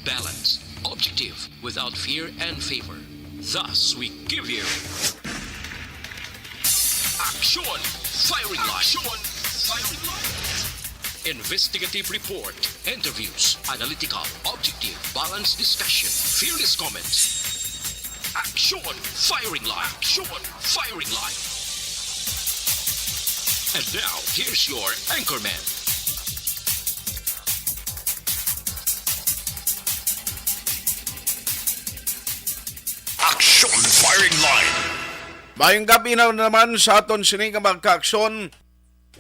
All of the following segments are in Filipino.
balanced, objective, without fear and favor. Thus, we give you Action Firing Line. Investigative report, interviews, analytical, objective, balanced discussion, fearless comments. Action Firing Line. And now, here's your anchorman. Action Firing Line. Mayong gabi na naman sa aton sini nga magka-aksyon.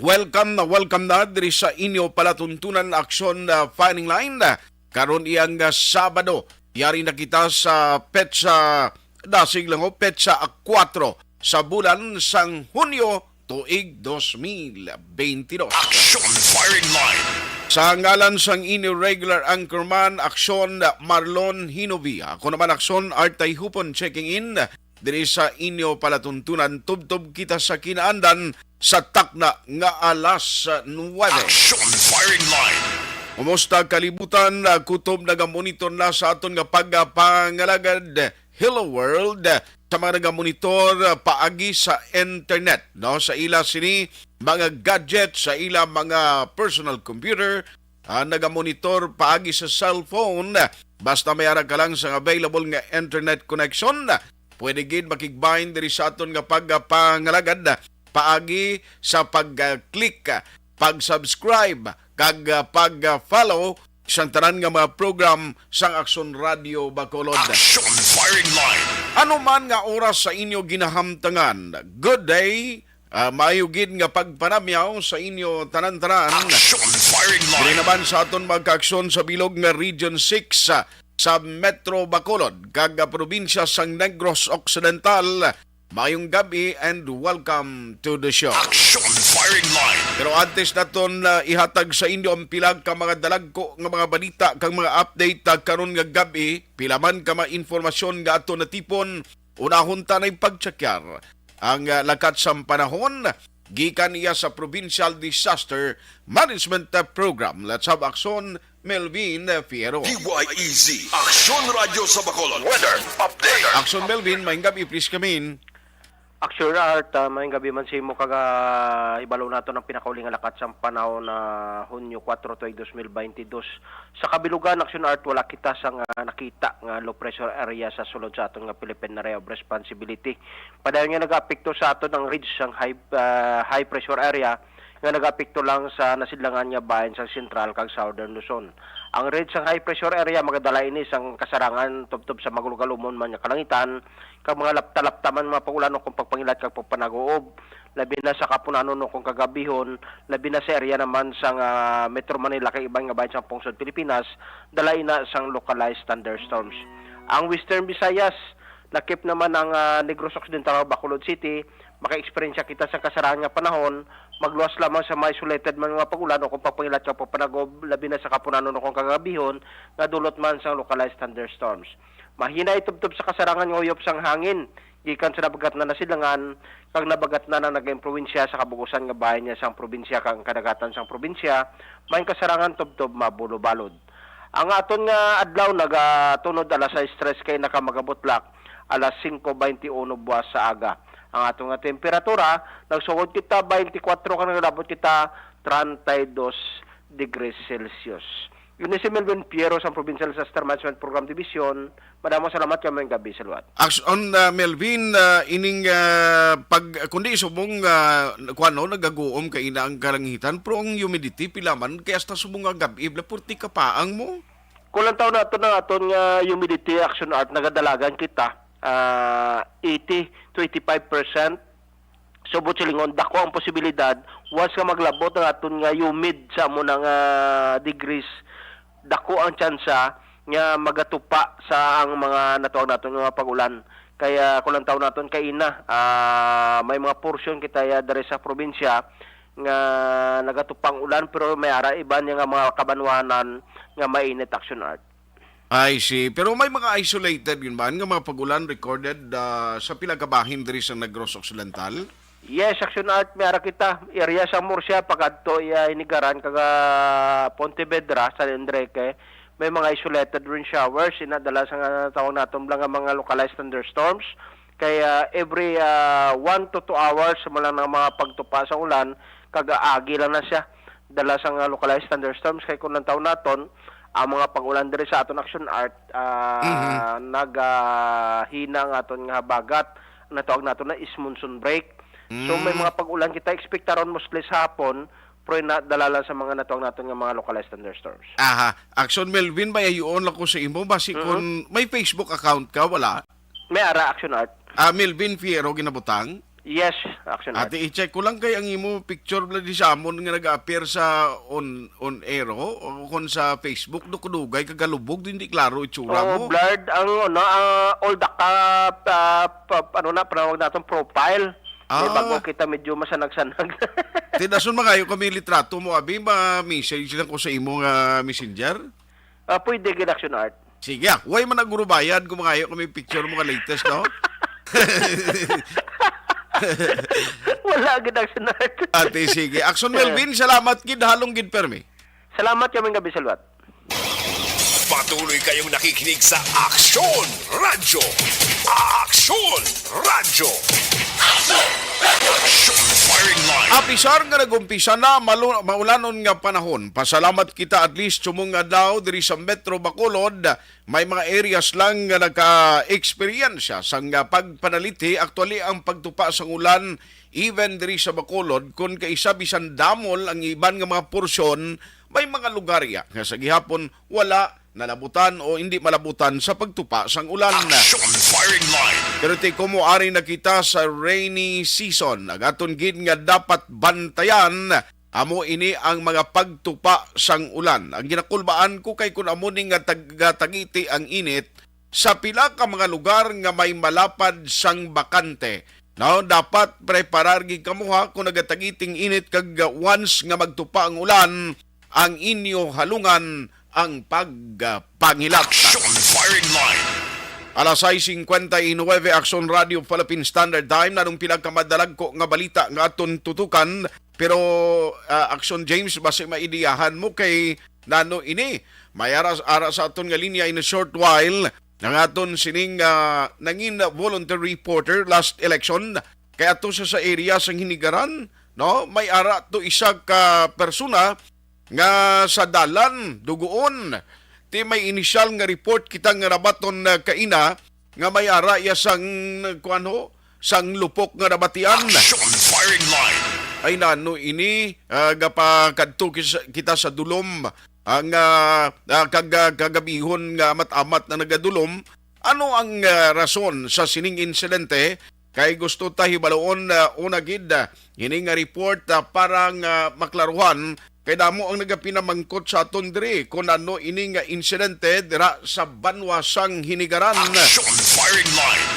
Welcome na diri sa inyo palatuntunan aksyon firing line. Karon iyang Sabado, yari na kita sa petsa dasig lang petsa 4 sa bulan sang Hunyo tuig 2022. Action Firing Line. Sa ngalan sang inyo regular anchorman aksyon Marlon Hinovia. Ako naman aksyon Artay Hupon checking in diri sa inyo palatuntunan tubtob kita sa kinaandan sa takna nga alas 9. Action Firing Line. Kumusta kalibutan? Kutob nagamonitor na sa aton nga pagpangalagad Hello World sa mga nagamonitor paagi sa internet, no? Sa ila sini mga gadget, sa ila mga personal computer, nagamonitor paagi sa cellphone. Basta may ara ka lang sa available nga internet connection, pwede gid makigbahin diri sa aton nga pagpangalagad paagi sa pag-click, pag-subscribe, kag pag-follow sang tanan nga mga program sang Aksyon Radio Bacolod. Action Firing Line. Ano man nga oras sa inyo ginahamtangan, good day, maayugid nga pagpanamyaw sa inyo tanan-tanan. Action Firing Dili Line. naman sa aton magka-aksyon sa bilog nga Region 6 sa Metro Bacolod, kag probinsya sang Negros Occidental. Mayong gabi and welcome to the show. Action Firing Line. Pero antes naton ihatag sa inyo ang pilag ka mga dalagko nga mga balita kang mga update karon nga gabi, pilaman ka mga informasyon nga ato natipon, unahon ta nay pagtsakyar ang lakat sa panahon gikan iya sa Provincial Disaster Management Program. Let's have action Melvin Fierro. DYEZ. Action Radio sa Bacolod. Weather Update. Action Melvin, maing gabi please come in. Action Art, mayong gabi man sa imo kaga ibalo nato ng pinakauling alakat sa panahon na Hunyo 4 tuig 2022. Sa kabilugan Action Art wala kita sa nakita nga low pressure area sa sulod sa aton nga Philippine Area of Responsibility. Padayon nga nag-apekto sa aton ang ridge sang high pressure area nga nag-apekto lang sa nasidlangan nga bahin sa Central kag Southern Luzon. Ang ridge sang high pressure area magadala ini sang kasarangan tubtob sa magulugalumon man nga kalangitan kag mga lapta-laptaman mga pagulan kung pagpangilat kag pagpanagoob, labi na sa kapunanon kung kagabihon, labi na sa area naman sang Metro Manila kay ibang nga bahin sa pungsod Pilipinas, dalay na sang localized thunderstorms. Ang Western Visayas nakip naman ang Negros Occidental Bacolod City, maka-experience kita sa kasarangan nga panahon, magluwas lamang sa mga isolated man mga pagulan kung pagpangilat kag pagpanagob, labi na sa kapunanon kung kagabihon, nga dulot man sang localized thunderstorms. Mahina itubtob sa kasarangan ng uyop sang hangin, gikan sa nabagat na nasilangan, kag nabagat na naging probinsya sa kabugusan nga bahin niya sang probinsya kag kadagatan sang probinsya, may kasarangan tubtob mabulo-balod. Ang aton nga adlaw nagatunod alas 6:03 kay nakamagabutlak, alas 5:21 buwas sa aga. Ang atong nga temperatura, nagsugod kita 24 kang nalabot kita 32 degrees Celsius. Yun si Melvin Fierro sa Provincial Disaster Management Program Division. Madamo salamat kayo gabi sa luwat. Action Melvin, ining pag kundi subong kuano nagaguom kay ina ang kalangitan pero ang humidity pilaman kay hasta subong nga gabi purti ka paang mo. Kulang taon nato na aton nga humidity Action Art nagadalagan kita 80 to 85%. Subot silingon dako ang posibilidad once ka maglabot ang aton nga humid sa mo nga degrees, dako ang tsansa nga magatupa sa ang mga natuwag naton nga pagulan. Kaya kulang taon naton kay ina may mga portion kita ya dere sa probinsya nga nagatupang ulan pero may ara iban nga mga kabanwanan nga mainit Action Art. I see. Pero may mga isolated yun ba nga mga pagulan recorded sa pila ka bahin diri sa Negros Occidental? Yes, Action Art, may ara kita. Area sa Murcia, pagkadto inigaran kaga Pontevedra, San Enrique. may mga isolated rain showers inadala sa nga tawag naton lang nga mga localized thunderstorms. Kaya every 1 to 2 hours mula ng mga pagtupa sa ulan, kagaagi lang na siya dala sa nga localized thunderstorms. Kaya kung taon naton, ang mga pag-ulan diri sa aton Action Art naghina nga aton nga bagat na tawag naton na is monsoon break. So may mga pag-ulan kita expectaron mostly sa hapon pero na dalala sa mga natawag naton nga mga localized thunderstorms. Aha, Action Melvin, may ayuon lang ko sa imo basi kung may Facebook account ka wala. May ara Action Art. Melvin Fierro ginabutang. Yes, Action Art. Ate i-check ko lang kay ang imo picture bla di samon nga nag-appear sa on aero o kung sa Facebook dukudugay kagalubog hindi klaro itsura mo. Blurred ang all the panawag natin profile. May bago kita medyo masanag-sanag. Tinason magayo kami litrato mo abi ma-message lang ko sa imo nga messenger. Pwede gid Action Art. Sige, way man nagurubayad kung magayo kami picture mo nga latest no. Wala gid Action Art. Ate sige, Action Melvin, salamat gid halong gid permi. Salamat kaming gabi salwat. Patuloy kayong nakikinig sa Aksyon Radyo. Aksyon Radyo. Action Firing Line. Apisar nga nagumpisa na maulanon nga panahon. Pasalamat kita at least sumong adlaw diri sa Metro Bacolod. May mga areas lang nga naka-experience sa nga pagpanaliti. Actually, ang pagtupa sa ulan even diri sa Bacolod kung kaisa bisan damol ang iban nga mga porsyon, may mga lugar ya nga sa gihapon wala nalabutan o hindi malabutan sa pagtupa sang ulan. Action Firing Line. Pero ko mo ari na kita sa rainy season. Agaton gid nga dapat bantayan amo ini ang mga pagtupa sang ulan. Ang ginakulbaan ko kay kun amo ning nga tagatagiti ang init sa pila ka mga lugar nga may malapad sang bakante. Now, dapat preparar gid kamuha kung nagatagiting init kag once nga magtupa ang ulan, ang inyo halungan ang pagpangilat. Action Firing Line. Alas 6:59 Action Radio Philippine Standard Time nanong pinagkamadalag ko nga balita nga aton tutukan pero Action James basi maidiyahan mo kay nano ini may ara sa aton nga linya in a short while nang aton sining nangin voluntary reporter last election kay ato sa area sang hinigaran no may ara to isa ka persona nga sa dalan duguon ti may initial nga report kita nga rabaton kaina nga may ara ya sang kuano sang lupok nga nabatian. Action Firing Line. Ay nano ini gapakadto kita sa dulom ang kagabihon nga amat-amat na nagadulom. Ano ang rason sa sining insidente? Kay gusto ta hibaloon una gid ini nga report para nga maklaruhan kay damo ang nagapinamangkot sa aton diri kung ano ini nga insidente dira sa Banwasang Hinigaran. Action Firing Line.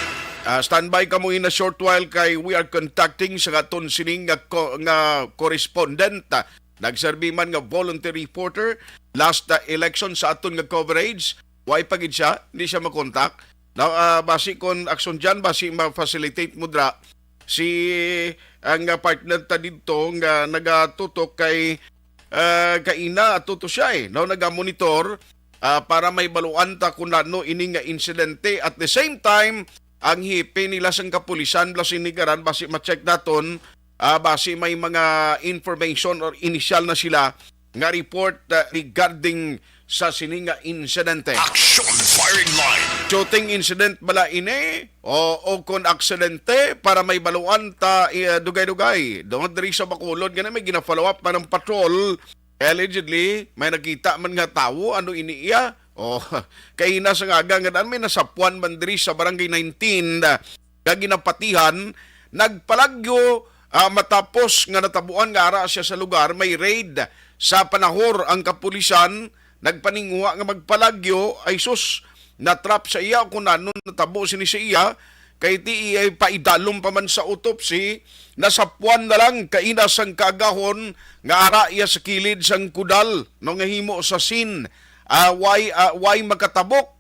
Standby ka mo in a short while kay we are contacting sa aton sining nga correspondent. Nagserbi man nga voluntary reporter last election sa aton nga coverage. Why pagid siya, hindi siya makontak. Now, basi kon action dyan, basi ma-facilitate mo dra si ang partner ta dito nga nagatutok kay kaina tuto siya no nagamonitor para may baluan ta kung ano ini nga insidente at the same time ang hipe nila sang kapulisan blas Hinigaran basi ma-check naton basi may mga information or initial na sila nga report regarding sa sininga insidente. Action Firing Line. Shooting incident bala ini o kon aksidente para may baluan ta dugay-dugay. Doon diri sa Bacolod ganun may gina-follow up pa ng patrol. Allegedly may nakita man nga tawo ano ini iya. Kay na sa nga may nasapuan man diri sa barangay 19 nga ginapatihan nagpalagyo matapos nga natabuan nga ara siya sa lugar may raid sa panahor ang kapulisan nagpaninguha nga magpalagyo ay sus natrap sa iya kung ano natabo sini sa iya kay ti ay paidalom pa man sa autopsy nasapuan na lang kainas ang kagahon nga ara iya sa kilid sang kudal no nga himo sa scene why makatabok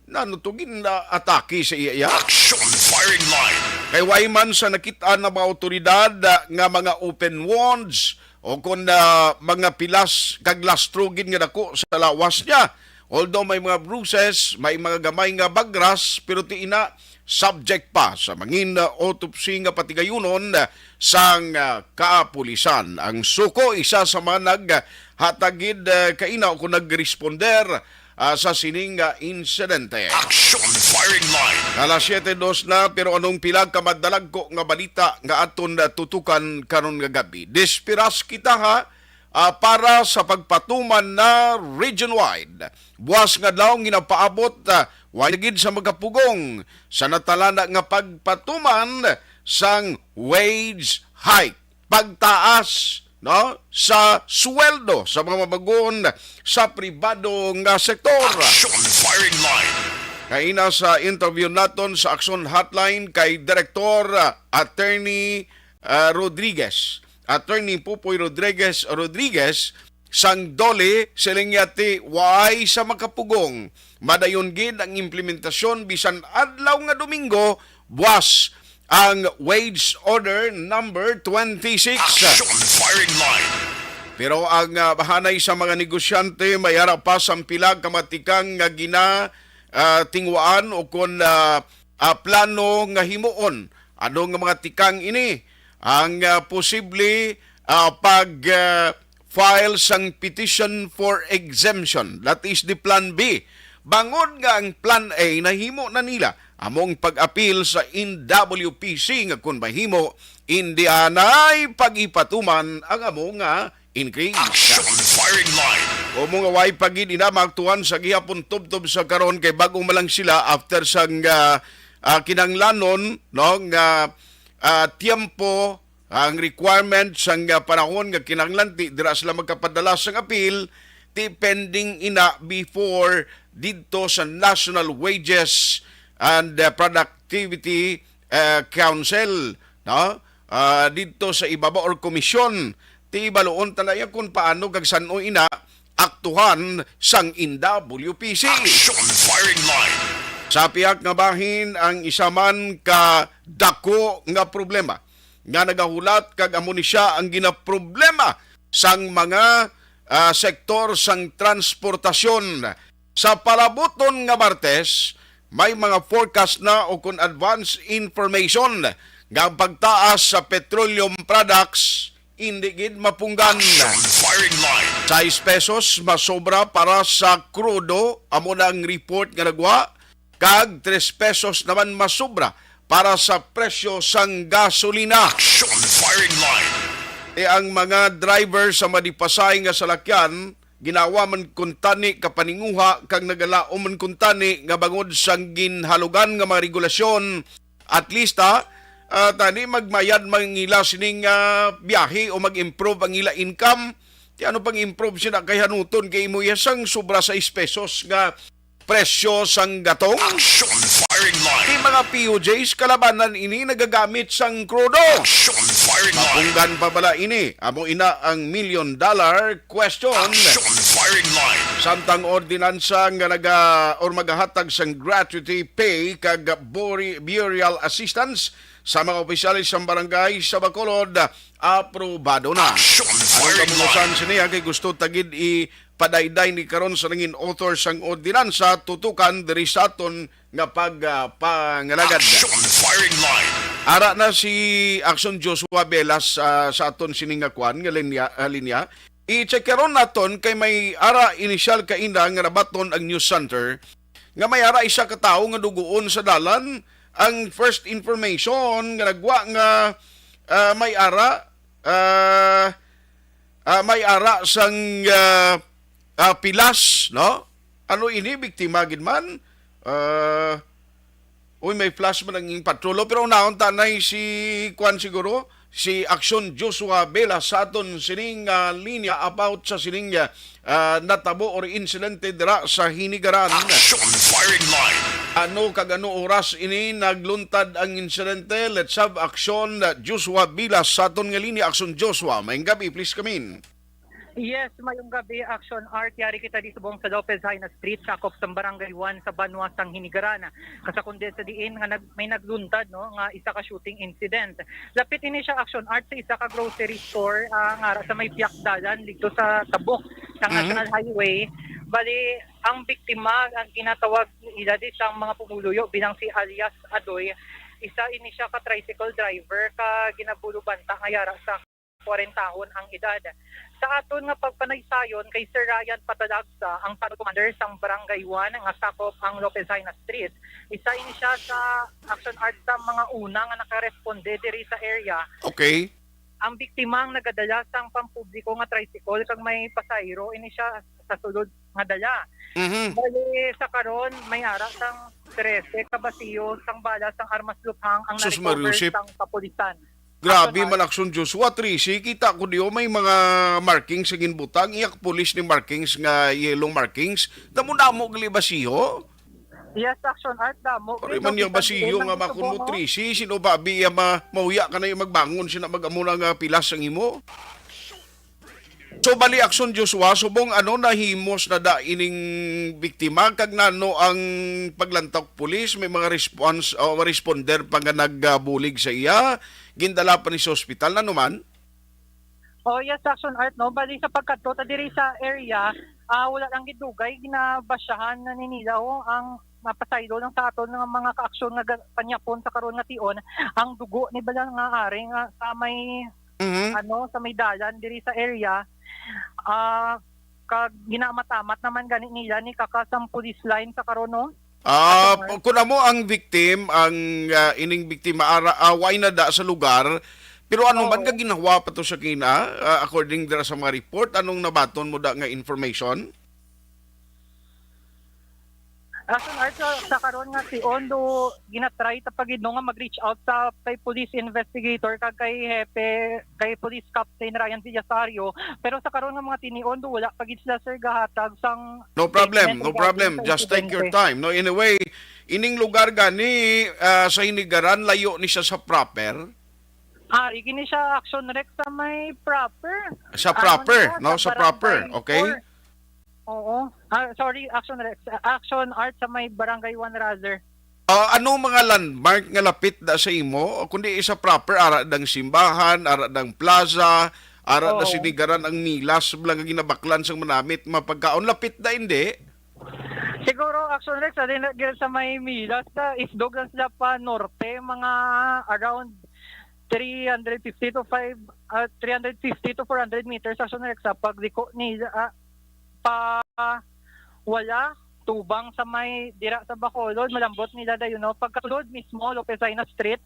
nanutugin na atake sa iya. Action Firing Line. Kay why man sa nakita na mga otoridad nga mga open wounds o kung mga pilas kag lastrogin nga dako sa lawas niya Although may mga bruises, may mga gamay nga bagras, pero tiina subject pa sa mangin autopsy nga patigayunon sang kaapulisan. Ang suko isa sa mga naghatagid kaina kung nagresponder sa sining insidente. Action firing line. Alas 7:02 na pero anong pilag kamadalag ko nga balita nga aton tutukan karon nga gabi. Despiras kita ha para sa pagpatuman na region-wide. Buwas nga daw ginapaabot wagid sa magkapugong sa natalana nga pagpatuman sang wage hike. Pagtaas no sa sweldo sa mga mabagon sa pribado nga sektor. Action firing line. Kaina sa interview naton sa Action Hotline kay Director Attorney Rodriguez. Attorney Pupoy Rodriguez sang dole silingyati way sa makapugong. Madayon gid ang implementasyon bisan adlaw nga Domingo buwas ang wage order number 26. Action firing line. Pero ang bahanay sa mga negosyante may harap pa sa pilag kamatikang nga tingwaan o kon plano nga himuon. Ano nga mga tikang ini? Ang posible file sang petition for exemption. That is the Plan B. Bangod nga ang Plan A nahimo na nila among pag-apil sa NWPC nga kun mahimo indianay pag-ipatuman ang among increase. Action firing line. O mga way pagid ina magtuan sa gihapon tubtob sa karon kay bagong malang sila after sang kinanglanon no nga tiempo ang requirement sang panahon nga kinanglanti dira sila magkapadala sang apil ti pending ina before didto sa National Wages and Productivity Council no didto sa ibaba or komisyon ti baluon talaya kung paano kag sano ina aktuhan sang NWPC. Action firing line. Sa piyak nga bahin ang isa man ka dako nga problema nga nagahulat kag amo ni siya ang ginaproblema sang mga sektor sang transportasyon. Sa palabuton nga Martes, may mga forecast na o kun advance information nga ang pagtaas sa petroleum products hindi gid mapunggan. Firing line. 6 pesos masobra para sa krudo amo na ang report nga nagwa kag 3 pesos naman masobra para sa presyo sang gasolina. Action firing line. Ang mga driver sa madipasay nga salakyan ginawa man kuntani kapaninguha kag nagalaom man kuntani nga bangod sang ginhalugan nga mga regulasyon at least tani magmayad mangila sining biyahe o mag-improve ang ila income. Ti ano pang improve sila kay hanuton kay imo yasang sobra 6 pesos nga presyo sang gatong. Action firing line. Ti mga POJs kalabanan ini nagagamit sang krudo. Action firing line. Mapunggan pa bala ini. Amo ina ang $1 million question. Action firing line. Samtang ordinansa nga magahatag sang gratuity pay kag burial assistance sa mga opisyalis sa barangay sa Bacolod, aprobado na. Action Ang firing kamungusan line. siniya kay gusto tagid ipadayday ni karon sa nangin author sang ordinansa tutukan diri sa aton nga pagpangalagad. Action firing line. Ara na si Action Joshua Velas sa aton siningakwan nga linya. I-check karon naton kay may ara initial kaina nga nabaton ang news center nga may ara isa ka tawo nga duguon sa dalan. Ang first information nga nagwa nga may ara sang pilas no ano ini biktima gid man may flash man ang patrolo pero naon tanay si Kwan siguro si Action Joshua Bela sa aton sining linya about sa sining natabo or insidente dira sa Hinigaran. Action firing line. Ano kagano oras ini nagluntad ang insidente? Let's have Action Joshua Bela sa aton nga linya. Action Joshua, maayong gabi, please come in. Yes, mayong gabi, Action Art. Yari kita dito buong sa Lopez Haina Street, sakop sa Barangay 1 sa Banwa sang Hinigaran. Kasakundi sa diin nga may nagluntad no nga isa ka shooting incident. Lapit ini siya, Action Art, sa isa ka grocery store nga sa may Piak Dalan dito sa tabok ng National Highway. Bali, ang biktima, ang ginatawag nila din sa mga pumuluyo bilang si alias Adoy, isa ini siya ka tricycle driver ka ginabulubanta nga yara sa 40 taon ang edad. Sa aton nga pagpanaysayon kay Sir Ryan Patadagsa, ang tanod commander sang Barangay 1 nga sakop ang Lopez Haina Street, isa ini siya sa action art sa mga una nga nakaresponde diri sa area. Okay. Ang biktima ang nagadala sang pampubliko nga tricycle kag may pasahero ini siya sa sulod nga dala. Mhm. Bali sa karon may ara sang 13 ka basiyo sang bala sang armas luphang ang Sus, na-recover Mariusip. sang kapulisan. Grabe Action art. malakson Joshua Trisi, kita ko diyo may mga markings sa ginbutang, iyak pulis ni markings nga yellow markings. Damo-damo gali basiyo. Yes, action art damo. Pare man yung basiyo nga makon mo Trisi, sino ba biya mauya ka na yung magbangon sina mag-amuna nga pilas ang imo. So bali action Joshua, subong ano nahimos na da ining biktima kag nano ang paglantok pulis, may mga response o responder pa nga nagbulig sa iya, gindala pa ni sa ospital na naman. Oh, yes, action art no. Bali sa pagkadto ta diri sa area, wala lang gidugay ginabasyahan na ninilaw ang mapasaylo lang sa aton ng mga kaaksyon nga panyapon sa karon nga tion ang dugo ni bala nga ari nga sa may sa may dalan diri sa area. Kag ginamatamat naman gani nila ni kakasang police line sa karon no. Kuna mo ang victim, ang ining biktima away na da sa lugar, pero ano man ka ginawa pa to sa kina, according dira sa mga report, anong nabaton mo da nga information? Action art sa karon nga si Ondo ginatry ta pagid no nga mag-reach out sa kay police investigator kag kay police captain Ryan Villasario, pero sa karon nga mga tini-Ondo wala pagid sila sir gahatag sang No problem. Just take your time. No, anyway, ining lugar gani sa Hinigaran layo ni siya sa proper. Gini siya action rec sa may proper. Sa proper, Ano no, sa Barangay proper, okay? 4. Oo. Sorry, action rec. Action art sa may Barangay 1 rather. Anong mga landmark nga lapit da sa imo? Kundi isa proper, ara dang simbahan, ara dang plaza, ara da sinigaran ang milas, blang ginabaklan sang manamit, mapagkaon lapit da hindi? Siguro action rec sa din sa may Milas sa isdog lang sila pa norte, mga around 350 to 400 meters action rec sa pagliko ni pa wala tubang sa may dira sa Bacolod, malambot nila dayon no pagkatulod mismo Lopez Haina Street.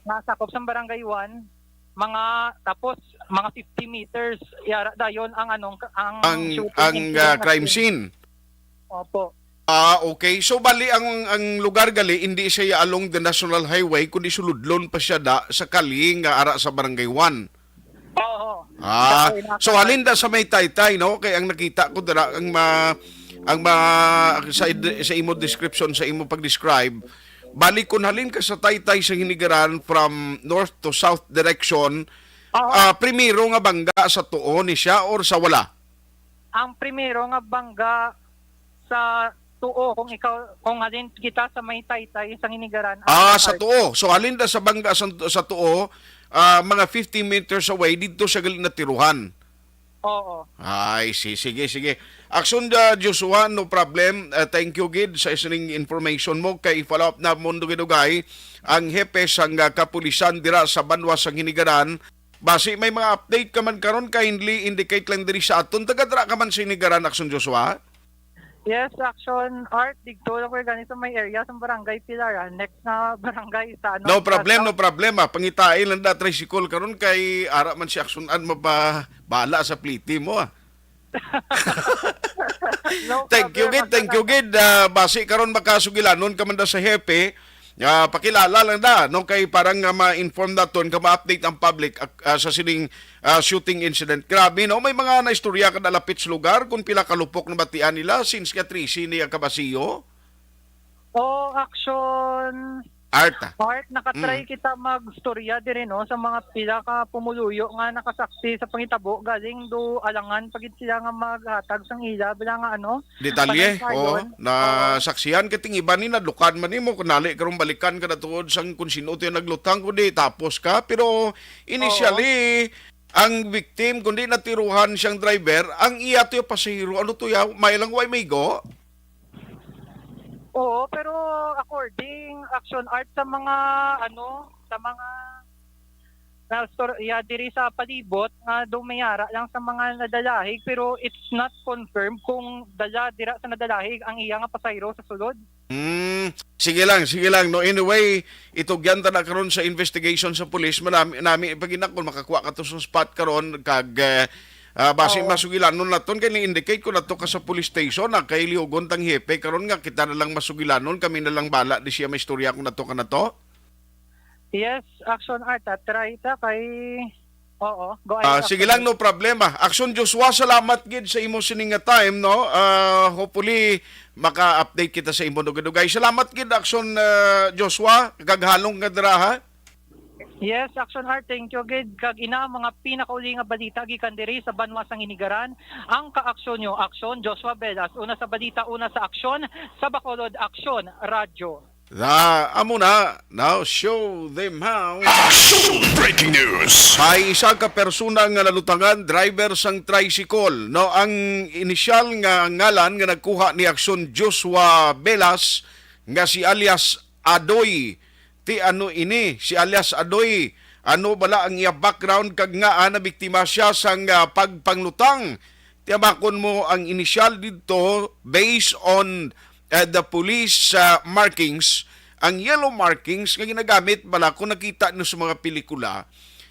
Nasakop sa Barangay 1, mga tapos mga 50 meters yara dayon ang shooting crime scene. Opo. Okay. So bali ang lugar gali hindi siya along the National Highway kundi suludlon pa siya da sa kali nga ara sa Barangay 1. Oo. So halinda sa may Taytay no kay ang nakita ko dira sa imo description sa imo pag-describe balik kun halin ka sa Taytay sa Hinigaran from north to south direction. Primero nga bangga sa tuo ni siya or sa wala? Ang primero nga bangga sa tuo kung halin kita sa may Taytay sa Hinigaran. Sa tuo. So halinda sa bangga sa tuo, mga 50 meters away dito sa galing na tiruhan. Oo. Ay, sige. Action Joshua, no problem. Thank you gid sa isning information mo kay follow up na mundo gidugay ang hepe sang kapulisan dira sa Banwa sang Hinigaran. Basi may mga update ka man karon kindly indicate lang diri sa aton taga dira ka man sa Hinigaran Action Joshua. Yes, action art dito lang ko ganito may area sa Barangay Pilaran next na barangay sa ano. No problem. Pangitain lang da tricycle karon kay ara man si action an mabala sa pliti mo. No Thank you gid. Basi karon makasugilanon ka man da sa hepe. Pakilala lang da no kay parang ma-inform naton ka ma-update ang public sa sining shooting incident. Grabe no, may mga naistorya ka dalapit sa lugar kung pila kalupok na batian nila since ka Trisi niya kabasiyo. Action Art, nakatry kita magstorya diri no sa mga pila ka pumuluyo nga nakasaksi sa pangitabo galing do alangan pagid sila nga maghatag sang ila bila nga detalye panaysayon. na saksihan kating iba ni nadlukan man nimo kunali karong balikan ka na tuod sang kun sino to yung naglutang kundi tapos ka pero initially ang victim kundi natiruhan siyang driver, ang iya to yung pasahero, ano to ya, may lang way may go? Oo, pero according Action Art sa mga diri sa palibot nga dumayara lang sa mga nadalahig, pero it's not confirmed kung dala dira sa nadalahig ang iya nga pasahero sa sulod. Sige lang. No, anyway, ito gyanta na karon sa investigation sa police. Nami pag inakon makakuha ka to sa spot karon kag base masugilanon naton kay ni-indicate ko nato ka sa police station na kay liugon tang hepe karon nga kita na lang masugilanon, kami na lang bala di siya may istorya kung nato ka na to. Yes, Action Art, try ta kay go ahead. Sige lang, no problema. Action Joshua, salamat gid sa imo sining nga time, no. Hopefully maka-update kita sa imo dugay-dugay. Salamat gid Action Joshua, kaghalong nga dira ha. Yes, Action Art, thank you gid kag ina mga pinakauli nga balita gikan diri sa Banwa sang Hinigaran. Ang kaaksyon nyo, Action Joshua Velas, una sa balita, una sa aksyon sa Bacolod Action Radio. Amo na. Now, show them how. Breaking news. May isa ka persona nga nalutangan, driver sang tricycle. No, ang inisyal nga ngalan nga nagkuha ni Aksyon Joshua Velas nga si alias Adoy. Si alias Adoy. Ano bala ang iya background kag nga na biktima siya sang pagpanglutang. Tiyabakon mo ang inisyal dito based on the police markings, ang yellow markings nga ginagamit bala kung nakita nyo sa mga pelikula,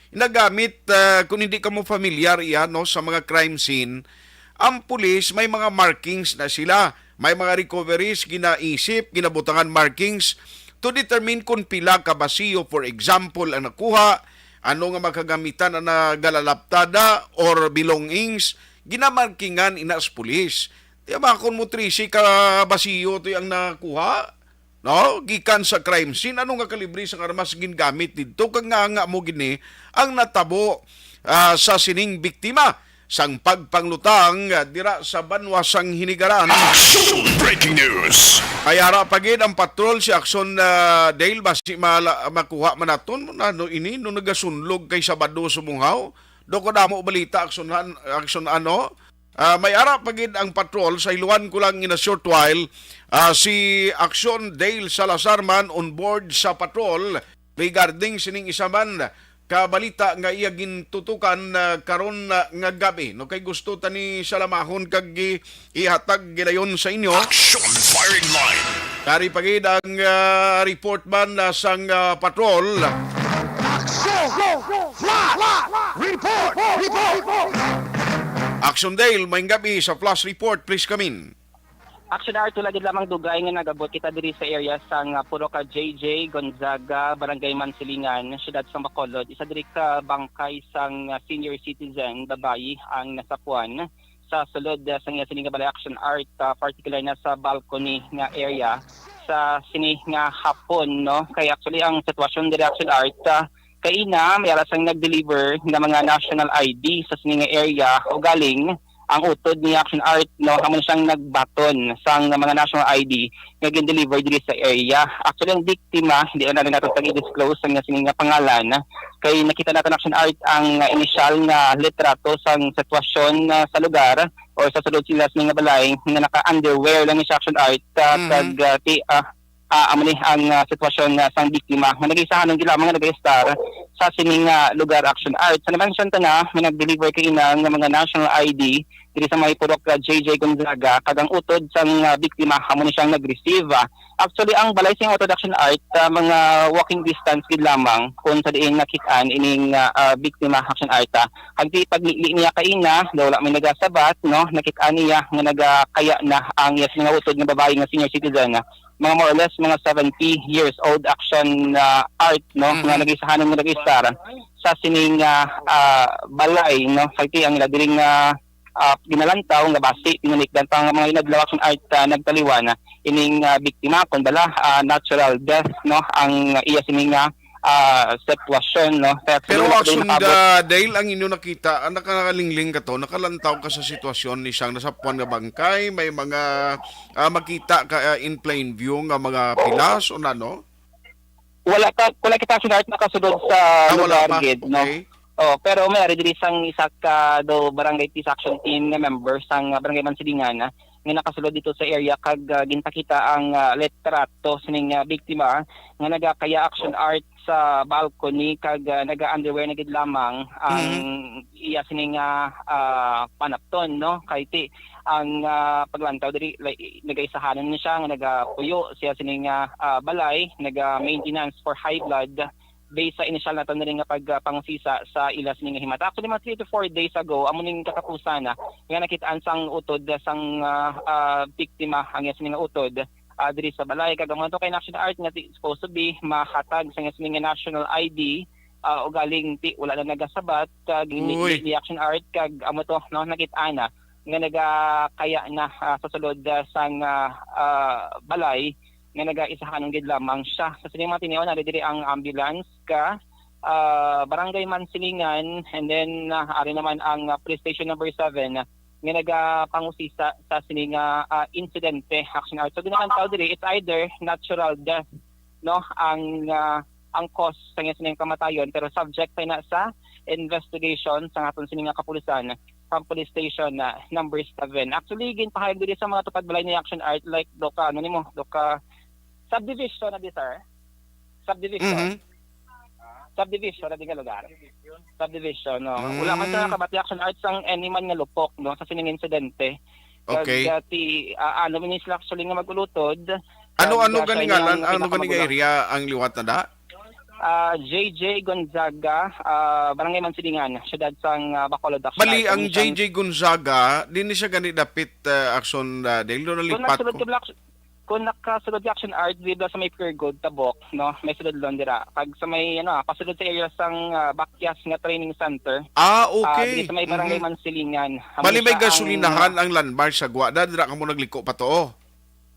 ginagamit kung hindi ka mo familiar yan no, sa mga crime scene, ang police may mga markings na sila, may mga recoveries ginaisip, ginabutangan markings to determine kung pila ka basiyo, for example, ang nakuha, ano nga makagamitan na galalaptada or belongings, ginamarkingan ina sa police. Diba kung mo 30 ka basiyo to yung nakuha, no? Gikan sa crime scene, ano nga kalibre sa armas gingamit dito, kag nga mo gini ang natabo sa sining biktima sang pagpanglutang dira sa Banwa sang Hinigaran. Breaking news. Ayara pagid ang patrol si Action Dale basi makuha manaton no ini no nagasunlog kay Sabado sumunghaw. Do ko damo balita action may ara pagid ang patrol sa iluwan ko lang in a short while si Action Dale Salazar man on board sa patrol regarding sining isa man kabalita nga iya gintutukan karon nga gabi no kay gusto tani salamahon kag ihatag gidayon sa inyo. Action firing line. Kari pagid ang report man sang patrol. Report. Action Dale, may gabi sa Flash Report. Please come in. Action Art, tulad lamang dugay nga nagabot kita diri sa area sang Puroka JJ, Gonzaga, Barangay Mansilingan, siyudad sa Bacolod. Isa diri ka bangkay sang senior citizen, babayi, ang nasapuan sa sulod sa sining balay Action Art, particular na sa balcony nga area sa sini nga hapon, no? Kaya actually ang sitwasyon diri Action Art, kaina may alas ang nag-deliver ng mga national ID sa sining area o galing ang utod ni Action Art no hamon siyang nagbaton sang mga national ID nga gin-deliver diri sa area. Actually ang biktima hindi na nato tagi-disclose ang sining nga pangalan kay nakita natin Action Art ang initial nga litrato sang sitwasyon sa lugar o sa sulod sila sining nga balay nga naka-underwear lang ni Action Art amani ang sitwasyon sang biktima nga nagisahan ng lamang nga nag-star sa sining lugar Action Art. Sa naman na may nag-deliver kay ina ng mga national ID diri sa may Purok JJ Gonzaga kadang utod sang biktima hamon siyang nag-receive. Actually ang balay sing utod Action Art mga walking distance gid lamang kung sa diin nakitaan ining biktima Action Art. Hagdi paglili niya kay ina daw wala may nagasabat no nakitaan niya nga nagakaya na ang yes nga utod nga babae nga senior citizen mga more or less mga 70 years old Action Art no nga nagisahanan nga nag-star sa sining balay no sakti ang ila diring ginalantaw nga basi pinunikdan pa nga mga inadlaw Action Art nagtaliwan ining biktima kon bala natural death no ang iya sining sitwasyon no. Pero Action Dale ang inyo nakita ang nakalingling ka to nakalantaw ka sa sitwasyon ni siyang nasapuan nga bangkay may mga makita ka in plain view nga mga pilas o nano wala kita Action Art nakasulod sa lugar gid no. Oh, pero may ari diri sang isa ka do barangay peace action team nga member sang barangay Mansilingan nga nakasulod dito sa area kag gintakita ang litrato sining biktima nga nagakaya action art sa balcony kag naga-underwear na gid lamang ang iya sining panapton no kay ti ang paglantaw diri nagaisahanan niya siya nga nagapuyo siya sining balay naga-maintenance for high blood based sa initial na tanong nga pagpangusisa sa ilas ning himata. Actually, mga 3 to 4 days ago, amo ning katapusan nga nakitaan sang utod sang biktima ang yasin nga utod diri sa balay kag amo to kay national art nga supposed to be mahatag sa yasin nga national ID o galing ti wala na nagasabat kag reaction art kag amo to no nakitaan nga nagakaya na sa sulod sang balay nga nagaisahan gid lamang siya. Sa sining mga tiniaw na diri ang ambulance ka barangay Mansilingan and then ari naman ang police station number 7 nga nagapangusisa sa sining insidente action art. So dinakantaw diri it's either natural death no ang cause sa sining kamatayon pero subject na sa investigation sa aton sining kapulisan from police station number 7. Actually ginpahayag diri sa mga tupad balay ni action art like doka subdivision na di sir. Subdivision. Subdivision na di nga lugar. Subdivision, no. Wala man sa kabati action arts ang any man nga lupok, no, sa sining insidente. Okay. Kag ano minis actually nga magulutod. Ano gani ngalan? Ano gani nga area ang liwat na da? JJ Gonzaga, barangay Mansilingan, siyudad sang Bacolod action. Mali ang JJ Gonzaga, di siya gani dapit action dahil doon nalipat ko. Kung nakasulod yung action art dito sa may Pure Gold Tabok, no, may sulod lang dira. Pag sa may pasulod sa area sang Bakyas nga training center. Okay. Dito sa may barangay Mansilingan. Mali may gasolinahan ang landmark sa Guada, dira ka mo nagliko pa to.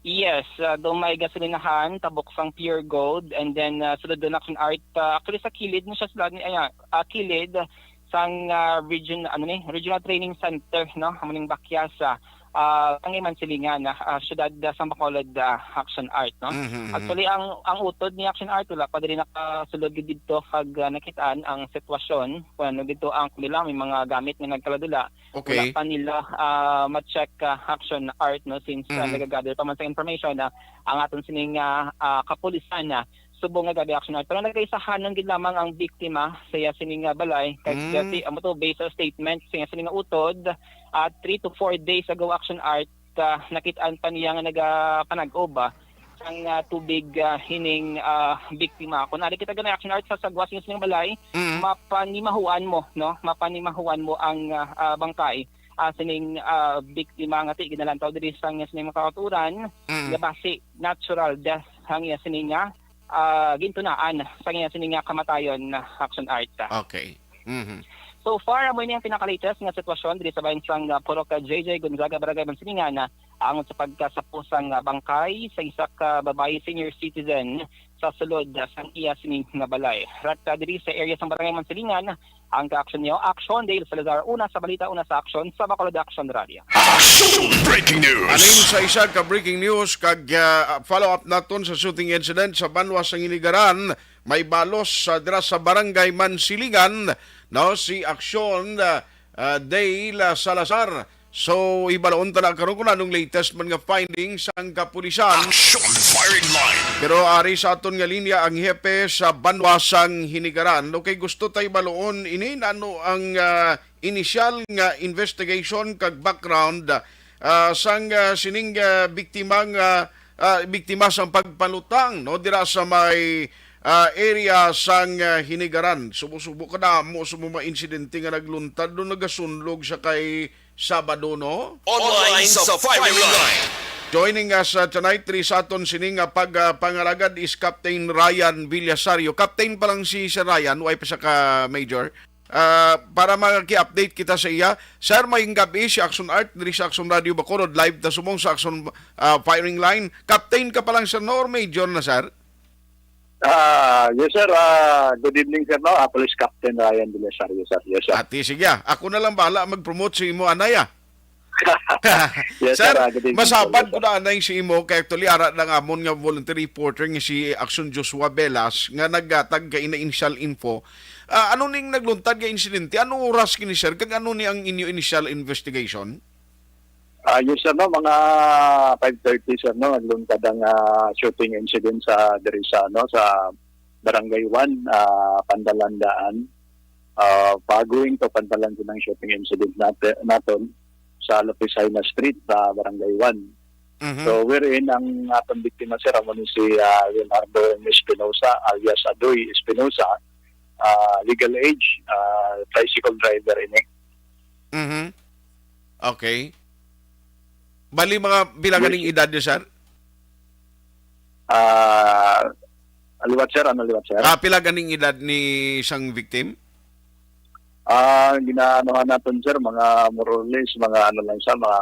Yes, doon may gasolinahan, tabok sang Pure Gold, and then sulod doon action art. Actually sa kilid mo siya sila, kilid sang regional training center, no, hamuning Bakyas. Ang Mansilingan siyudad sa Bacolod action art no. Actually ang utod ni action art wala pa diri nakasulod dito kag nakitaan ang sitwasyon kung dito ang nila may mga gamit nga nagkaladula. Okay. Wala pa nila ma-check action art no since nagagather pa man sa information ang aton sining kapulisan subong nga gabi action art pero nagaisahanon gid lamang ang biktima sa sining balay kay amo to based sa statement sa sining utod 3 to 4 days ago action art nakitaan pa niya nga nagapanag-oba ang tubig hining biktima kun ari kita ganay action art sa sagwas sining balay mapanimahuan mo ang bangkay sining biktima nga ti ginalantaw diri sa sining makaturan nga base natural death ang sining gintunaan sa sining kamatayon action art. Okay. So far, amo ini ang pinaka-latest nga sitwasyon diri sa bayan sang Purok JJ Gonzaga barangay Mansilingan ang sa pagkasapusang bangkay sa isa ka babae senior citizen sa sulod sang iya sining nga balay. Rata diri sa area sang barangay Mansilingan ang ka-action niyo Action Dale Salazar una sa balita una sa action sa Bacolod Action Radio. Breaking news. Aning sa isa ka breaking news kag follow up naton sa shooting incident sa Banwa sang Inigaran may balos dira sa barangay Mansilingan no si Action Dale Salazar. So ibalaon ta na karon kun anong latest man nga findings ang kapulisan. Action firing line. Pero ari sa aton nga linya ang hepe sa Banwasang Hinigaran. Okay, gusto tay baloon ini ano ang initial nga investigation kag background sang sining biktima sang pagpalutang no dira sa may area sang Hinigaran. Subo ka na mo sumuma insidente nga nagluntad do nagasunlog sa kay Sabado no. Online sa firing line. Joining us tonight, sa aton sining pagpangalagad is Captain Ryan Villasario. Captain pa lang si Sir Ryan, way pa siya ka Major. Para maki-update kita sa iya. Sir, maying gabi si Action Art, diri sa Action Radio Bacolod, live na sumong sa Action Firing Line. Captain ka pa lang sir, no? Or Major na sir? Yes sir, good evening sir no, Police Captain Ryan Villasario sir. Yes sir. Ati sige, ako na lang bahala mag-promote si mo anaya. Yes, Sir, good evening, masabad sir. ko na anay si imo kay actually ara lang amon nga voluntary reporter nga si Action Joshua Velas nga naggatag kay ina initial info. Ano ning nagluntad nga insidente? Ano oras kini sir? Kag ano ni ang inyo initial investigation? Yes, sir, no, mga 5:30, sir, no, nagluntad ang shooting incident sa diri sa sa Barangay 1, Pandalandaan. Baguing to Pandalan din ang shooting incident naton sa Lapicina Street, Barangay 1. Mhm. So wherein ang atong biktima, sir, amo ni si Leonardo Espinosa alias Adoy Espinosa, legal age, tricycle driver ini. Mhm. Okay. Bali mga bilaganing edad niya sir? Aliwat, sir, ano liwat, sir? Pila ganing edad ni isang victim? Ginaanohan natin, sir, mga more or less, mga ano lang sa mga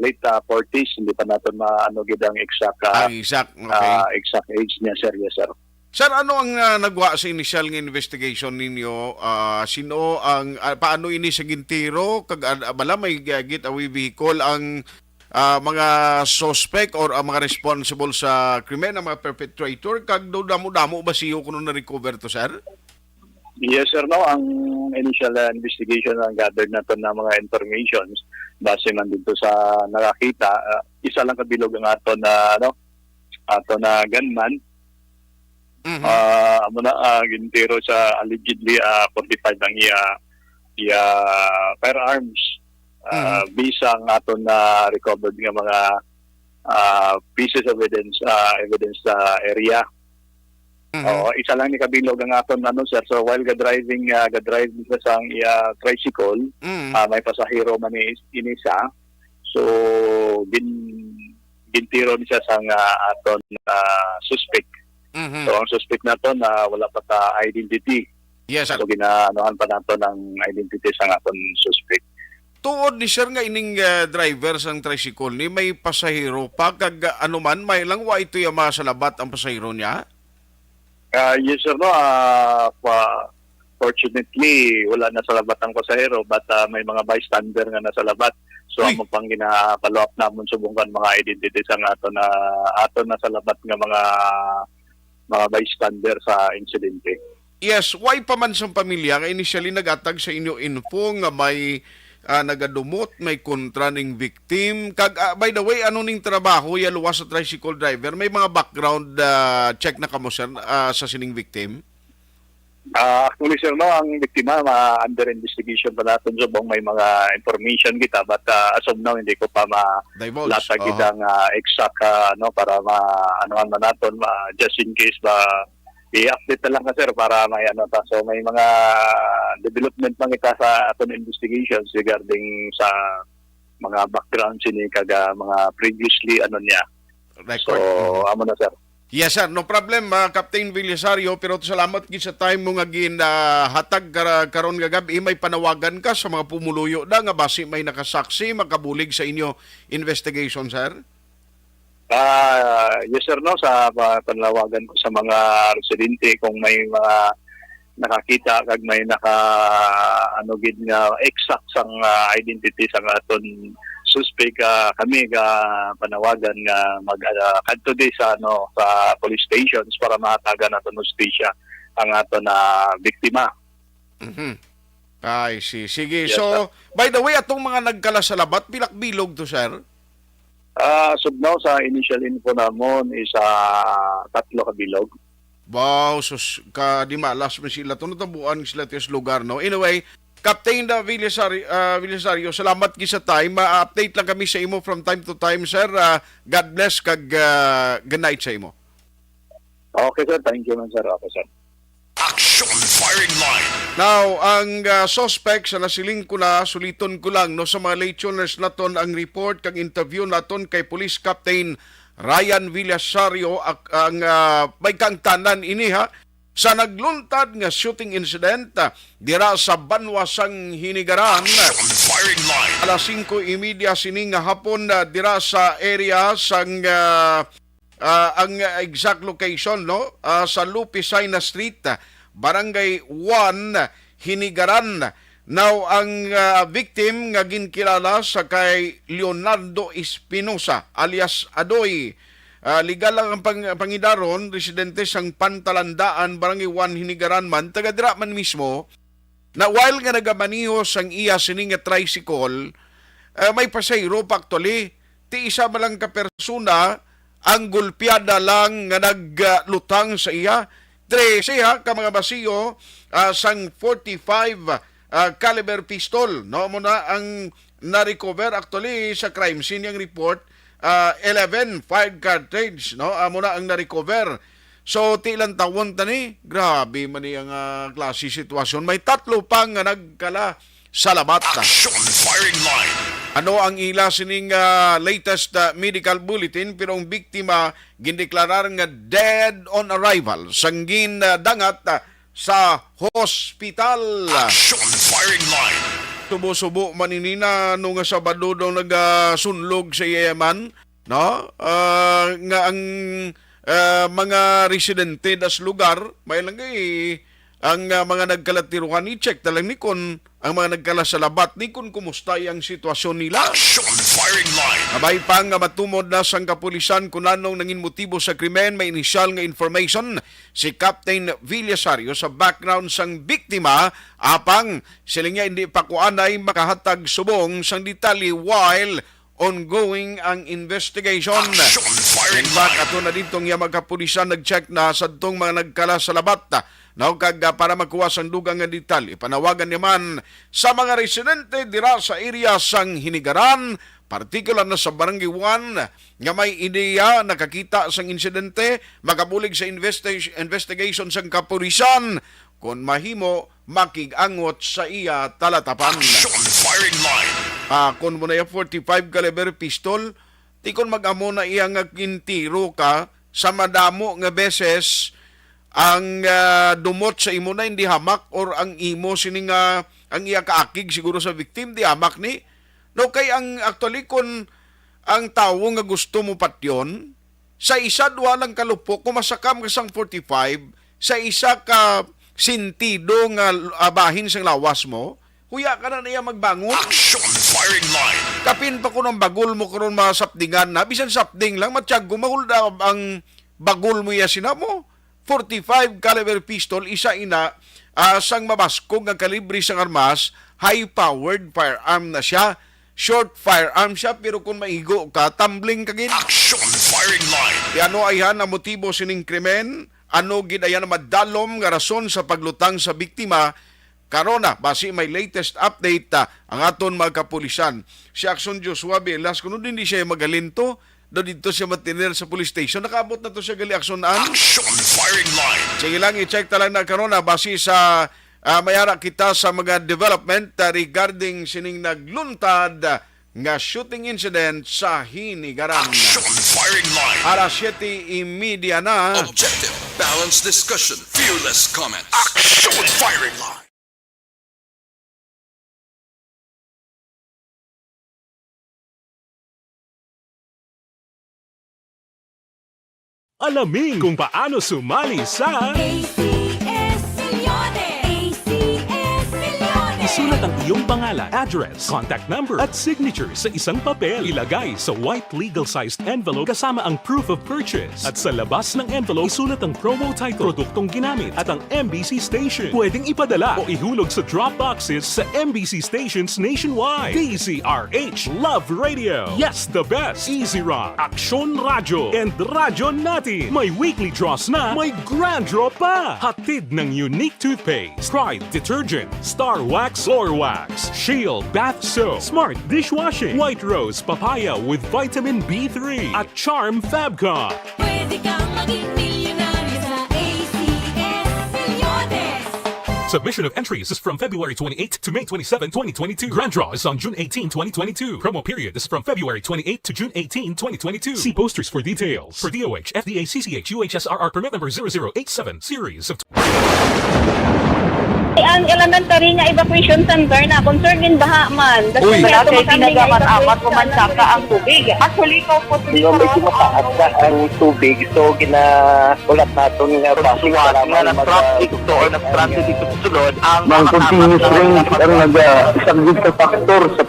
late 40s, hindi pa natin maano gid ang exact Exact. Okay. exact age niya, sir. Yes, sir. Sir, ano ang nagwa sa initial nga investigation ninyo? Sino ang paano ini sa gintiro kag bala may git awi vehicle ang mga suspect or ang mga responsible sa krimen, ang mga perpetrator kag do damo-damo ba siyo kuno na recover to, sir? Yes, sir, no, ang initial investigation ang gathered natin na mga informations base man dito sa nakakita, isa lang kabilog ang ato na gunman. Mhm. Amo na gintiro sa allegedly 45 ang iya firearms. Bisa ang ato na recovered nga mga pieces of evidence sa area. Mhm. Isa lang ni kabilog ang aton sir. So while ga-driving sa sang iya tricycle, Mhm. may pasahero man ni inisa. So gintiro ni siya sang aton suspect. Mhm. So ang suspect nato na wala pa ta identity. Yes, sir. So ginaanohan pa nato ng identity sang aton suspect. Tuod ni sir nga ining driver sang tricycle ni may pasahero pa kag ano man may lang wa ito yung masalabat ang pasahero niya. Yes, sir, no. Fortunately, wala na sa labat ang pasahero but may mga bystander nga nasa labat. So, Uy. ang pang gina-follow up namon subungkan mga identities ang ato na sa labat nga mga bystander sa insidente. Yes, why pa man sa pamilya nga initially nagatag sa inyo info nga may nagadumot, may kontra ning victim. Kag by the way, ano ning trabaho ya luwas sa tricycle driver? May mga background check na kamo sir sa sining victim? Actually, sir, no, ang biktima under investigation pa natin subong may mga information kita but as of now hindi ko pa Divulge. latag kitang exact para maanohan man naton just in case ba i-update na lang ka, sir, para may so may mga development man kita sa aton investigations regarding sa mga background sini kaga mga previously niya. So Record. amo na, sir. Yes sir, no problem Captain Villasario, pero salamat gid sa time mo nga hatag karon nga gabi may panawagan ka sa mga pumuluyo da nga basi may nakasaksi makabulig sa inyo investigation, sir. Yes, sir, no, sa panlawagan ko sa mga residente kung may mga nakakita kag may gid nga exact sang identity sang aton suspect, kami panawagan nga kadto di sa sa police stations para mahatagan naton hustisya ang aton na biktima. Mhm. Ay, sige. Yes, So, by the way, atong mga nagkala sa labat, bilak-bilog to, sir? Now, sa initial info namon is 3 kabilog. Wow, sus, di malas mo sila. Tunutabuan sila tiyos lugar, no? Anyway, Captain Villasario, salamat ki sa time. Update lang kami sa imo from time to time, sir. God bless, kag good night sa imo. Okay, sir. Thank you, man, sir. Okay, sir. Action firing line. Now, ang suspect sa nasiling ko na, suliton ko lang no sa mga late tuners naton ang report kag interview naton kay Police Captain Ryan Villasario ang may kang tanan ini sa nagluntad nga shooting incident dira sa Banwasang Hinigaran. Action firing line. Alas 5:30 sining hapon dira sa area sang ang exact location sa Lupicina Street, Barangay 1, Hinigaran Now, ang victim nga ginkilala sa kay Leonardo Espinosa alias Adoy. Legal lang ang pangidaron, residente sang Pantalandaan, Barangay 1, Hinigaran man, taga-dira man mismo, na while nga nagamaniho sang iya sining nga tricycle, may pasayro pa actually, ti isa malang ka persona ang gulpiada lang nga naglutang sa iya. 13 ka mga basiyo sang 45 caliber pistol, no mo na ang na-recover actually sa crime scene yung report. 11 fired cartridge, no? Amo na ang na-recover. So, tilang tawon tani, grabe man yung klase sitwasyon. May 3 pang nagkala sa labat. Action firing line. Ano ang ila sining latest medical bulletin, pero ang biktima gindeklarar nga dead on arrival. Sanggin dangat sa hospital. Action firing line. Subo-subo maninina nung nga Sabado daw nagasunlog sa Yemen, no? Nga ang mga residente das lugar, may lang ang mga nagkalatiruhan i-check talang ni kon ang mga nagkala sa labat ni kon kumusta ang sitwasyon nila. Action firing line. Abay pa nga matumod na sang kapulisan kung anong nangin motibo sa krimen, may initial nga information si Captain Villasario sa background sang biktima, apang sila nga hindi pa kuanay makahatag subong sang detalye while ongoing ang investigation. Action firing In fact, line. ato na ditong yung mga kapulisan nag-check na sa itong mga nagkala sa labat na para makuha sang dugang nga detalye. Panawagan naman sa mga residente dira sa area sang Hinigaran, partikular na sa Barangay 1, nga may ideya nakakita sang insidente, makabulig sa investigation sang kapulisan, kung mahimo makigangot sa iya talatapan. Action firing line. Kung mo na yung 45 caliber pistol, di kon mag-amo na iya nga kintiro ka sa madamo nga beses ang dumot sa imo na hindi hamak or ang imo sining ang iya kaakig siguro sa victim di hamak ni. No, kay ang actually kung ang tawo nga gusto mo patyon, sa isa duha lang kalupok, kumasakam ka sang 45, sa isa ka sintido nga abahin sang lawas mo, huya ka na niya magbangon. Action firing line. Kapin pa ko ng bagul mo karon masapdingan na, bisan sapding lang, matyago, mahulda ang bagul mo yasina mo. 45 caliber pistol, isa ina, sang mabaskog ang kalibre sang armas, high-powered firearm na siya. Short firearm siya, pero kung maigo ka, tumbling ka gin. Action firing line. Ano ayan ang motibo sining krimen? Ano gid ayan ang madalom nga rason sa paglutang sa biktima? Karona, basi may latest update ang aton mga kapulisan. Si Action Joshua Velas, kung hindi siya magalinto, do dito siya matiner sa police station, nakaabot na to siya gali aksyonan. Action firing line. Sige lang, i-check talang na karona, basi sa mayara kita sa mga development regarding sining nagluntad nga shooting incident sa Hinigaran. Action firing line. Alas 7:30 na. Objective, balanced discussion, fearless comments. Action firing line. Alamin kung paano sumali sa ACS Millones! ACS Millones! isulat ang iyong pangalan, address, contact number at signature sa isang papel. Ilagay sa white legal-sized envelope kasama ang proof of purchase. At sa labas ng envelope, isulat ang promo title, produktong ginamit at ang MBC station. Pwedeng ipadala o ihulog sa drop boxes sa MBC stations nationwide. DZRH Love Radio. Yes, the best. Easy Rock, Aksyon Radyo, and Radyo Natin. May weekly draws na, may grand draw pa. Hatid ng unique toothpaste, Pride Detergent, Star Wax Floor Wax, Shield Bath Soap, Smart Dishwashing, White Rose Papaya with Vitamin B3, at Charm Fabcon. Pwede kang maging milyonaryo sa ACS Millones! Submission of entries is from February 28 to May 27, 2022. Grand draw is on June 18, 2022. Promo period is from February 28 to June 18, 2022. See posters for details. For DOH, FDA, CCH, UHSRR permit number 0087, series of Ang elementary nga evacuation center na concern din baha man. Uy. Kaya tinagaman apat pumansaka ang tubig. Actually, ko po Di ba medyo mataas na ang tubig, so ginaulat natin nga pasiwala nga na traffic to or nag-transit dito sa sulod ang continuous rain ang isang good factor sa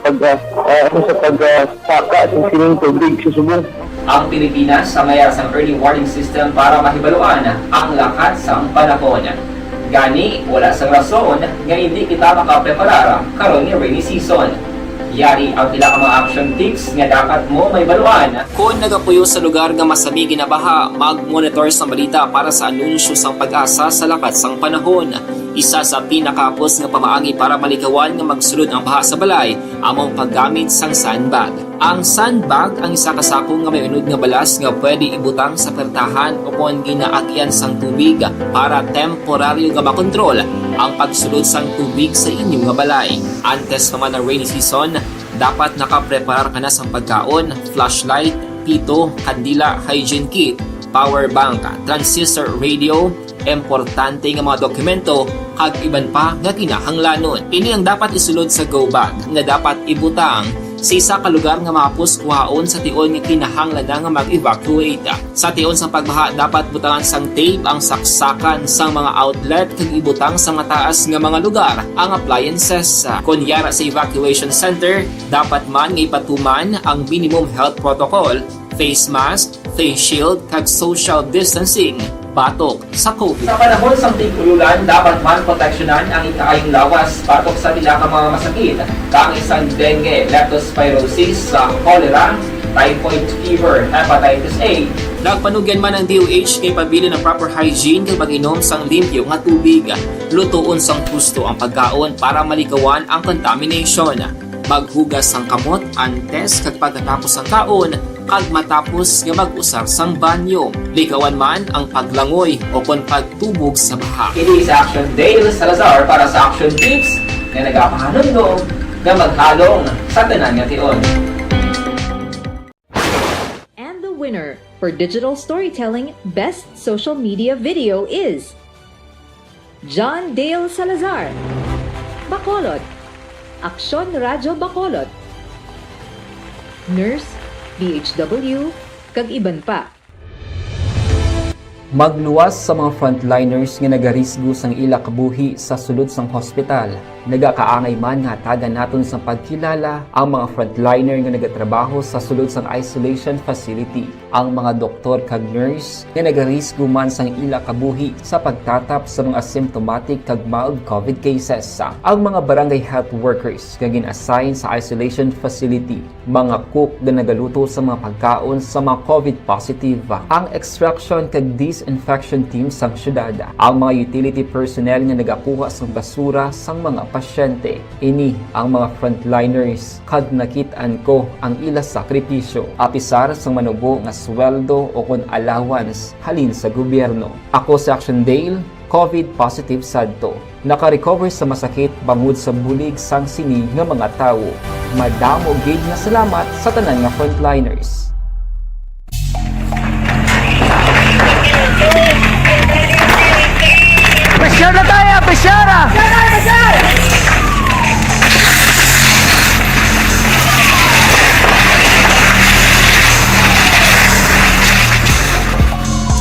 pagsaka at sining tubig sa subong. Ang Pilipinas sa mayas ang early warning system para mahibaluan ang lakat sa panahon. Gani, wala sa rason nga hindi kita makapreparar karon ni rainy season. Yari ang pila ka mga action tips nga dapat mo may baluan. Kung nagapuyo sa lugar nga masabi ginabaha, mag-monitor sa balita para sa anunsyo sang pag-asa sa lakat sang panahon. Isa sa pinakapos nga pamaagi para malikawan nga magsulod ang baha sa balay, among paggamit sang sandbag. Ang sandbag ang isa kasakong nga may unod nga balas nga pwede ibutang sa pertahan o kung ginaagyan sang tubig para temporaryo nga makontrol ang pagsulod sang tubig sa inyong nga balay. Antes naman ng rainy season, dapat nakapreparar ka na sa pagkaon, flashlight, pito, kandila, hygiene kit, power bank, transistor radio, importante nga mga dokumento kag iban pa nga kinahanglanon. Ini ang dapat isulod sa go bag nga dapat ibutang sa isa ka lugar nga mapus kuhaon sa tion nga kinahanglan nga mag-evacuate. Sa tion sa pagbaha dapat butangan sang tape ang saksakan sang mga outlet kag ibutang sa mataas nga mga lugar ang appliances. Kunyara sa evacuation center, dapat man nga ipatuman ang minimum health protocol, face mask, face shield kag social distancing batok sa COVID. Sa panahon sa tigululan, dapat man proteksyonan ang ikaayong lawas batok sa pila ka mga masakit, kang isang dengue, leptospirosis, cholera, typhoid fever, hepatitis A. Nagpanugyan man ang DOH kay pabili ng proper hygiene kay pag-inom sang limpyo nga tubig. Lutuon sang husto ang pagkaon para malikawan ang contamination. Maghugas sang kamot antes kag pagkatapos ang kaon kag matapos nga mag-usar sang banyo. Likawan man ang paglangoy o kon pagtubog sa baha. Kini sa Action Dale Salazar para sa Action Tips nga nagapahanundong nga maghalong sa tanan nga tion. And the winner for Digital Storytelling Best Social Media Video is John Dale Salazar, Bacolod, Aksyon Radyo Bacolod, Nurse, DHW, kag iban pa. Magluwas sa mga frontliners nga nagarisgo sang ila kabuhi sa sulod sang hospital. Nagakaangay man nga tagan naton sa pagkilala ang mga frontliner nga nagatrabaho sa sulod sang isolation facility. Ang mga doktor kag nurse nga nagarisgo man sang ila kabuhi sa pagtatap sa mga asymptomatic kag mild COVID cases. Ang mga barangay health workers nga gin-assign sa isolation facility, mga cook nga nagaluto sa mga pagkaon sa mga COVID positive. Ang extraction kag disinfection team sang syudad, ang mga utility personnel nga nagakuha sang basura sang mga pasyente. Ini ang mga frontliners kad nakitaan ko ang ila sakripisyo apisar sang manubo nga sweldo o kon allowance halin sa gobyerno. Ako sa Action Dale, COVID positive sadto. Naka-recover sa masakit bangod sa bulig sang sini nga mga tawo. Madamo gid nga salamat sa tanan nga frontliners. Pressure na tayo! Pressure na!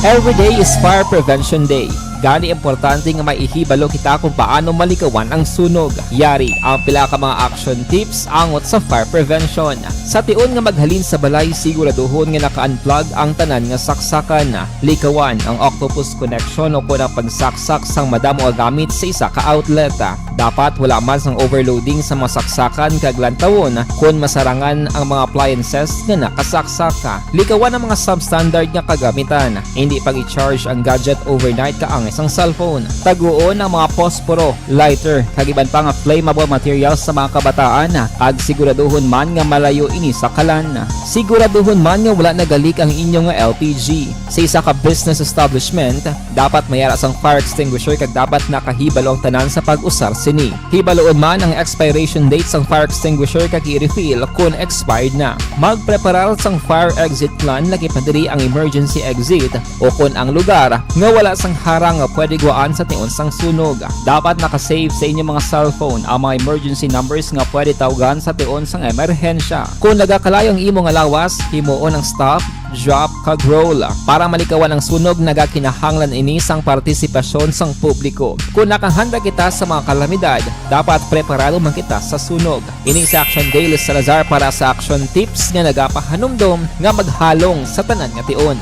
Every day is Fire Prevention Day. Gani importante nga maihibalo kita kung paano malikawan ang sunog. Yari ang pila ka mga action tips angot sa fire prevention. Sa tion nga maghalin sa balay, siguraduhon nga naka-unplug ang tanan nga saksakan. Likawan ang octopus connection o kung ang pagsaksak sang madamo nga gamit sa isa ka outlet. Dapat wala man sang overloading sa mga saksakan kag lantawon kung masarangan ang mga appliances nga nakasaksaka. Likawan ang mga substandard nga kagamitan. Hindi pag i-charge ang gadget overnight kaang isang cellphone. Taguon ang mga posporo, lighter, kag iban pa nga flammable materials sa mga kabataan. Kag siguraduhon man nga malayo ini sa kalan. Siguraduhon man nga wala nagalik ang inyong LPG. Sa isa ka business establishment, dapat mayara sang fire extinguisher kag dapat nakahibalo ang tanan sa pag-usar sini. Hibaloon man ang expiration date sang fire extinguisher kag i-refill kung expired na. Magpreparar sang fire exit plan laki pa diri ang emergency exit o kung ang lugar nga wala sang harang nga pwede guwaan sa tion sang sunog. Dapat nakasave sa inyong mga cellphone ang mga emergency numbers nga pwede tawagan sa tion sang emerhensya. Kung nagakalayo ang imo nga lawas, himuon ang stop, drop, kag roll para malikawan ang sunog nagakinahanglan ini sang partisipasyon sang publiko. Kung nakahanda kita sa mga kalamidad, dapat preparado man kita sa sunog. Ini sa Action Daily Salazar para sa action tips nga nagapahanumdom nga maghalong sa tanan nga tion.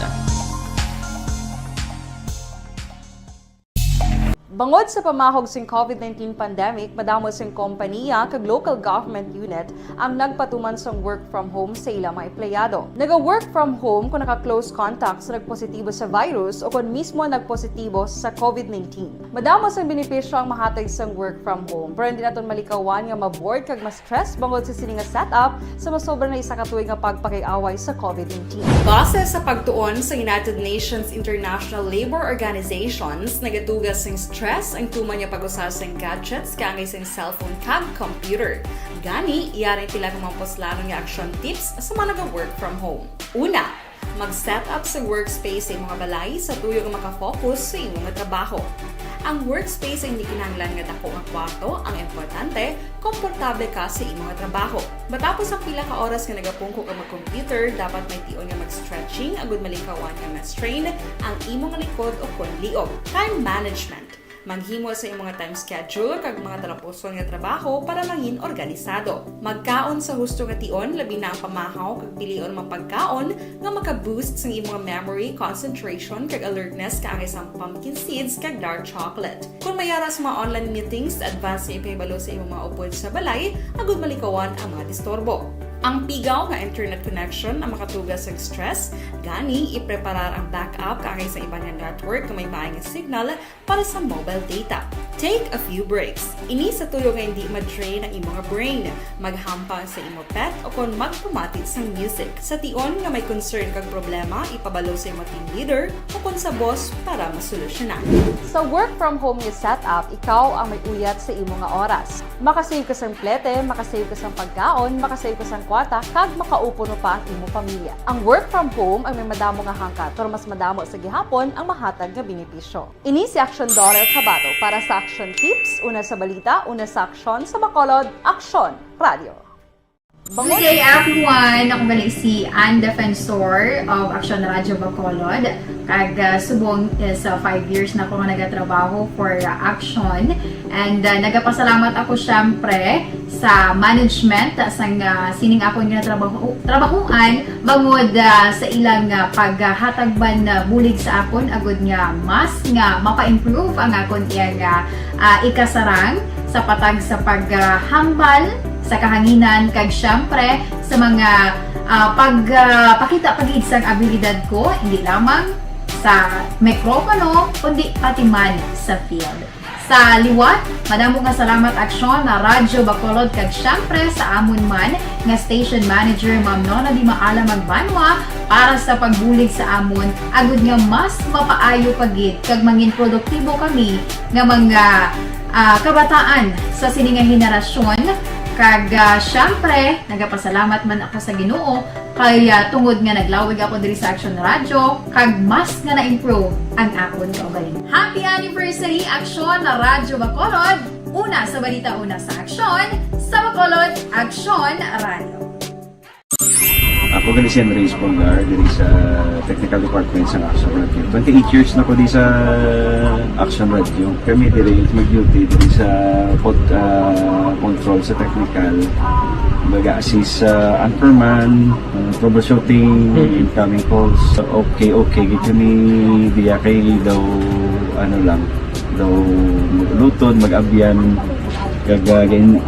Bangod sa pamahog sing COVID-19 pandemic, madamo sing kompanya kag local government unit ang nagpatuman sang work from home sa ilang mga empleyado. Naga-work from home kung naka-close contact sa nagpositibo sa virus o kung mismo nagpositibo sa COVID-19. Madamo sang benepisyo ang mahatag sang work from home, pero hindi naton malikawan nga ma-bored kag ma-stress bangod sa sini nga setup sa masobra na isa ka tuig nga pagpakiaway sa COVID-19. Base sa pagtuon sa United Nations International Labour Organizations, nagatugas sing stress ang tuman niya pag-usar sa gadgets kangay sa cellphone kag computer. Gani, iyarin tila kung maposlanong nga action tips sa mga nag-work from home. Una, mag-set up sa workspace sa imong balay sa tuyo nga makafocus sa imong trabaho. Ang workspace ay hindi kinahanglan nga dako nga kwarto, ang importante, komportable ka sa imong trabaho. Matapos ang pila ka oras nga nagapungko ka mag-computer, dapat may tion nga mag-stretching agud malikawan nga ma-strain ang imong likod o kon liog. Time management. Maghimo sa imong time schedule kag mga talapuson nga trabaho para mangin organisado. Magkaon sa husto nga tion, labi na ang pamahaw kag pilion mang pagkaon nga maka-boost sa imong memory, concentration kag alertness kaangay sa pumpkin seeds kag dark chocolate. Kung mayara sa mga online meetings, advance sa ipahibalo sa imong mga upod sa balay, agud malikawan ang mga disturbo. Ang pigaw nga internet connection ang makatugas sa stress, gani ipreparar ang backup kaangay sa ibang network na may maayong signal para sa mobile data. Take a few breaks. Ini sa tuyo nga hindi ma-drain ang imong brain, maghampang sa imong pet o kung magpumatit sa music. Sa tion nga may concern kag problema, ipabalo sa imong team leader o kung sa boss para masolusyonan. Sa work from home nga setup, ikaw ang may uyat sa imong nga oras. Makasave ka sang plete, makasave ka sang pagkaon, makasave ka sang kwarta, kag makaupo no pa ang imong pamilya. Ang work from home ay may madamo nga hangkat, pero mas madamo sa gihapon ang mahatag nga benepisyo. Ini si Action Dorel Cabato para sa Action Tips, una sa balita, una sa aksyon sa Bacolod, Action Radio. Good day everyone! Ako balik si Ann Defensor of Action Radio Bacolod. Kag subong sa 5 years na ako nga nagatrabaho for Action. And nagapasalamat ako syempre sa management sang sining ako nga trabahuan bangod sa ilang paghatagban bulig sa akon agud nga mas nga mapa-improve ang akon iyang ikasarang sa patag sa paghambal sa kahanginan kag syempre sa mga pagpakita pagid sang abilidad ko hindi lamang sa mikropono kundi pati man sa field. Sa liwat, madamo nga salamat Aksyon na Radyo Bacolod kag syempre sa amon man nga station manager Ma'am Nona Di Maala Magbanwa para sa pagbulig sa amon agud nga mas mapaayo pagid kag mangin produktibo kami nga mga kabataan sa sininga henerasyon. Kag syempre, nagapasalamat man ako sa Ginoo kay tungod nga naglawig ako diri sa Action Radio kag mas nga na-improve ang akon kaugalingon. Happy anniversary Action na Radyo Bacolod! Una sa balita, una sa aksyon sa Bacolod, Action Radio. Ako gali si Andres Polgar diri sa Technical Department sa Action Radio. 28 years na ko di sa Action Radio. Kami diri mag-duty diri sa control sa technical. Mag-assist sa anchorman, troubleshooting, incoming calls. Okay, gito ni diya kay daw daw maglutod, mag-abyan,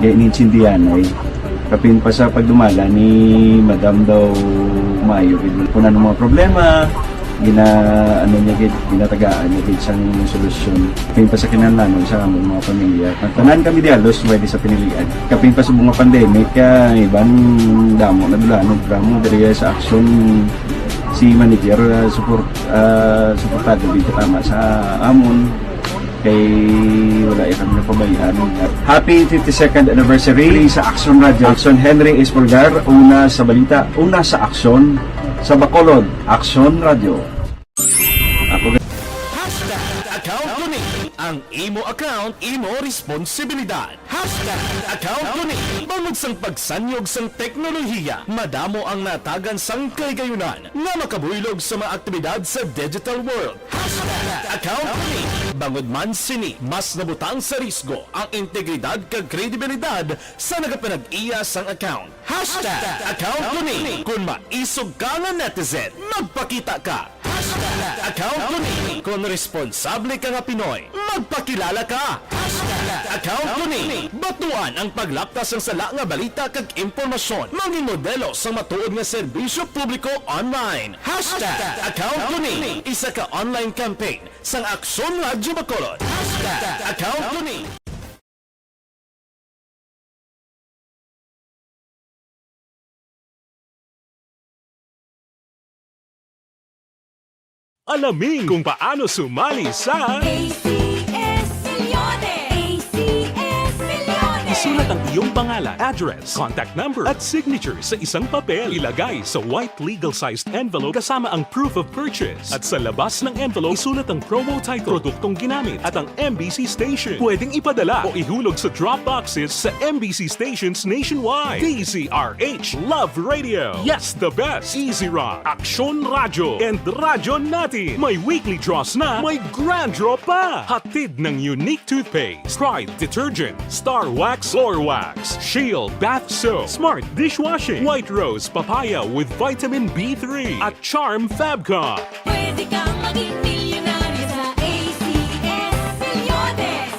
ganinsindihan ay kapin pa sa pagdumala ni Madam daw Mayo. Kung ano mga problema, ginatagaan niya gid sang solusyon. Kapin pa sa kinahanglan sa among mga pamilya. Tanan kami dialos pwede sa pinilian. Kapin pa sa mga pandemic, ibang damo na dulanog drama diri sa action si manager suportado dito tama sa amon. Kay wala kami napabayaan. Happy 52nd anniversary sa Action Radio. Action Henry Espolgar, una sa balita, una sa aksyon sa Bacolod, Action Radio. Ako Account ko ni ang imo account, imo responsibilidad. Account ko ni bangod sang pagsanyog sang teknolohiya, madamo ang natagan sang kaygayunan nga makabuylog sa mga aktibidad sa digital world. Account ko ni bangod man sini mas nabutang sa risgo ang integridad kag kredibilidad sa nagapanag-iya sang account. Account ko ni kung maisog ka nga netizen, magpakita ka. Account ko ni kung responsable ka nga Pinoy, magpakilala ka. Account ko ni batuan ang paglaptas ng sala nga balita kag impormasyon, maging modelo sa matuod nga serbisyo publiko online. Account ko ni isa ka online campaign sang Aksyon Radyo Bacolod. Account ko ni Alamin kung paano sumali sa ACS Milyones! ACS Milyones! Isulat ang iyong pangalan, address, contact number at signature sa isang papel. Ilagay sa white legal-sized envelope kasama ang proof of purchase. At sa labas ng envelope, isulat ang promo title, produktong ginamit at ang MBC station. Pwedeng ipadala o ihulog sa drop boxes sa MBC stations nationwide. DZRH Love Radio. Yes, the best. Easy Rock, Aksyon Radyo, and Radyo Natin. May weekly draws na, may grand draw pa. Hatid ng unique toothpaste, Pride Detergent, Star Wax Floor Wax, Shield Bath Soap, Smart Dishwashing, White Rose Papaya with Vitamin B3 at Charm Fabcon. Pwede kang maging milyonaryo sa ACS Milyones!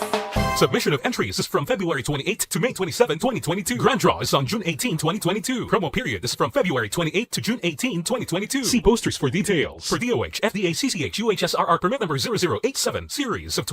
Submission of entries is from February 28 to May 27, 2022. Grand draw is on June 18, 2022. Promo period is from February 28 to June 18, 2022. See posters for details. For DOH, FDA, CCH, UHSRR permit number 0087, series of...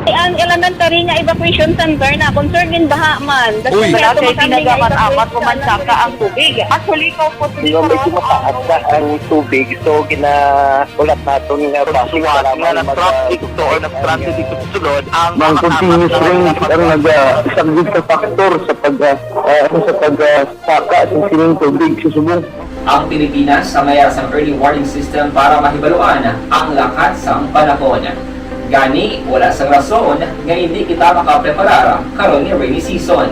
Ang elementary nga evacuation center na concern din baha man. Uy. Kasi pinagamat-amat pumansaka ang tubig. Actually, ko po Yung medyo mataas na ang tubig, so ginaulat natin nga pasuwat nga nag-traffic to or nag-transit dito sa sulod ang continuous rain ang nag-sagbit sa factor sa pagsaka sa sining tubig sa subong. Ang Pilipinas sa mayroon sa early warning system para mahibaluan ang lakat sang panahon. Gani, wala sang rason nga hindi kita makapreparar karon ni rainy season.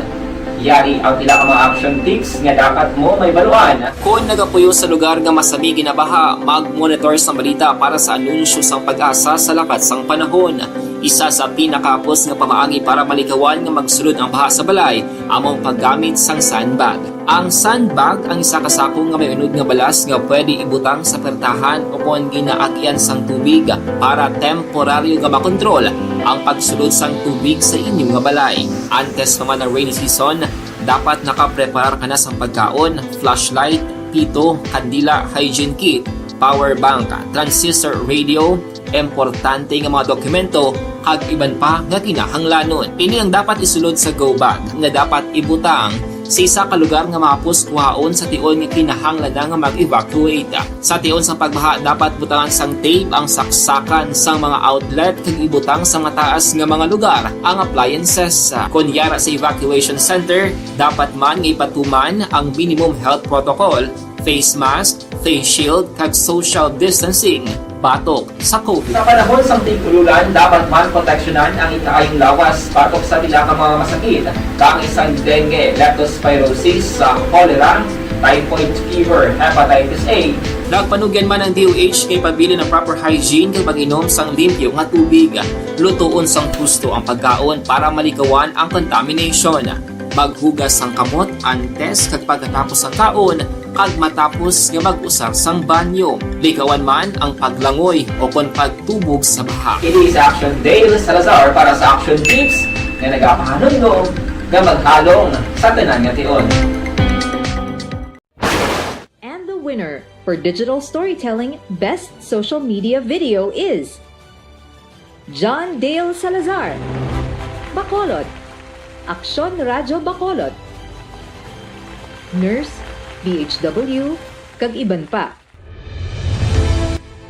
Yari ang pila ka mga action tips nga dapat mo may baluan. Kung nagapuyo sa lugar nga masabi ginabaha, mag-monitor sa balita para sa anunsyo sang pag-asa sa lakat sang panahon. Isa sa pinakapos nga pamaagi para malikawan nga magsulod ang baha sa balay, among paggamit sang sandbag. Ang sandbag ang isa kasakong nga may unod nga balas nga pwede ibutang sa pertahan upon ginaagyan sang tubig para temporaryo nga makontrol ang pagsulod sang tubig sa inyong nga balay. Antes naman ng rainy season, dapat nakapreparar ka na sang pagkaon, flashlight, pito, kandila, hygiene kit, power bank, transistor radio, importante nga mga dokumento kag iban pa nga kinahanglanon. Ini ang dapat isulod sa go bag nga dapat ibutang sa isa ka lugar nga mapuskuhaon sa tion nga kinahanglan nga mag-evacuate. Sa tion sa pagbaha dapat butangan sang tape ang saksakan sang mga outlet kag ibutang sa mga taas nga mga lugar ang appliances. Kunyara sa evacuation center, dapat man nga ipatuman ang minimum health protocol, face mask, face shield kag social distancing. Batok sa COVID. Sa panahon sa tigululan, dapat man proteksyonan ang ikaayong lawas batok sa pila ka mga masakit. Kang isang dengue, leptospirosis, cholera, typhoid fever, hepatitis A. Nagpanugyan man ang DOH kay pabili ng proper hygiene kay pag-inom sang limpyo nga tubig. Lutuon sang gusto ang pagkaon para malikawan ang contamination. Maghugas sang kamot antes kag pagkatapos ang kaon kag matapos nga mag-usar sang banyo. Likawan man ang paglangoy o kon pagtubog sa baha. It is Action Dale Salazar para sa Action Tips nga nagapahanong nga maghalong sa tanan nga tion. And the winner for Digital Storytelling Best Social Media Video is John Dale Salazar, Bacolod, Aksyon Radyo Bacolod, Nurse, DHW, kag iban pa.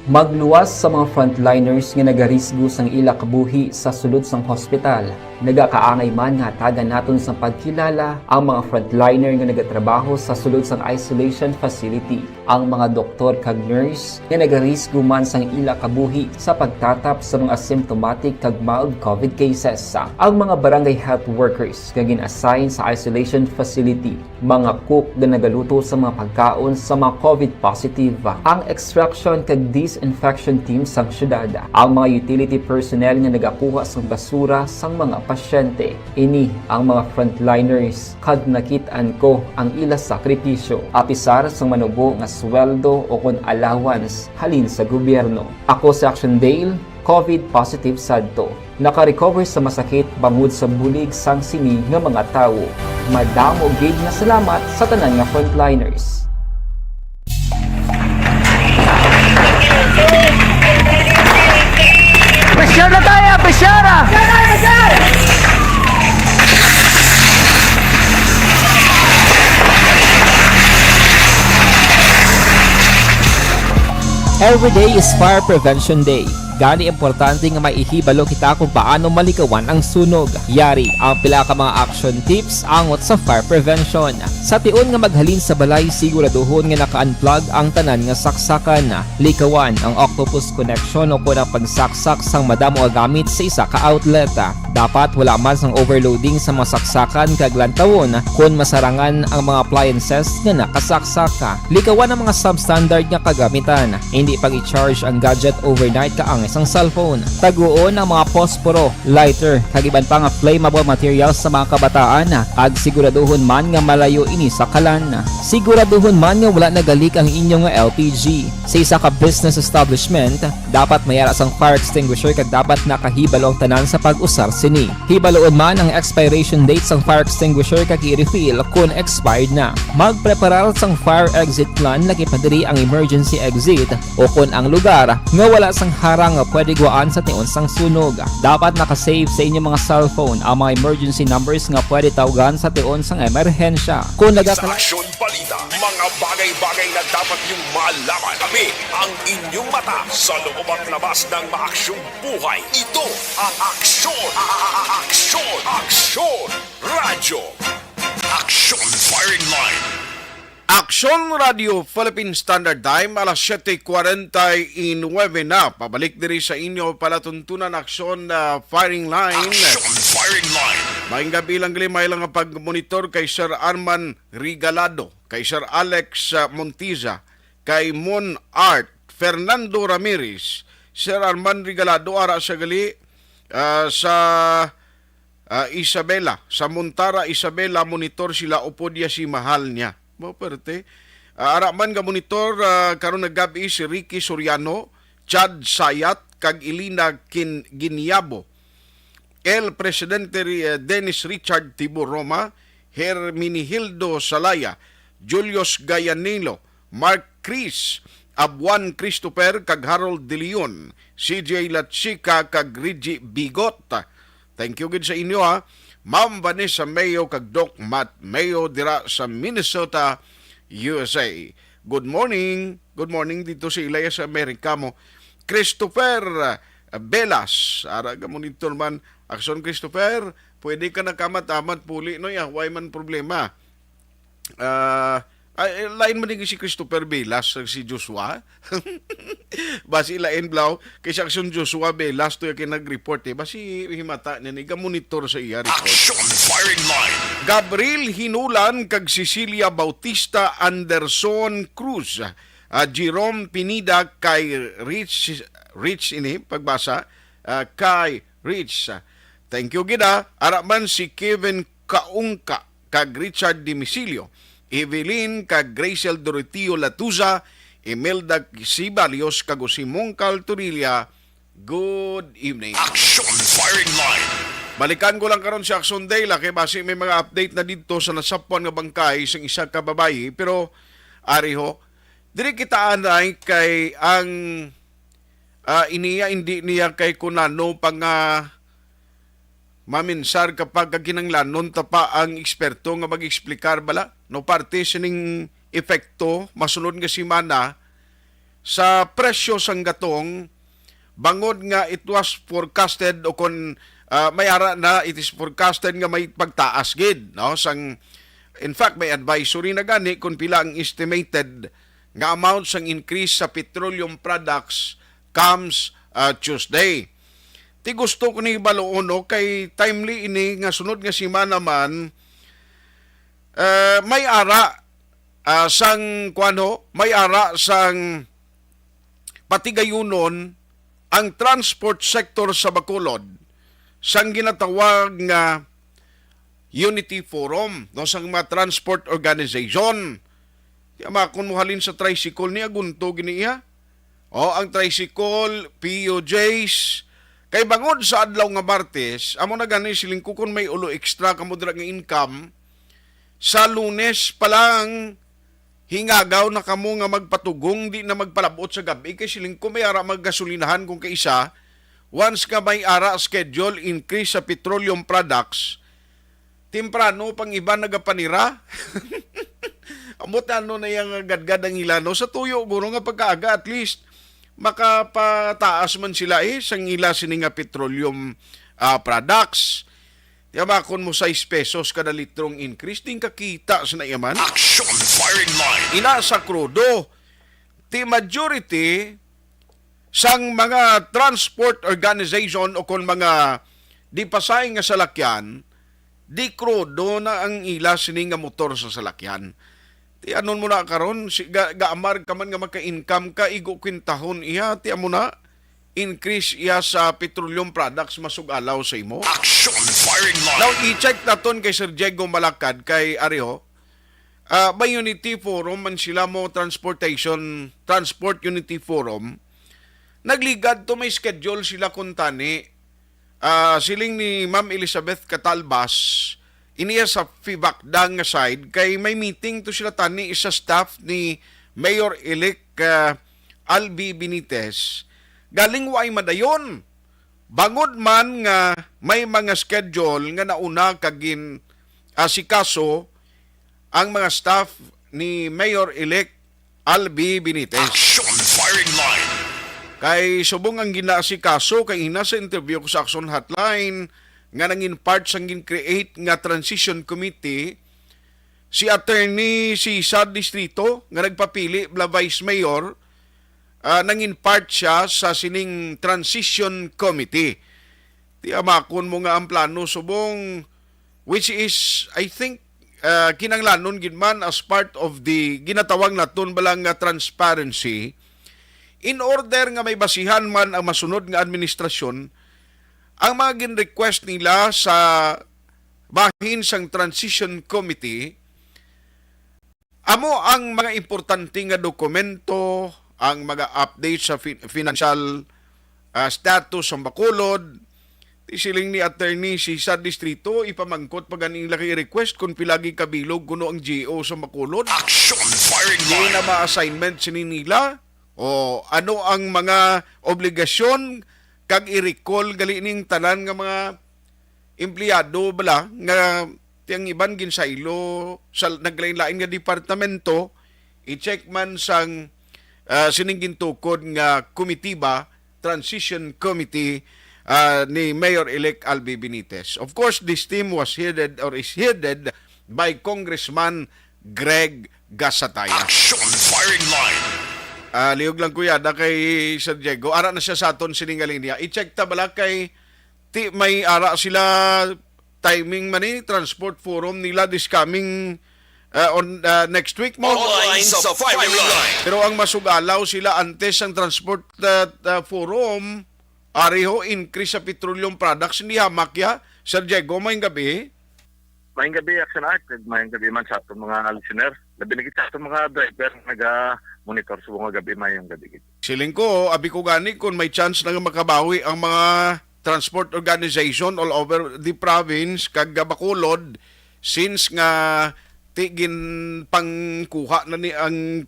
Magluwas sa mga frontliners nga nagarisgo sang ila kabuhi sa sulod sang hospital. Nagakaangay man nga tagan naton sa pagkilala ang mga frontliner nga nagatrabaho sa sulod sang isolation facility. Ang mga doktor kag nurse nga nagarisgo man sang ila kabuhi sa pagtatap sa mga symptomatic kag mild COVID cases. Ang mga barangay health workers nga gin-assign sa isolation facility, mga cook nga nagaluto sa mga pagkaon sa mga COVID positive, ang extraction kag disinfection team sang syudad, ang mga utility personnel nga nagakuha sang basura sang mga pasyente. Ini ang mga frontliners kag nakit-an ko ang ila sakripisyo apisar sang manubo nga sweldo o kon allowance halin sa gobyerno. Ako si Action Dale, COVID positive sadto. Naka-recover sa masakit bangod sa bulig sang sini nga mga tawo. Madamo gid nga salamat sa tanan nga frontliners. Presyar na tayo! Presyara! Every day is Fire Prevention Day. Gani importante nga maihibalo kita kung paano malikawan ang sunog. Yari ang pila ka mga action tips angot sa fire prevention. Sa tion nga maghalin sa balay, siguraduhon nga naka-unplug ang tanan nga saksakan. Likawan ang octopus connection o kung ang pagsaksak sang madamo nga gamit sa isa ka outlet. Dapat wala man sang overloading sa mga saksakan kag lantawon kung masarangan ang mga appliances nga nakasaksaka. Likawan ang mga substandard nga kagamitan. Hindi pag i-charge ang gadget overnight kaang isang cellphone. Taguon ang mga posporo, lighter, kag iban pa nga flammable materials sa mga kabataan. Ag siguraduhon man nga malayo ini sa kalan. Siguraduhon man nga wala nagalik ang inyong LPG. Sa isa ka business establishment, dapat mayara sang fire extinguisher kag dapat nakahibalo ang tanan sa pag-usar sini. Hibaloon man ang expiration date sang fire extinguisher kag i-refill kung expired na. Magpreparar sang fire exit plan lagi padiri ang emergency exit o kung ang lugar nga wala sang harang nga pwede guwaan sa tion sang sunog. Dapat nakasave sa inyong mga cellphone ang mga emergency numbers nga pwede tawagan sa tion sang emerhensya. Kung Sa Aksyon Balita, mga bagay-bagay na dapat niyong malaman. Kami ang inyong mata sa loob at labas ng maaksyong buhay. Ito ang Aksyon! Aksyon! Aksyon! Radyo! Aksyon Firing Line! Aksyon Radio Philippine Standard Time alas 7:49 na. Pabalik diri sa inyo palatuntunan Aksyon Firing Line. Aksyon Firing Line. Maayong gabi lang may lang ang pag-monitor kay Sir Arman Regalado, kay Sir Alex Montiza, kay Mon Art, Fernando Ramirez. Sir Arman Regalado ara sa gali sa Isabela, sa Montara Isabela monitor sila upod ya si mahal niya. Maperte. Araman ka monitor karon naggabi si Ricky Soriano, Chad Sayat, kag Ilina Giniabo. El Presidente Dennis Richard Tibor Roma, Herminihildo Salaya, Julius Gayanilo, Mark Chris, Abuan Christopher, kag Harold De Leon, CJ Latsika, kag Reggie Bigot. Thank you gid sa inyo ha. Ma'am Vanessa Mayo kag Doc Matt Mayo dira sa Minnesota, USA. Good morning. Good morning dito sa Ilaya sa Amerika mo. Christopher Belas. Ara ka monitor man. Aksyon Christopher. Pwede ka nakamat-amat puli. No ya, why man problema. Lain man din si Christopher Belas si Joshua. Basi lain blaw kay si Aksyon Joshua Belas to yung nag-report basi himata niya ni monitor sa iya report. Action Firing Line. Gabriel Hinulan kag Cecilia Bautista Anderson Cruz. Jerome Pinida kay Rich ini pagbasa kay Rich. Thank you gida. Araman si Kevin Kaungka kag Richard Dimisilio. Evelyn kag Graciel Dorotio Latuza, Imelda Sibalios kag Simong Calturilla. Good evening. Action Firing Line. Balikan ko lang karon sa Action Day kay basi may mga update na dito sa nasapuan nga bangkay sa isa ka babayi pero ari ho diri kita anay kay ang hindi niya kay kunano pang maminsar kapag ginanglanon tapa ang eksperto nga mag-eksplikar bala no parte sining epekto masunod nga semana sa presyo sang gatong bangod nga it was forecasted o kon may ara na it is forecasted nga may pagtaas gid, no? In fact, may advisory na gani kung pila ang estimated nga amount sang increase sa petroleum products comes Tuesday. Ti gusto ko ni baloon kay timely ini nga sunod nga semana man may ara may ara sang patigayunon ang transport sector sa Bacolod sang ginatawag nga Unity Forum, no, sang mga transport organization. Kung muhalin sa tricycle niya, gunto giniya. Ang tricycle, POJs, kay bangod sa adlaw nga Martes, amo na gani siling kung may ulo extra kamudra nga income, sa Lunes pa lang hingagaw na kamo nga magpatugong, di na magpalabot sa gabi, kay siling kung may ara maggasolinahan kung kaisa, once ka may ara schedule increase sa petroleum products, temprano pang iba nagapanira. Amot na yung gadgad ang ilano sa tuyo guro nga pagkaaga at least makapataas man sila sang ila sini nga petroleum products. Yamakon mo 6 pesos kada litrong increase din kakita sa naiyaman. Action firing line. Ina sa krudo. The majority sang mga transport organization o kung mga di pasay nga salakyan, di krudo na ang ila sini nga motor sa salakyan. Ti anon mo na karon gaamar ka man nga maka-income ka igo kwintahon iya ti amo na increase iya sa petroleum products masugalaw sa imo. Action firing line. Now i-check naton kay Sir Diego Malakad kay Ariho. By Unity Forum man sila mo Transport Unity Forum. Nagligad to may schedule sila kuntani. Siling ni Ma'am Elizabeth Catalbas iniya sa Fibakdang nga side kay may meeting to sila tani isa staff ni Mayor-elect Albi Benitez galing way madayon bangod man nga may mga schedule nga nauna kagin asikaso ang mga staff ni Mayor-elect Albi Benitez. Action firing line. Kay subong ang ginaasikaso kay ina sa interview ko sa Action Hotline nga nangin part sang gin-create nga transition committee si attorney si Sad Distrito nga nagpapili bla vice mayor nangin part siya sa sining transition committee. Ti amakon mo nga ang plano subong which is I think kinanglanon gid man as part of the ginatawag naton balang nga transparency in order nga may basihan man ang masunod nga administrasyon. Ang mga gin-request nila sa bahin sang Transition Committee, amo ang mga importante nga dokumento, ang mga updates sa financial status ng Bacolod. Isiling ni attorney si Sad Distrito, ipamangkot pa ganing laki request kung pilagi kabilog kuno ang GO sa Bacolod. Action firing line. Di na ma-assignment sininila o ano ang mga obligasyon kag i-recall gali ning tanan nga mga empleyado bala nga tiyang iban ginsaylo sa naglain-lain nga departamento i-check man sang sining gintukod nga komitiba transition committee ni Mayor-elect Albi Benitez. Of course, this team was headed or is headed by Congressman Greg Gasataya. Action firing line. Liog lang kuya da kay Sir Diego. Ara na siya sa aton siningaling niya. I-check ta bala kay may ara sila timing man ni Transport Forum nila this coming on next week mo. Online sa firing line. Pero ang masugalaw sila antes ang Transport Forum ariho increase sa petroleum products hindi hamakya. Sir Diego, mayong gabi. Mayong gabi, Action Art. Mayong gabi man sa ating mga listener. Labi na kita sa mga driver naga-monitor sa mga gabi mayong gabi. Siling ko, abi ko gani kung may chance na makabawi ang mga transport organization all over the province kag Bacolod since nga tigin pangkuha na ni ang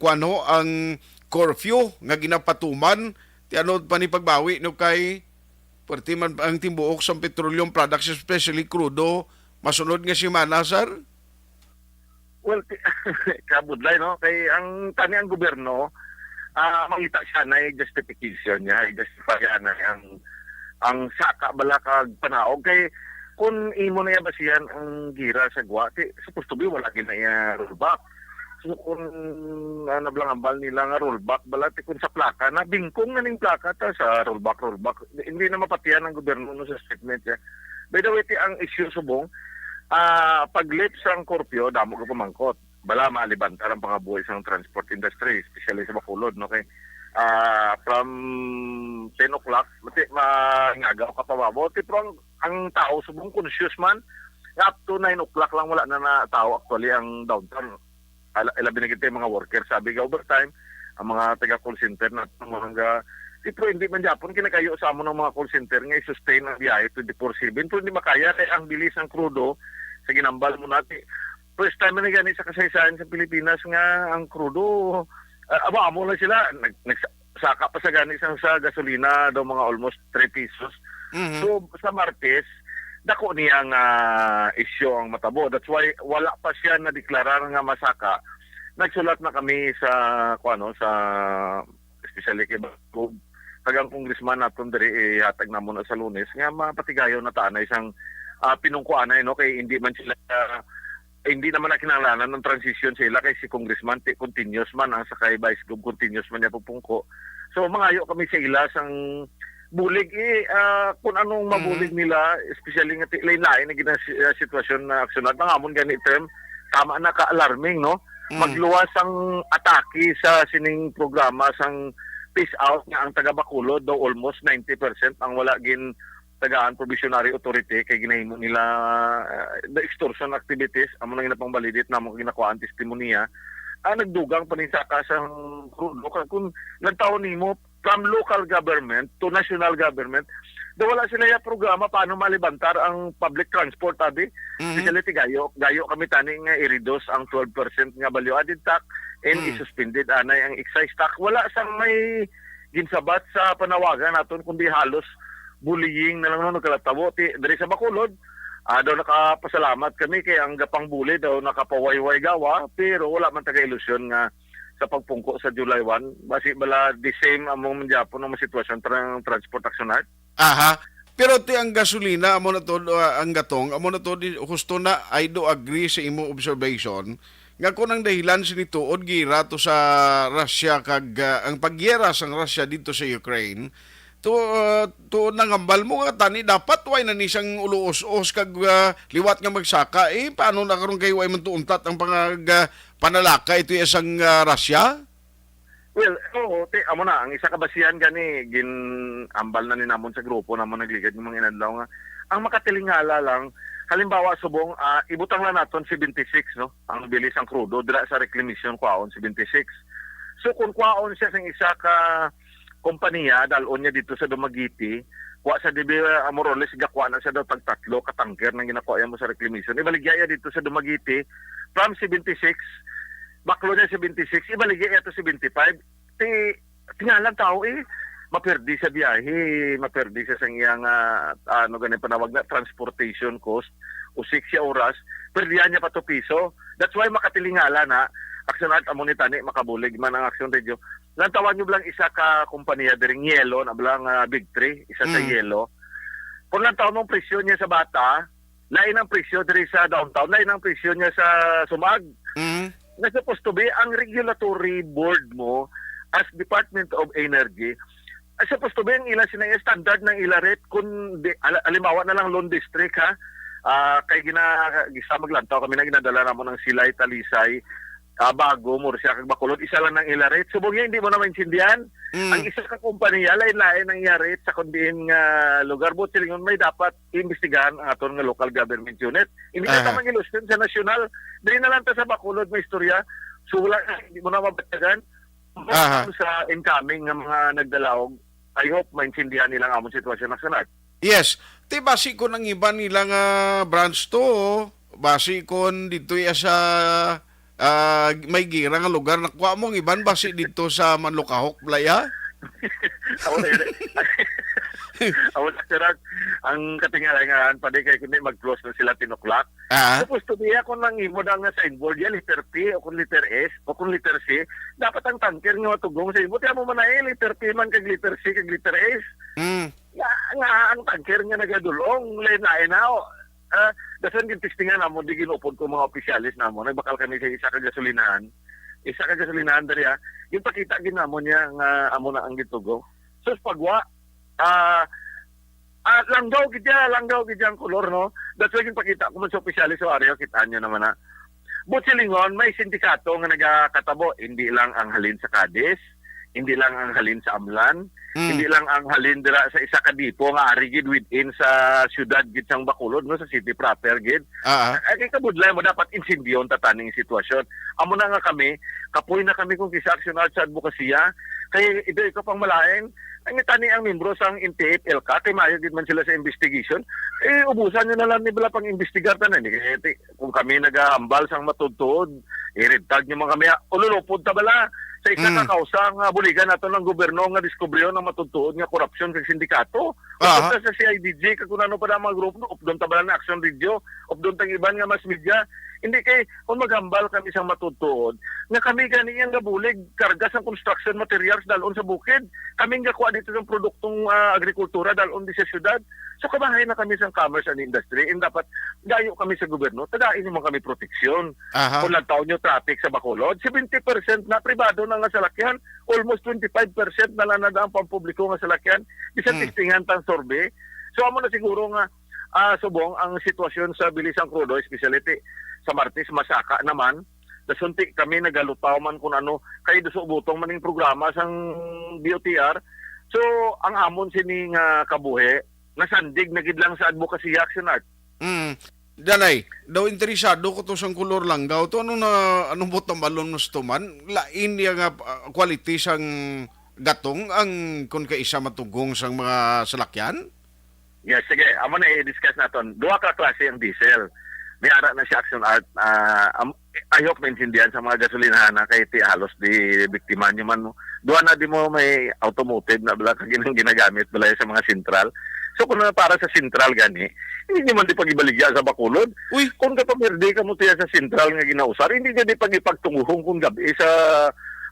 ang curfew nga ginapatuman ti ano pa ni pagbawi no kay perti man ang timbuok sa petroleum products especially crudo masunod nga semana sir. Well, kabudlay, no? Kay ang tani ang gobyerno, makita siya na justification niya, justify na ang ang saka bala kag panaog kay kung imo na basihan ang gira sa gwa, supposed to be wala ginaya rollback. So kung nablangambal nila nga rollback bala kung sa plaka na bingkong na ning plaka ta sa rollback. Hindi na mapatiyan ng gobyerno no sa statement niya. By the way, ang issue subong pag-late sang korpyo damo ka pamangkot. Bala maalibantar ang pangabuhi sang transport industry, especially sa Bacolod no kay from 10 o'clock, mangagaw ka pa mabot. Pero ang tao, subong conscious man, up to 9 o'clock lang wala na tao actually ang downtown. Ilabi na kita yung mga worker, sabi ka overtime, ang mga taga-call center na mga pero hindi man Japon, kinakayo sa amo ng mga call center nga i-sustain ang biyahe 24/7. Pero hindi makaya kaya ang bilis ng krudo sa ginambal mo natin. First time na gani sa kasaysayan sa Pilipinas nga ang krudo amo lang sila, nagsaka pa sa gani sa gasolina daw mga almost 3 pesos. So sa Martes, dako niyang issue ang matabo. That's why wala pa siya na deklarar nga masaka. Nagsulat na kami sa sa especially kay Bagog, tagang congressman naton diri hatag na muna sa Lunes nga mapatigayon na taan isang pinungkuan no kay hindi man sila hindi naman na kinahanglanan ng transition sila kay si congressman continuous man ang sakay vice gov continuous man niya pupungko. So mangayo kami sa ila sang bulig kung anong mabulig nila especially nga lain-lain na sitwasyon na aksyonan pangamon gani term tama na ka-alarming no. Magluwas ang atake sa sining programa sang peace out nga ang taga Bacolod daw almost 90% ang wala gin tagaan provisionary authority kay ginahimo nila the extortion activities amo nang ginapang balidit namo ginakuan testimonya nagdugang paninsaka sa krudo kung nagtaon nimo from local government to national government daw wala sila ya programa paano malibantar ang public transport abi especially gayo kami tani nga i-reduce ang 12% nga value added tax and i-suspended anay ang excise tax wala sang may ginsabat sa panawagan naton kundi halos bullying na lang nagkalatabo diri sa Bacolod. Daw nakapasalamat kami kay ang gapang bully daw nakapawayway gawa pero wala man taga-ilusyon nga sa pagpungko sa July 1 basi bala the same among Japon ng sitwasyon transport action art. Aha. Pero ti ang gasolina amo na to ang gatong amo na to husto na I do agree sa imo observation nga kun ang dahilan sinituod gira to sa Russia kag ang pagyera sang Russia dito sa Ukraine to nangambal mo nga tani dapat way na ni siyang uluos-os kag liwat nga magsaka paano na karon kay way man tuuntat ang panalaka ito isang Russia? Well, amo na ang isa ka basihan gani ginambal na ni namon sa grupo namon nagligad ng mga inadlaw nga ang makatilingala lang halimbawa subong ibutang lang naton 76 no ang bilis ang krudo dira sa reclamation kwaon 76. So kung kwaon siya sang isa ka kompanya dalon niya dito sa Dumaguete wa sa dibi Amoroles gakwa na siya daw tagtatlo ka tanker nang ginakuha mo sa reclamation ibaligya dito sa Dumaguete from 76 baklo niya 76 ibaligya ito 75 tingalan tao maperdi sa biyahe maperdi sa iyang ganun panawag na transportation cost o 6 oras perdihan niya pa 2 piso that's why makatilingala na action art amo ni tani makabulig man ang action radio lantawan nyo lang isa ka kompanya diring Yellow na blang Big 3 isa sa Yellow kung lantawan mong presyo niya sa bata lain ang presyo diri sa downtown lain ang presyo niya sa Sumag na supposed to be ang regulatory board mo as Department of Energy supposed to be ang ila sinay standard ng ila rate kung alimawa na lang Lone District ha kay gisa maglantaw kami na ginadala namo ng Silay Talisay bago mo siya kag Bacolod isa lang ng ila rate subong hindi mo na maintindihan ang isa ka kompanya lain-lain ang rate sa kundiin nga lugar but silingon may dapat imbestigahan ang aton nga local government unit hindi na tamang ilusyon sa national dili na lang ta sa Bacolod may istorya so wala hindi mo na mabatagan sa incoming nga mga nagdalawog I hope maintindihan nila ang among sitwasyon na sanad. Yes, ti basi ko nang iba nila nga branch to basi kon dito sa may gira nga lugar nakuha mong iban basi dito sa Manlukahok Playa? Awan sirat ang katingalangan pa kay kundi mag-close na sila 10 o'clock. Supposed to be ako nang imo na nga signboard ya letter P o kung letter S o kung letter C dapat ang tanker nga matugong sa imo. Tiyan mo man letter P man kag letter C kag letter S. nga ang tanker nga nagadulong lain-lain na dasan gintistingan namo di ginupod ko mga opisyalis namo nagbakal kami sa isa ka gasolinahan dali yung pakita ginamo niya nga amo na ang gitugo so pagwa langgaw gidya ang kolor no that's why yung pakita ko man sa opisyalis sa area kitaan nyo naman na but silingon may sindikato nga nagakatabo hindi lang ang halin sa Cadiz hindi lang ang halin sa Amlan, hindi lang ang halin dira sa isa ka dipo nga ari gid within sa syudad gid sang Bacolod no sa city proper gid. Kay kabudlay mo dapat insindyon tataning sitwasyon. Amo na nga kami, kapoy na kami kung kisa action sa advokasya kay ito pang malain ang itani ang membro sang NTF LK kay maayo gid man sila sa investigation ubusan nyo na lang nila pang investigar tanan kung kami nagahambal sang matudtod iridtag nyo man kami ululupod ta bala sa isa ka kausa nga buligan nato ng gobyerno nga diskubriyo ng matudtuod nga korupsyon kag sindikato. Sa CIDG kag kunano pa mga grupo updon ta bala na Action Radio, updon tang iban nga mass media. Hindi kay kung maghambal kami sa matudtuod nga kami ganiyan nga bulig karga sa construction materials dalon sa bukid. Kami nga kuha dito ng produktong agrikultura dalon di sa syudad. So kabahay na kami sa commerce and industry and dapat gayo kami sa gobyerno, tagain mo kami proteksyon. Kung lantaw nyo traffic sa Bacolod, 70% na pribado na nga salakyan, almost 25% na lang na ang pampubliko nga salakyan, isang testingan tang survey. So amo na siguro nga subong ang sitwasyon sa bilisang crudo, especially sa Martes, Masaka naman, dasunti kami nagalutaw man kung ano, kay duso butong maning programa sang DOTR. So ang amon sining kabuhi, nasandig na gid lang sa advocacy action art. Danay, daw interesado ko to sang kolor langgaw to anong butang balon gusto man lain ya nga quality sang gatong ang kun kaisa matugong sang mga salakyan? Yes, sige, amo na i-discuss naton. Duha ka klase ang diesel. May ara na si action art I hope maintindihan sa mga gasolinahan na kay ti halos di biktima nyo man mo. Duha na di mo may automotive na bala kag ginagamit bala sa mga sentral. So kung para sa sentral gani, hindi naman di pagibaligya sa Bacolod. Kung kapamerde ka mo tiya sa sentral nga ginausar, hindi di pagipagtunguhong kung gabi sa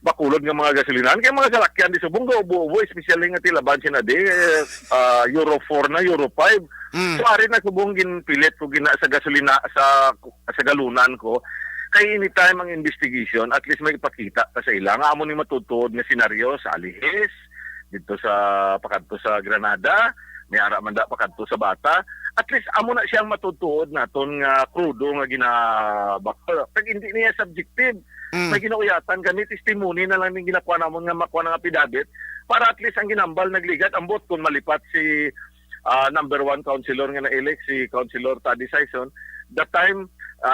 Bacolod nga mga gasolinahan. Kaya mga salakyan di subong ubo-ubo, especially nga tilaban siya na di, Euro 4 na, Euro 5. So ari na subong ginpilit ko gina sa gasolina, sa galunan ko. Kay anytime ang investigation, at least may ipakita ka sa ilang. Amo ni matutuod nga senaryo sa Alihis, dito sa pakadto sa Granada, may ara man da pakadto sa Bata. At least amo na siyang matutuod naton nga krudo nga ginabakal. Pag hindi niya subjective, may ginauyatan kami testimony na lang ning ginakuha namon nga makuha ng affidavit para at least ang ginambal nagligat ambot kung malipat si number 1 councilor nga na-elect si Councilor Taddy Saison. That time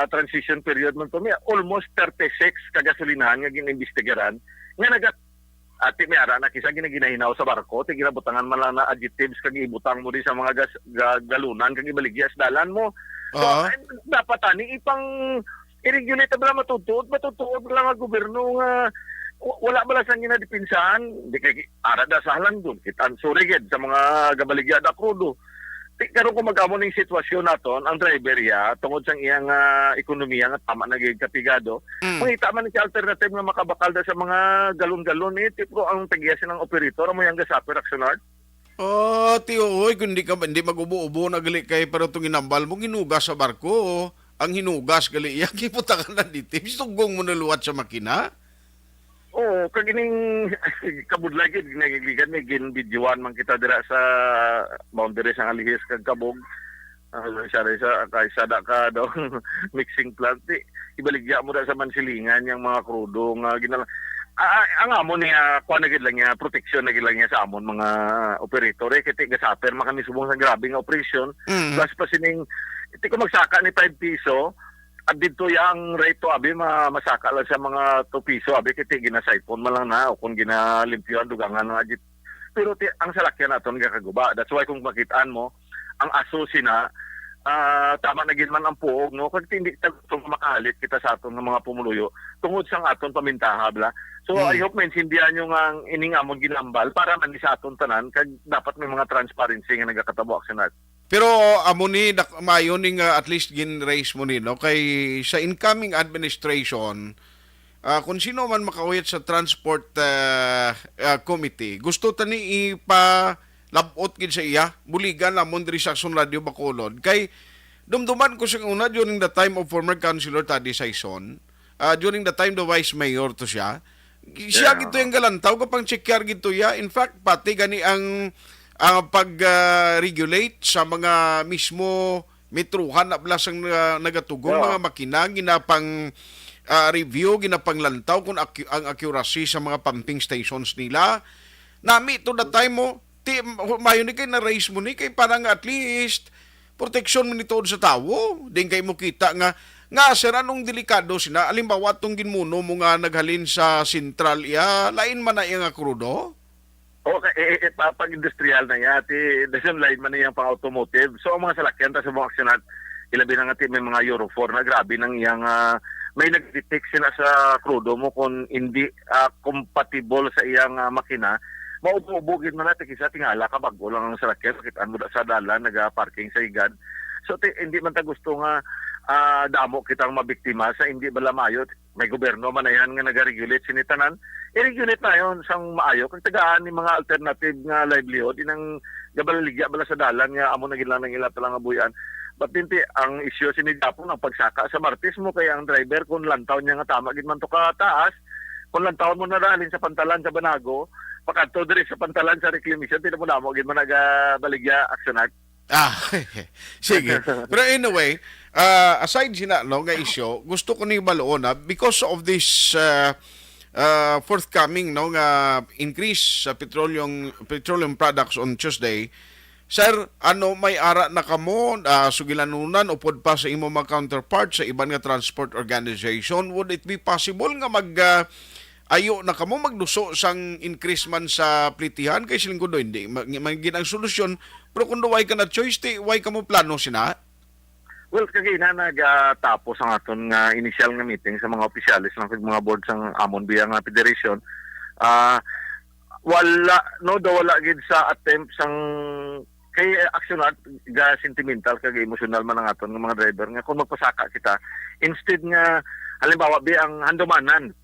transition period man to almost 36 kagasolinahan nga ginimbestigaran nga ati may ara na kisa ginahinaw sa barko ti ginabutangan man lang na adjectives kag ibutang mo di sa mga galunan kag ibaligya sa dalan mo. So dapat ani ipang i-regulate bala matutuod lang ang gobyerno nga wala bala sang ginadipinsahan di kay ara da sa halang dun kitan surigid sa mga gabaligya da krudo. Karon kung mag-amo ning sitwasyon naton ang driver ya tungod sang iyang ekonomiya nga tama na gyud kapigado mangita man si alternative nga makabakal da sa mga galon-galon tipo ang tagiyasin ng operator mo yang gasaper actionard. Oy kundi ka hindi mag-ubo-ubo na gali kay pero tong ginambal mo ginugas sa barko ang hinugas gali iya kiputakan na dito sugong mo naluwat sa makina. Kag ining kabudlay gid nagigigan may ginbidyoan man kita dira sa boundary sa Alihis kag Kabog. Sa ka daw mixing plant ibaligya mo da sa Mansilingan yang mga krudo nga ginala. Ang amon niya kuha na gid lang niya protection na gid lang niya sa amon mga operator kay gasaper man kami subong sa grabe nga operation. Plus pa sining iti ko magsaka ni 5 piso at dito yang rate to abi masaka lang sa mga 2 piso abi kiti gina-siphon man lang na o kung ginalimpyuan dugangan nga jit. Pero ang salakyan naton gakaguba. That's why kung makitaan mo ang aso sina tama na gid man ang puog no kag hindi tagtong makahalit kita sa aton nga mga pumuluyo tungod sang aton pamintaha bla. So I hope maintindihan nyo nga ang ining amon ginambal para man sa aton tanan kag dapat may mga transparency nga nagakatabo action. Pero amo ni mayo ning at least gin-raise mo ni no kay sa incoming administration kung sino man makawit sa transport committee gusto tani labot gid sa iya, buligan lamon diri sa Action Radio Bacolod. Kay dumduman ko siya una during the time of former Councilor Taddy Saison, during the time the Vice Mayor to siya. Siya gito yung galantaw kapang checker gito ya. In fact, pati gani ang pag-regulate sa mga mismo metruhan na blasang nagatugong mga makina, ginapang review, ginapang lantaw kung ang accuracy sa mga pumping stations nila. Nami to the time mo, mayo ni kay na-raise mo ni kay parang at least protection mo nito sa tao. Din kay mo kita nga sir, anong delikado sina? Alimbawa, itong ginmuno mo nga naghalin sa sentral, lain man na iya nga krudo? Okay, pag-industrial na yan, dasan line man na yung pang-automotive. So, ang mga salakyan, sa mga aksyonan, ilabi na nga may mga Euro 4 na grabe nang iyang may nag-detect sila sa krudo mo kung hindi compatible sa iyang makina. Maubugin man natin kisa tingala ka bago lang ang salakyan, kitaan mo sa dalan, nag-parking sa igad. So, hindi man ta gusto nga damo kitang mabiktima sa hindi balamayot. May gobyerno man na yan nga nag-regulate sinitanan. I-regulate na yun sang maayo. Kung tagaan ni mga alternative nga livelihood, inang gabaligya bala sa dalan nga amo na gilang ng ila talang abuyan. But hindi, ang issue sinigapon ang pagsaka sa martis mo kaya ang driver kung lantaw niya nga tama gid man to ka taas, kung lantaw mo na dalin sa pantalan sa Banago, pagkanto diri sa pantalan sa reclamation, hindi mo namo gid man nagabaligya aksyonan. Sige. Pero anyway, aside sina nga issue, gusto ko ni baloon because of this forthcoming nga increase sa petroleum products on Tuesday. Sir, may ara na kamo sugilanunan upod pa sa imo mga counterpart sa iban nga transport organization? Would it be possible nga ayo na kamo magduso sang increase man sa plitihan kay siling kundo hindi magiging ang solusyon, pero kung way ka na choice way ka mo plano sina? Well, kagina nagtapos ang aton nga initial nga meeting sa mga opisyalis ng mga board sang amon biya nga federation. Wala gid sa attempt sang kay aksyonan ga sentimental kag emotional man ang aton nga mga driver nga kung magpasaka kita instead nga halimbawa ang handumanan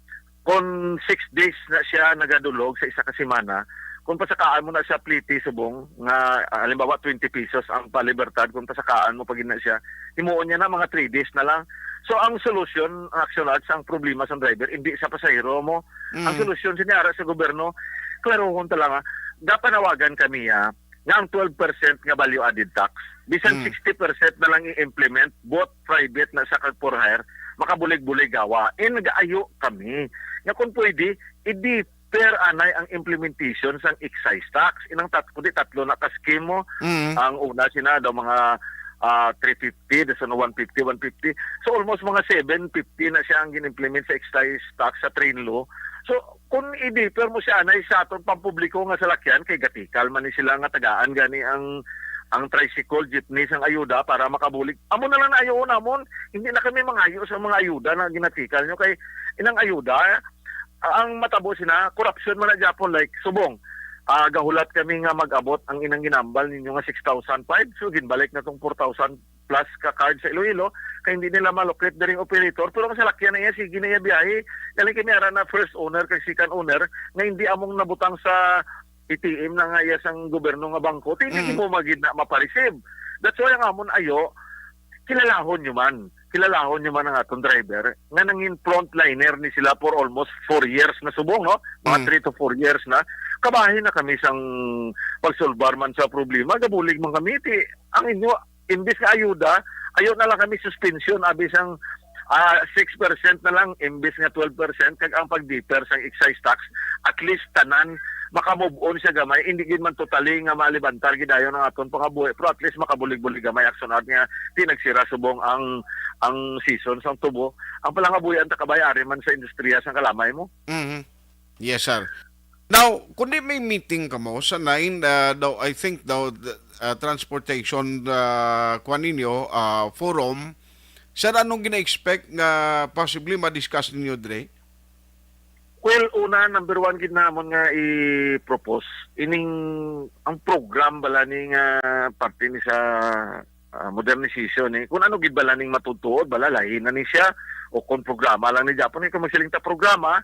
kung 6 days na siya nagadulog sa isa ka semana, kung pasakaan mo na siya pliti subong nga halimbawa 20 pesos ang palibertad, kung pasakaan mo pag na siya, himuon niya na mga 3 days na lang. So ang solusyon, aksyonan sa ang problema sa driver, hindi sa pasahero mo. Ang solusyon sinara sa gobyerno, klarohon talaga, napanawagan kami nga ang 12% nga value added tax. Bisan 60% na lang i-implement, both private na sa for hire, makabulig-bulig gawa. Nag-aayo kami. Nga kung pwede, i-defer anay ang implementation sang excise tax. Inang tatlo na ka-scheme mo. Ang una sina daw mga 350, sa 150, 150. So almost mga 750 na siya ang gin-implement sa excise tax sa train law. So kung i-defer mo siya anay sa atong pampubliko nga salakyan, kay gatikal man ni sila nga tagaan gani ang tricycle, jeepney sang ayuda para makabulig. Amo na lang na ayo namon, hindi na kami mangayo sa mga ayuda na ginatikal nyo kay inang ayuda. Ang matabo sina, corruption man na Japon like subong. Gahulat kami nga mag-abot ang inang ginambal ninyo nga 6,005. So ginbalik na tong 4,000 plus ka card sa Iloilo kay hindi nila malocate na ring operator. Pero ang salakyan na iya, sige na iya biyahe. Galing kami ara na first owner kay second owner nga hindi among nabutang sa ATM na nga iya sang gobyerno nga bangko. Hindi mo magid na mapareceive. That's why ang amon ayo, kilalahon nyo man ang atong driver nga nangin frontliner ni sila for almost 4 years na subong, no? Mga 3 to 4 years na. Kabahin na kami sang pagsolbar man sa problema, gabulig man kami. Ang inyo, imbis nga ayuda, ayo na lang kami suspension, abis ang 6% na lang, imbis nga 12%, kag ang pag-defer sang excise tax, at least tanan, makamove on siya gamay, hindi gid man totally nga malibantar gidayon ang aton pangabuhi, pero at least makabulig-bulig gamay aksyonan nga di nagsira subong ang season sang tubo. Ang palangabuyan ta kabayari man sa industriya sang kalamay mo. Yes, sir. Now, kundi may meeting ka mo sa 9, daw, I think daw, transportation ninyo, forum, sir, anong gina-expect nga possibly ma-discuss ninyo, Dre? Well, una, number 1 gid namon nga i-propose ining ang program bala ning parte ni sa modernization kung ano gid bala ning matutuod bala lahi na ni siya o kung programa lang ni Japon kung magsiling ta programa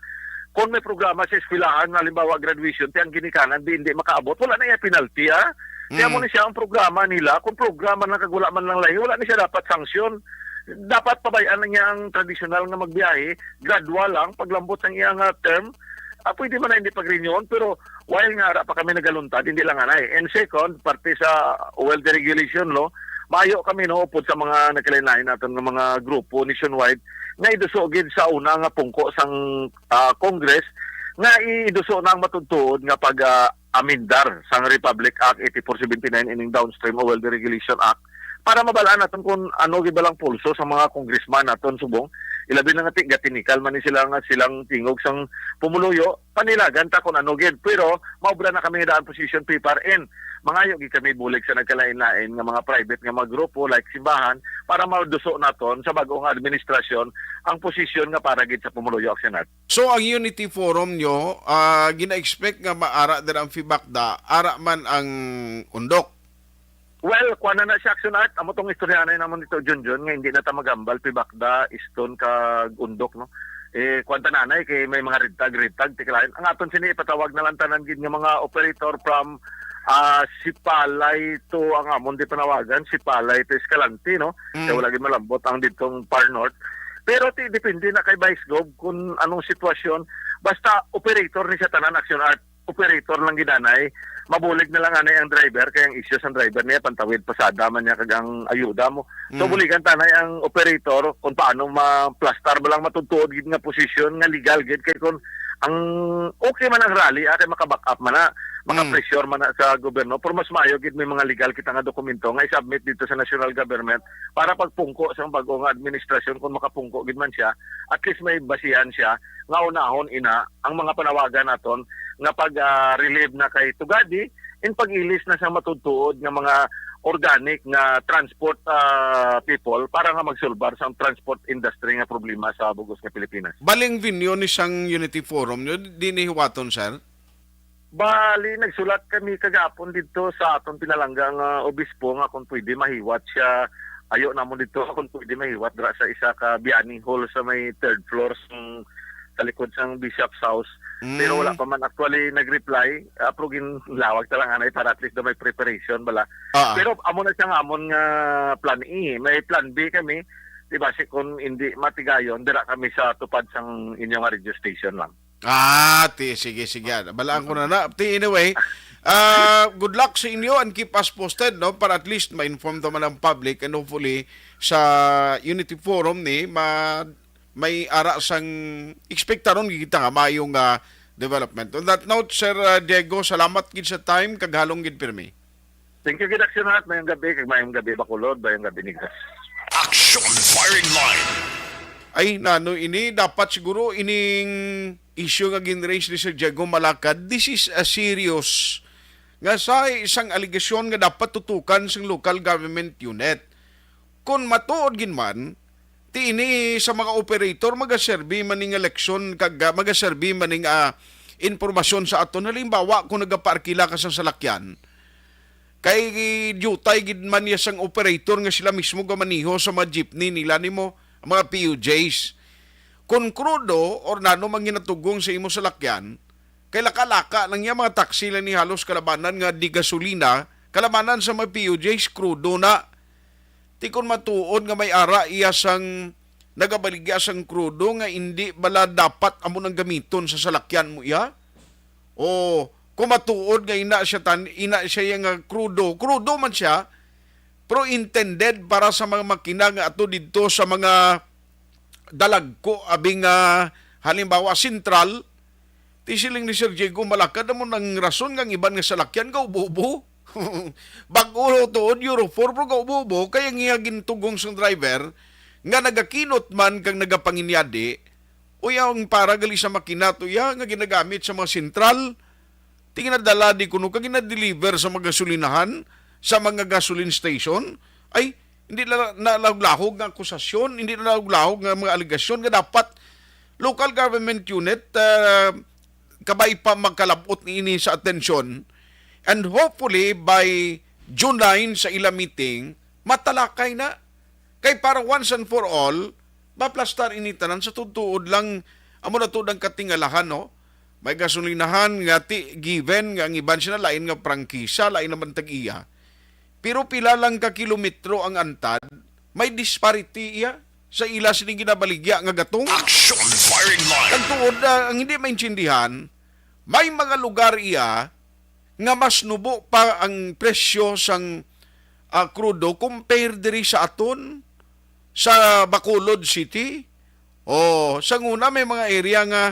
kung may programa sa eskwelahan, halimbawa graduation, tiyang ginikanan, hindi makaabot, wala na yung penalty, ha? Kaya mo ni siya ang programa nila, kung programa na kagula man lang lahi, wala na siya dapat sanksyon. Dapat pabayaan na niya ang tradisyonal na magbiyahe, gradual lang, paglambot ng iyang term, pwede man na hindi pag-renew, pero while nga pa kami nagaluntad, hindi lang anay. And second, parte sa well regulation law, maayo kami upod sa mga nagkalain-lain natin ng mga grupo nationwide nga idusogid sa una nga pungko sang Congress nga iduso na ang matutuod nga pag-amendar sang Republic Act 8479 ining Downstream Oil Deregulation Act para mabalaan natin kung ano gibalang pulso sa mga congressman naton subong ilabi na nga tinikal man ni sila nga silang tingog sang pumuluyo panilagan ta kung ano gid pero maobra na kami daan position paper and mangayo gid kami bulig sa nagkalain-lain nga mga private nga mga grupo like simbahan para mauduso naton sa bagong administrasyon ang posisyon nga para gid sa pumuluyo ang Senado. So ang Unity Forum nyo, gina-expect nga maara din ang FIBACDA, ara man ang undok. Well, kuha na siya action art. Amo tong istoryanay naman dito, Junjun, nga hindi na ta magambal, pibakda, iston, kag undok, no? Kwanta nanay, kay may mga ritag, tiklain. Ang aton sini, ipatawag na lang tanan gid nga mga operator from Sipalay to, ang amon di panawagan, Sipalay to Escalante, no? Kaya wala gid malambot ang ditong Par North. Pero depende na kay Vice Gov kung anong sitwasyon. Basta operator ni siya tanan, action art, operator lang gidanay, mabulig na lang anay ang driver kaya ang issues ang driver niya pantawid pasada man niya kagang ayuda mo so buligan tanay ang operator kung paano ma-plastar ba lang matutuod gid nga posisyon nga legal gid kay kung ang okay man ang rally kay maka-back up man na maka-pressure man na sa gobyerno pero mas maayo gid may mga legal kita nga dokumento nga i-submit dito sa national government para pagpungko sa bagong administrasyon kung makapungko gid man siya at least may basihan siya nga unahon ina ang mga panawagan naton nga pag-relieve na kay Tugadi in pag-ilis na sa matutuod nga mga organic nga transport people para nga magsulbar sa transport industry nga problema sa bugos nga Pilipinas. Baling venue ni siyang Unity Forum nyo, di ni hiwaton, sir? Bali, nagsulat kami kagapon dito sa aton pinalanggang obispo nga kung pwede mahiwat siya. Ayo namo dito kung pwede mahiwat dra sa isa ka bianing hall sa may third floor sa likod sang Bishop's House. Pero wala pa man actually nag-reply. Approgin lawag talang anay para at least na may preparation bala. Pero amo na siyang amon nga plan E. May plan B kami. Diba si kung hindi matigayon, dira kami sa tupad sang inyong radio station lang. Sige. Balaan ko na. Anyway, good luck sa inyo and keep us posted, no? Para at least ma-inform naman ang public and hopefully sa Unity Forum ni may ara sang ekspektaron kita nga mayong development. On that note, Sir Diego, salamat gid sa time kag halong gid pirmi. Thank you gid action at mayong gabi kag mayong gabi Bacolod, mayong gabi Negros. Action firing line. Ay nano ini dapat siguro ining issue nga gin-raise ni Sir Diego Malacad. This is a serious nga sa isang aligasyon nga dapat tutukan sa local government unit. Kung matuod gin man ini sa mga operator magaserbi maning eleksyon kag magaserbi maning informasyon sa aton halimbawa kung nagaparkila ka sa salakyan kay jutay gid man ya sang operator nga sila mismo gamaniho sa mga jeepney nila nimo mga PUJs kung krudo or nano manginatugong sa imo salakyan kay laka-laka lang ya mga taxi lang ni halos kalabanan nga di gasolina kalabanan sa mga PUJs krudo na ti kon matuod nga may ara iya sang nagabaligya sang krudo nga hindi bala dapat amo nang gamiton sa salakyan mo iya o kung matuod nga ina siya nga krudo man siya pero intended para sa mga makina nga ato didto sa mga dalagko abing halimbawa sentral ti siling ni Sir Diego Malacad mo nang rason nga iban nga salakyan ka ubo bago tuod Euro 4 pero kaubo kaya nga gintugong sa driver nga nagakinot man kang nagapanginyadi o yung para gali sa makina to nga ginagamit sa mga sentral tinginadala di kuno kag ginadeliver sa mga gasolinahan sa mga gasoline station ay hindi na nalahog nga akusasyon hindi na nalahog nga mga aligasyon nga dapat local government unit kabay pa magkalabot ni ini sa atensyon. And hopefully, by June 9 sa ila meeting, matalakay na. Kay para once and for all, maplastar initanan sa tutuod lang amo na to ng katingalahan, no? May gasolinahan nga given nga ang iban siya na lain nga prangkisa, lain naman tag-iya. Pero pila lang ka kilometro ang antad, may disparity iya sa ila sining ginabaligya nga gatong. Action firing line. Ang tuod ang hindi maintindihan, may mga lugar iya nga mas nubo pa ang presyo sang krudo compare diri sa aton sa Bacolod City. O sa una may mga area nga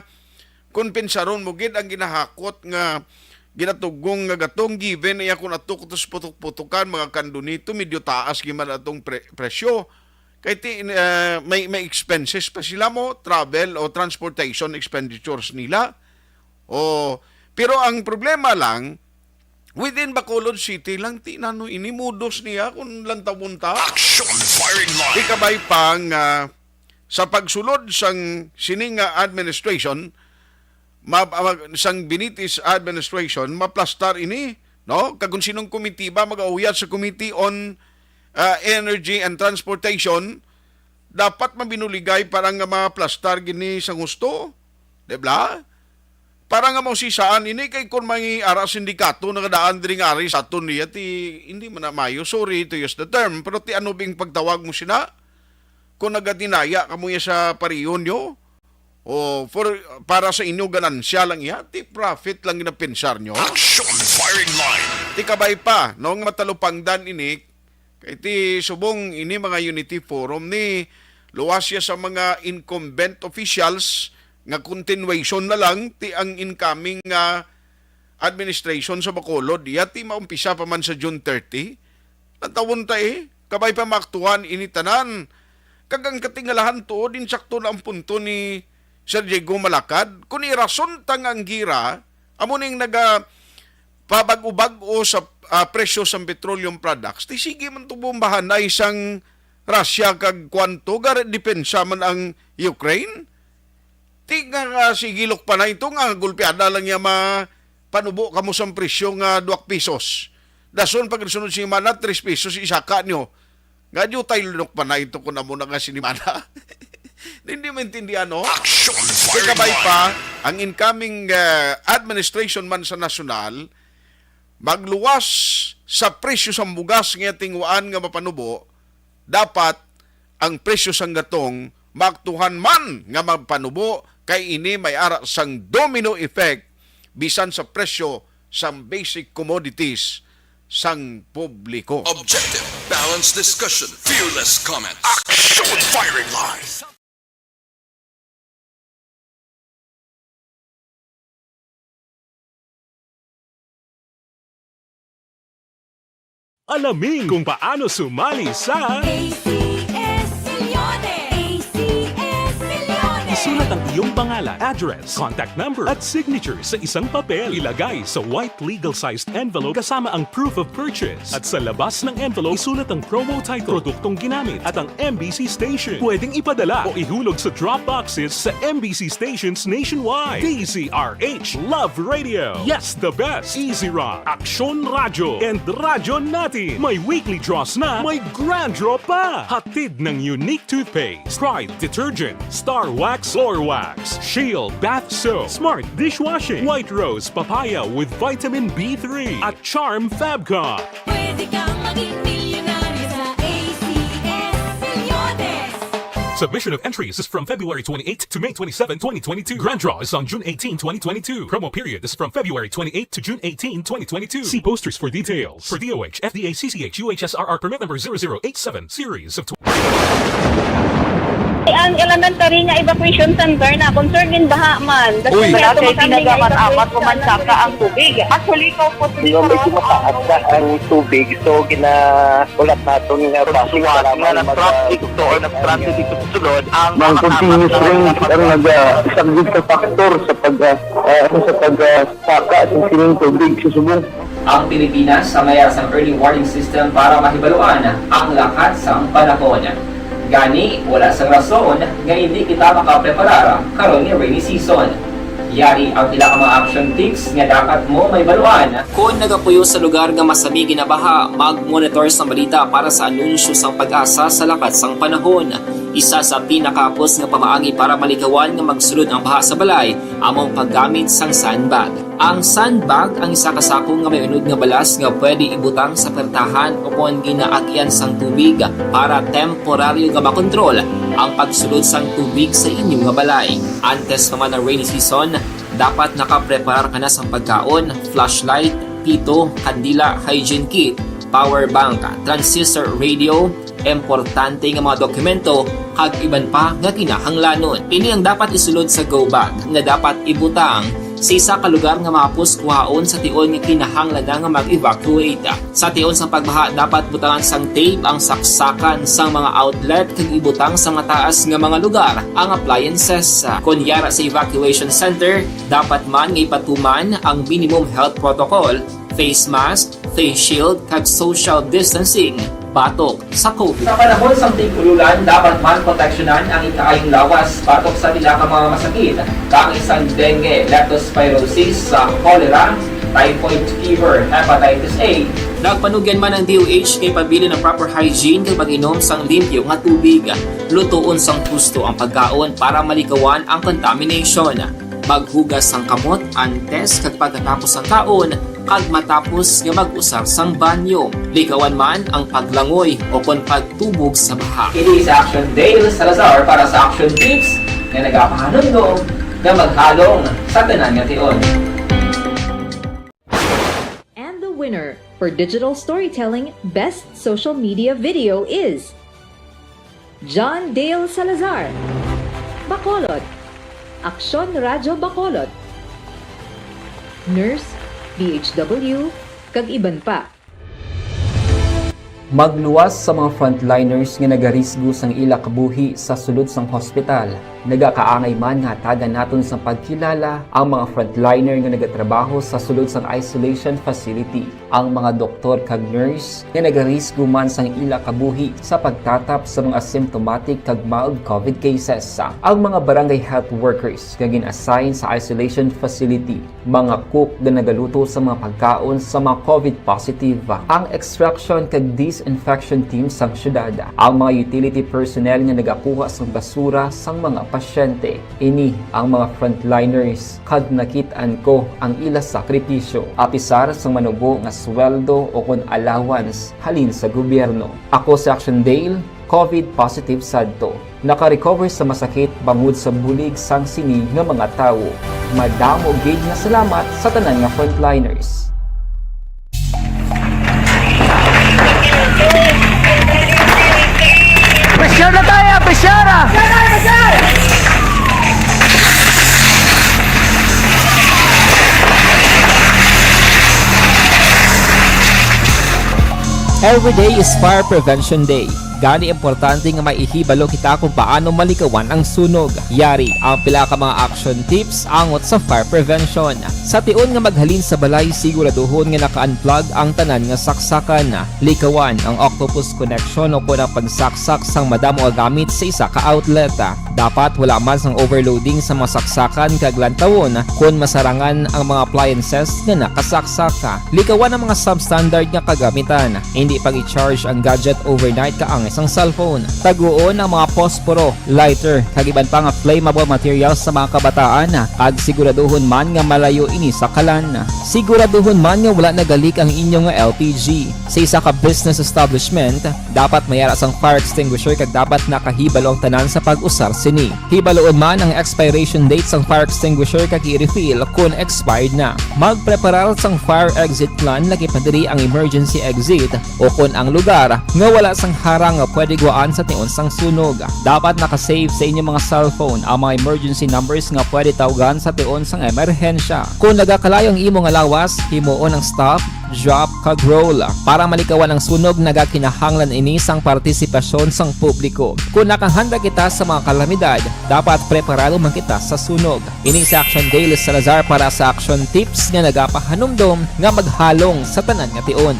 kompensaron mo gid ang ginahakot nga ginatugong nga gatong given iya kun ato kutos putok-putukan mga kandunito medyo taas giman atong presyo kay may expenses pa sila mo travel o transportation expenditures nila pero ang problema lang within Bacolod City lang tinano inimudos niya kung lantawunta action firing line ikabay pang sa pagsulod sang sininga administration sang Benitez administration maplastar ini no kag sinong committee ba mag-auyat sa Committee on Energy and Transportation dapat mabinuligay para nga maplastar gini sa gusto diba para nga mausisaan ini kay kun may ara sindikato nakadaan diri nga ari sa aton niya hindi man na mayo sorry to use the term pero ti ano bing pagtawag mo sina kung nagatinaya kamuya sa pariyon nyo o para sa inyo ganansya lang iya, ti profit lang ginapensar nyo. Action firing line. Ti kabay pa, noong matalupangdan ini, kay ti subong ini mga Unity Forum ni luwas siya sa mga incumbent officials nga continuation na lang ti ang incoming administration sa Bacolod. Iya ti maumpisa pa man sa June 30. Natawon ta kabay pa maktuhan ini tanan. Kagang katingalahan to, din sakto na ang punto ni Sir Diego Malacad. Kung irason tang ang gira, amo ning pabag-ubag-o sa presyo sa petroleum products, ti sige man tubumbahan na isang Russia kag kwanto, gara depensa man ang Ukraine. Ti nga sigilok pa na ito nga, gulpiada lang niya panubo kamo sa presyo nga 2 pesos. Dason pag sunod si Mana, 3 pesos isaka nyo. Nga nyo tayo lunok pa na ito kung na muna nga sinimana. Hindi maintindihan, no? Action firing kabay pa, ang incoming administration man sa nasyonal, magluwas sa presyo sa bugas nga tingwaan nga mapanubo, dapat ang presyo sang gatong maktuhan man nga mapanubo kay ini may ara sang domino effect bisan sa presyo sang basic commodities sang publiko. Objective, balanced discussion, fearless comments. Action firing line. Alamin kung paano sumali sa ACS Milyones! ACS Milyones! Isulat ang iyong pangalan, address, contact number at signature sa isang papel. Ilagay sa white legal-sized envelope kasama ang proof of purchase. At sa labas ng envelope, isulat ang promo title, produktong ginamit at ang MBC station. Pwedeng ipadala o ihulog sa drop boxes sa MBC stations nationwide. DZRH Love Radio. Yes, the best. Easy Rock, Aksyon Radyo, and Radyo Natin. May weekly draws na, may grand draw pa. Hatid ng unique toothpaste, Pride Detergent, Star Wax Floor Wax, Shield Bath Soap, Smart Dishwashing, White Rose Papaya with Vitamin B3, at Charm Fabcon. Pwede kang maging milyonaryo sa ACS Milyones! Submission of entries is from February 28 to May 27, 2022. Grand draw is on June 18, 2022. Promo period is from February 28 to June 18, 2022. See posters for details. For DOH, FDA, CCH, UHSRR permit number 0087, series of Ang elementary nga evacuation center na concern din baha man. Kasi kaya tinagamat-amat kumansaka ang tubig. Actually, ikaw po Hindi mo medyo mataas na ang tubig. So, ulat natin nga Pasuwat nga ng traffic to or ng-traffic dito sa sulod ang Mang continuous rin ang isang good factor sa pagsaka at sining tubig sa subong. Ang Pilipinas sa mayas ng early warning system para mahibaluan ang lakas ng panahon. Gani, wala sang rason nga hindi kita makapreparar karon ni rainy season. Yari ang pila ka mga action tips nga dapat mo may baluan. Kung nagapuyo sa lugar nga masami ginabaha, mag-monitor sa balita para sa anunsyo sang pag-asa sa lakas sang panahon. Isa sa pinakapos nga pamaagi para malikawan nga magsulod ang baha sa balay among paggamit sang sandbag. Ang sandbag ang isa ka sako nga may unod nga balas nga pwede ibutang sa pertahan upon ginaagyan sang tubig para temporaryo nga makontrol ang pagsulod sang tubig sa inyong nga balay. Antes naman ng rainy season, dapat nakapreparar ka na sang pagkaon, flashlight, pito, kandila, hygiene kit, power bank, transistor radio, importante nga mga dokumento kag iban pa nga kinahanglanon. Ini ang dapat isulod sa go bag nga dapat ibutang sa isa ka lugar nga mapus kuhaon sa tion nga kinahanglan nga mag-evacuate. Sa tion sa pagbaha dapat butangan sang tape ang saksakan sang mga outlet kag ibutang sa mataas nga mga lugar ang appliances. Kunyara sa evacuation center, dapat man nga ipatuman ang minimum health protocol, face mask, face shield kag social distancing batok sa COVID. Sa panahon sa tig-ululan, dapat man proteksyonan ang ikaayong lawas batok sa tila ka mga masakit, kang isang dengue, leptospirosis, cholera, typhoid fever, hepatitis A. Nagpanugyan man ang DOH kay pabili ng proper hygiene kay pag-inom sang limpyo nga tubig. Lutuon sang husto ang pagkaon para malikawan ang contamination. Maghugas sang kamot antes kag pagkatapos ang kaon kag matapos nga mag-usar sang banyo. Likawan man ang paglangoy o kon pagtubog sa baha. Kini sa Action Dale Salazar para sa Action Tips nga nagapahanundong nga maghalong sa tanan nga tion. And the winner for Digital Storytelling Best Social Media Video is John Dale Salazar, Bacolod, Aksyon Radyo Bacolod, Nurse, BHW, kag iban pa. Magluwas sa mga frontliners nga nagarisgo sang ila kabuhi sa sulod sang hospital. Nagakaangay man nga tagan naton sa pagkilala ang mga frontliner nga nagatrabaho sa sulod sang isolation facility. Ang mga doktor kag nurse nga nagarisgo man sang ila kabuhi sa pagtatap sa mga asymptomatic kag mild COVID cases. Ang mga barangay health workers nga gin-assign sa isolation facility, mga cook nga nagaluto sa mga pagkaon sa mga COVID positive, ang extraction kag disinfection team sang syudad, ang mga utility personnel nga nagakuha sang basura sang mga pasyente. Ini ang mga frontliners kag nakit-an ko ang ila sakripisyo apisar sang manubo nga sweldo o kon allowance halin sa gobyerno. Ako sa Action Dale, COVID positive sadto. Naka-recover sa masakit bangod sa bulig sang sini nga mga tawo. Madamo gid nga salamat sa tanan nga frontliners. Pressure na tayo! Pressure! Every day is Fire Prevention Day. Gani importante nga maihibalo kita kung paano malikawan ang sunog. Yari ang pila ka mga action tips angot sa fire prevention. Sa tion nga maghalin sa balay, siguraduhon nga naka-unplug ang tanan nga saksakan. Likawan ang octopus connection o kung ang pagsaksak sang madamo nga gamit sa isa ka outlet. Dapat wala man sang overloading sa mga saksakan kag lantawon kung masarangan ang mga appliances nga nakasaksaka. Likawan ang mga substandard nga kagamitan. Hindi pag i-charge ang gadget overnight kaang isang cellphone. Taguon ang mga posporo, lighter, kag iban pa nga flammable materials sa mga kabataan. Ag siguraduhon man nga malayo ini sa kalan. Siguraduhon man nga wala nagalik ang inyong LPG. Sa isa ka business establishment, dapat mayara sang fire extinguisher kag dapat nakahibalo ang tanan sa pag-usar sini. Hibaloon man ang expiration date sang fire extinguisher kag i-refill kung expired na. Magpreparar sang fire exit plan lagi pa diri ang emergency exit o kung ang lugar nga wala sang harang nga pwede guaan sa tion sang sunog. Dapat nakasave sa inyong mga cellphone ang mga emergency numbers nga pwede tawagan sa tion sang emerhensya. Kung nagakalayo ang imong lawas, himuon ang stop, drop kag roll. Para malikawan ang sunog, nagakinahanglan ini sang partisipasyon sang publiko. Kung nakahanda kita sa mga kalamidad, dapat preparado man kita sa sunog. Ini sa Action Dale Salazar para sa Action Tips nga nagapahanumdom nga maghalong sa tanan nga tion.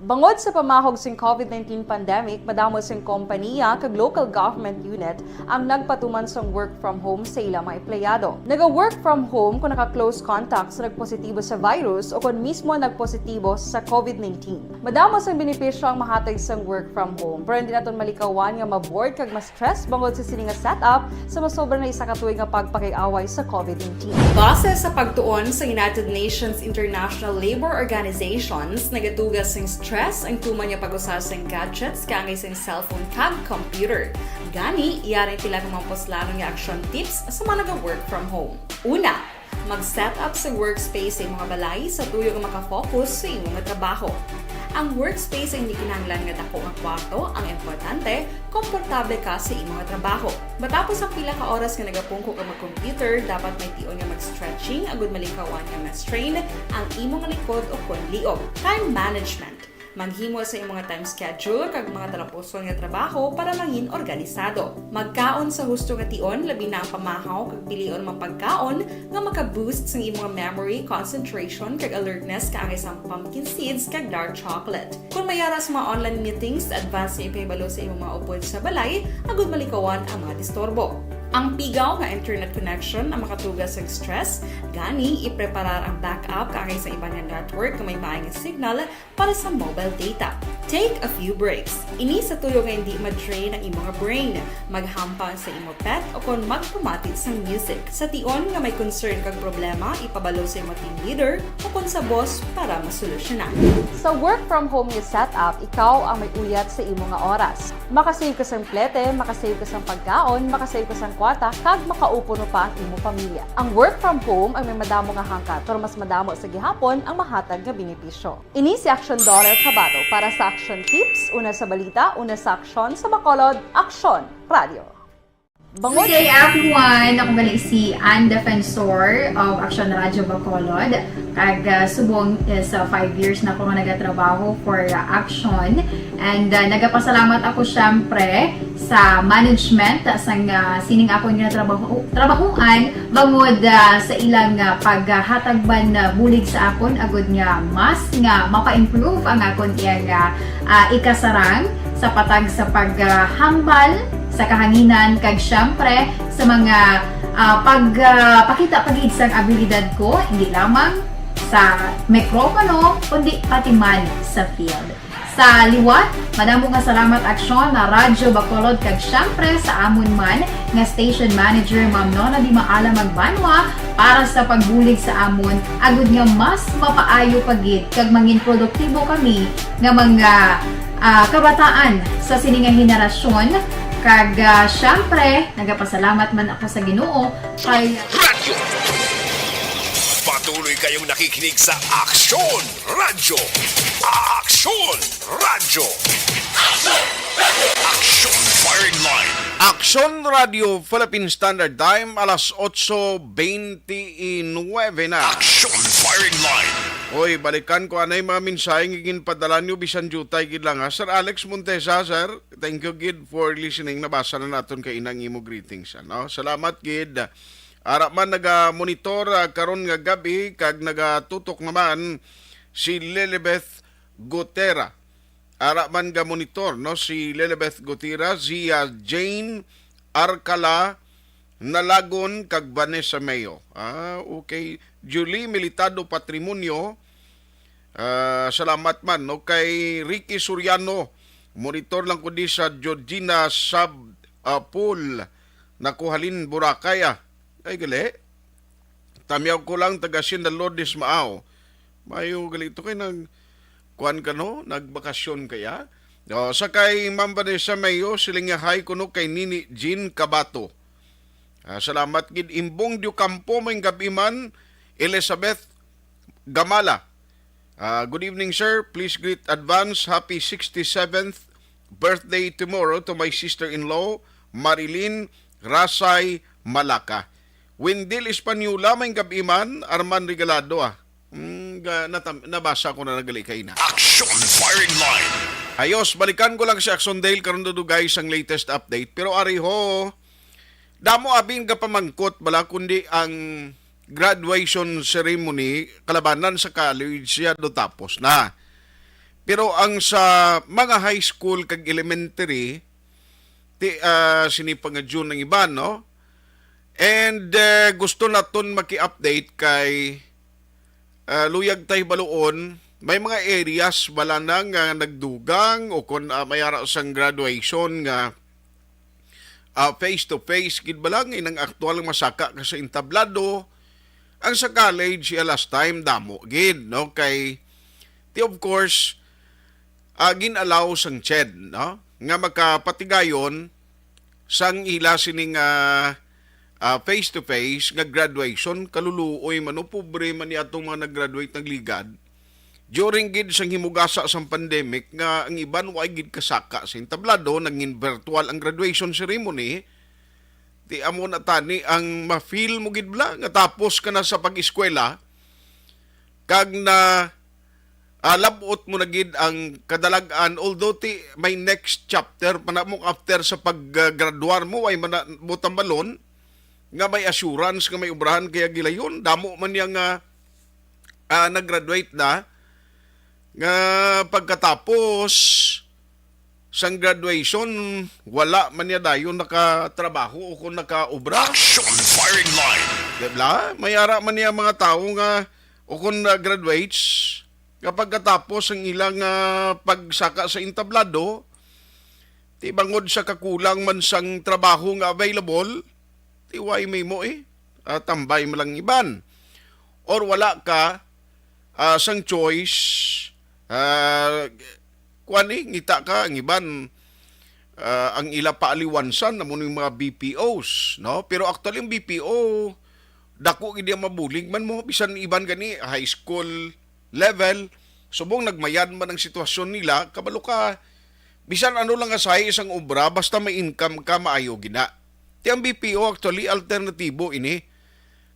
Bangod sa pamahog sing COVID-19 pandemic, madamo sing kompanya kag local government unit ang nagpatuman sang work from home sa ilang mga empleyado. Naga-work from home kung naka-close contact sa nagpositibo sa virus o kung mismo nagpositibo sa COVID-19. Madamo sang benepisyo ang mahatag sang work from home, pero hindi naton malikawan nga ma-bored kag ma-stress bangod sa sini nga setup sa masobra na isa ka tuig nga pagpakiaway sa COVID-19. Base sa pagtuon sa United Nations International Labour Organizations, nagatugas sing stress ang tuman niya pag-usas ng gadgets kangay sa cellphone kag computer. Gani, iyaring tila ng mga poslanong nga action tips sa mga nag-work from home. Una, mag-set up sa workspace sa mga balay sa tuyo nga makafocus sa imong nga trabaho. Ang workspace ay hindi kinahanglan nga dako ang kwarto, ang importante, komportable ka sa imong nga trabaho. Matapos ang pila ka oras nga nagapungko ka mag-computer, dapat may tion nga mag-stretching agud malikawan nga ma-strain ang imong nga likod o kon liog. Time management. Maghimo sa imong time schedule kag mga talapuson nga trabaho para mangin organisado. Magkaon sa husto nga tion, labi na ang pamahaw kag pilion mang pagkaon nga maka-boost sa imong memory, concentration kag alertness kaangay sa pumpkin seeds kag dark chocolate. Kung mayaras mga online meetings, advance na ipahibalo sa imong mga upod sa balay, agud malikawan ang mga disturbo. Ang pigaw nga internet connection ang makatugas sa stress, gani ipreparar ang backup kaangay sa ibang network na may maayong signal para sa mobile data. Take a few breaks. Ini sa tuyo nga hindi ma-drain ang imong brain, maghampang sa imong pet o kon magpumatid sa music. Sa tion nga may concern kag problema, ipabalo sa imong team leader o kon sa boss para masolusyonan. Sa work from home nga setup, ikaw ang may uyat sa imong nga oras. Makasave ka sa plete, makasave ka sa pagkaon, makasave ka sa kwata, kag makaupo no pa ang imong pamilya. Ang work from home ay may madamo nga hangkat, pero mas madamo sa gihapon ang mahatag nga benepisyo. Ini si Action Dollar Kabato para sa Action Tips, una sa balita, una sa aksyon sa Bacolod, Action Radio. Good day everyone! Ako balik si Ann Defensor of Action Radio Bacolod. Kag subong sa 5 years na ako nga nagatrabaho for Action. And nagapasalamat ako syempre sa management sang sining ako nga trabahuan bangod sa ilang paghatagban bulig sa akon agud nga mas nga mapa-improve ang akon iyang ikasarang sa patag sa paghambal sa kahanginan kag syempre sa mga pagpakita pagid sang abilidad ko hindi lamang sa mikropono kundi pati man sa field. Sa liwat, madamo nga salamat aksyon na Radyo Bacolod kag syempre sa amon man nga station manager Ma'am Nona Di Maala Magbanwa para sa pagbulig sa amon agud nga mas mapaayo pagid kag mangin produktibo kami nga mga kabataan sa sininga henerasyon. Kag syempre, nagapasalamat man ako sa Ginoo kay Patuloy kayong nakikinig sa Aksyon Radio. Aksyon Radio. Aksyon Firing Line. Action Radio Philippine Standard Time, alas 8:29 na. Action Firing Line. Hoy, balikan ko anay mga mensahe ngigin padala nyo bisan jutay gid lang ha. Sir Alex Montesa, sir, thank you gid for listening. Nabasa na naton kay inang imo greetings. No? Salamat gid. Ara man naga-monitor karon nga gabi kag nagatutok naman si Lilibeth Gutera. Ara man ga-monitor no si Lilibeth Gutera, Zia Jane Arcala Nalagon kag Vanessa Mayo. Okay. Julie Militado Patrimonio. Salamat man no kay Ricky Suriano. Monitor lang ko di sa Georgina Pool nakuhalin Boracay. Ay gali. Tamiyaw ko lang taga Sinalodes Maaw. Mayo gali ito kay nag kuan ka no, nagbakasyon kaya. Sa kay Ma'am Vanessa Mayo siling hay kuno kay Nini Jean Cabato. Salamat gid Imbong Dio Campo may gabi man Elizabeth Gamala. Good evening sir. Please greet advance happy 67th birthday tomorrow to my sister-in-law Marilyn Rasay Malaka. Wendell Espanyula may gabi man Arman Regalado nabasa ko na nagali kay na. Action Firing Line. Ayos, balikan ko lang si Action Dale karon do guys ang latest update. Pero ari ho, damo abing ka pamangkot bala kundi ang graduation ceremony kalabanan sa college siya do tapos na. Pero ang sa mga high school kag elementary, sinipang nga June ng iba, no? And gusto naton maki-update kay Luyag Tay Baluon, may mga areas wala nang nagdugang o kung mayara sang graduation nga face-to-face, gid ba lang inang aktual masaka ka sa entablado. Ang sa college, last time, damo, gid, no? Kay, of course, ginalaw sang CHED, no? Nga magkapatigayon sang ila sining face-to-face nga graduation, kaluluoy man o pobre man ni atong mga nag-graduate ng ligad. During gid sang himugasa sang pandemic nga ang iban way gid kasaka sa entablado, naging virtual ang graduation ceremony. Di amo na tani ang ma-feel mo gid bla nga tapos ka na sa pag-eskwela kag na labot mo na gid ang kadalagan, although may next chapter panamong after sa paggraduar mo ay butang balon nga may assurance nga may ubrahan kaya gilayon damo man yang nag-graduate na nga pagkatapos sang graduation wala man niya dayon nakatrabaho o kung nakaobra. Action firing line. Diba? Mayara man niya mga tao nga o kung graduates kapag katapos ang ilang pagsaka sa entablado, ti bangod sa kakulang man sang trabaho nga available, ti way may mo tambay mo lang iban. Or wala ka sang choice, ngita ka, ang iban, ang ila paaliwansan na yung mga BPOs, no? Pero actually yung BPO, dako hindi mabulig man mo, bisan iban gani, high school level, subong nagmayad man ang sitwasyon nila, kabalo ka, bisan ano lang asay isang obra, basta may income ka, maayo gina. Ti ang BPO actually, alternatibo ini,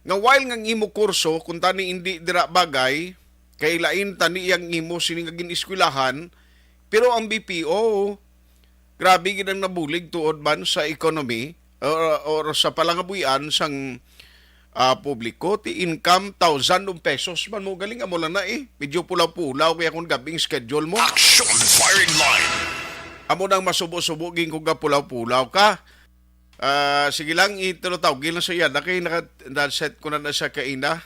nga while nga imo kurso, kung tani hindi dira bagay, kay lain tani yang imo siningagin eskwelahan, pero ang BPO, grabe gid ang nabulig tuod man sa economy or sa palangabuyan sang publiko, ti income 1,000 pesos man mo galing amo lang na medyo pulaw-pulaw kaya kung gabing schedule mo. Action firing line. Amo nang masubo-subo ging kung pulaw-pulaw ka. Sige lang itulotawgil na sa iya na kay naka-set ko na sa kaina.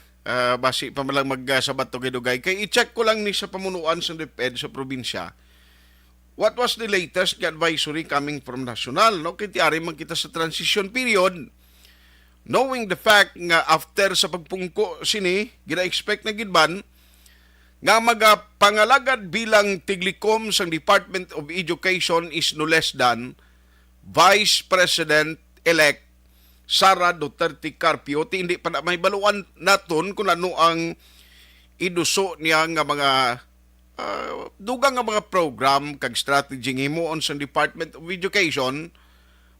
Basi pa malang magsabat to gidugay. Kay i-check ko lang ni sa pamunuan sa DepEd sa probinsya. What was the latest advisory coming from national? No? Kaya tiari man kita sa transition period. Knowing the fact nga after sa pagpungko sini, gina-expect na gidban, nga magapangalagad bilang tiglikom sa Department of Education is no less than Vice President-elect Sara Duterte Carpio. Hindi pa na may baluan naton kung ano ang iduso niya nga mga dugang nga mga program kag strategy himuon sa Department of Education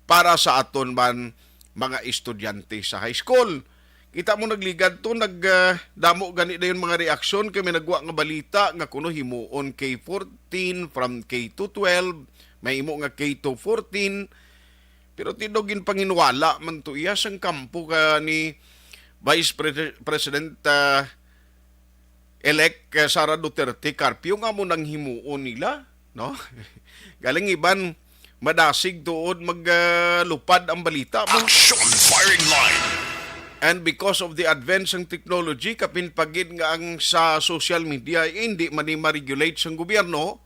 para sa aton man mga estudyante sa high school. Kita mo nagligad to, nagdamo gani na yung mga reaksyon kay may nagwa nga balita nga kuno himuon K-14 from K-12, may himo nga K-14, pero tinogin panginwala man to iya sang kampo ka ni Vice President elect Sara Duterte Carpio nga mo nang himuon nila, no? Galing iban madasig tuod maglupad ang balita mo. Action firing line. And because of the advance ng technology, kapinpagid nga ang sa social media, hindi man ma-regulate sang gobyerno.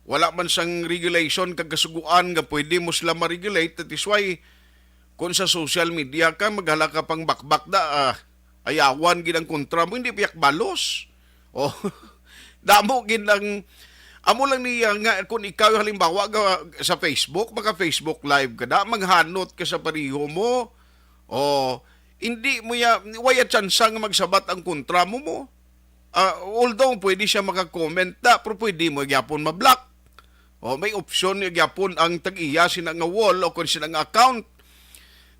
Wala man sang regulation kagasuguan nga pwede mo sila ma-regulate. That is why, kung sa social media ka, maghala ka pang bakbak ayawan gid ang kontra mo, hindi piyak balos. Oh, damo gid lang, amo lang niya nga, kung ikaw halimbawa sa Facebook, maka-Facebook live ka da, maghanot ka sa pariho mo, hindi mo waya chance nga magsabat ang kontra mo. Although pwede siya maka-comment pero pwede mo gyapon ma-block. May option gyapon ang tag-iya sina nga wall o kung sina nga account.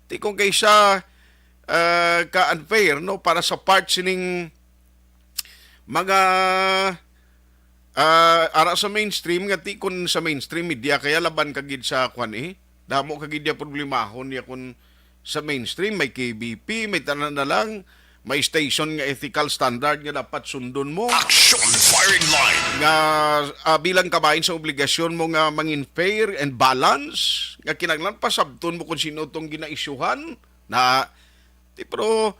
Ti kung kaysa ka-unfair, no, para sa part sining mga ara sa mainstream nga ti kun sa mainstream media kaya laban kagid sa kwan damo kagid ya problemahon ya kun sa mainstream may KBP, may tanan na lang may station nga ethical standard nga dapat sundon mo. Action firing line. Nga bilang kabahin sa obligasyon mo nga mangin fair and balance. Nga kinahanglan pasabton mo kung sino itong ginaisyuhan. Pero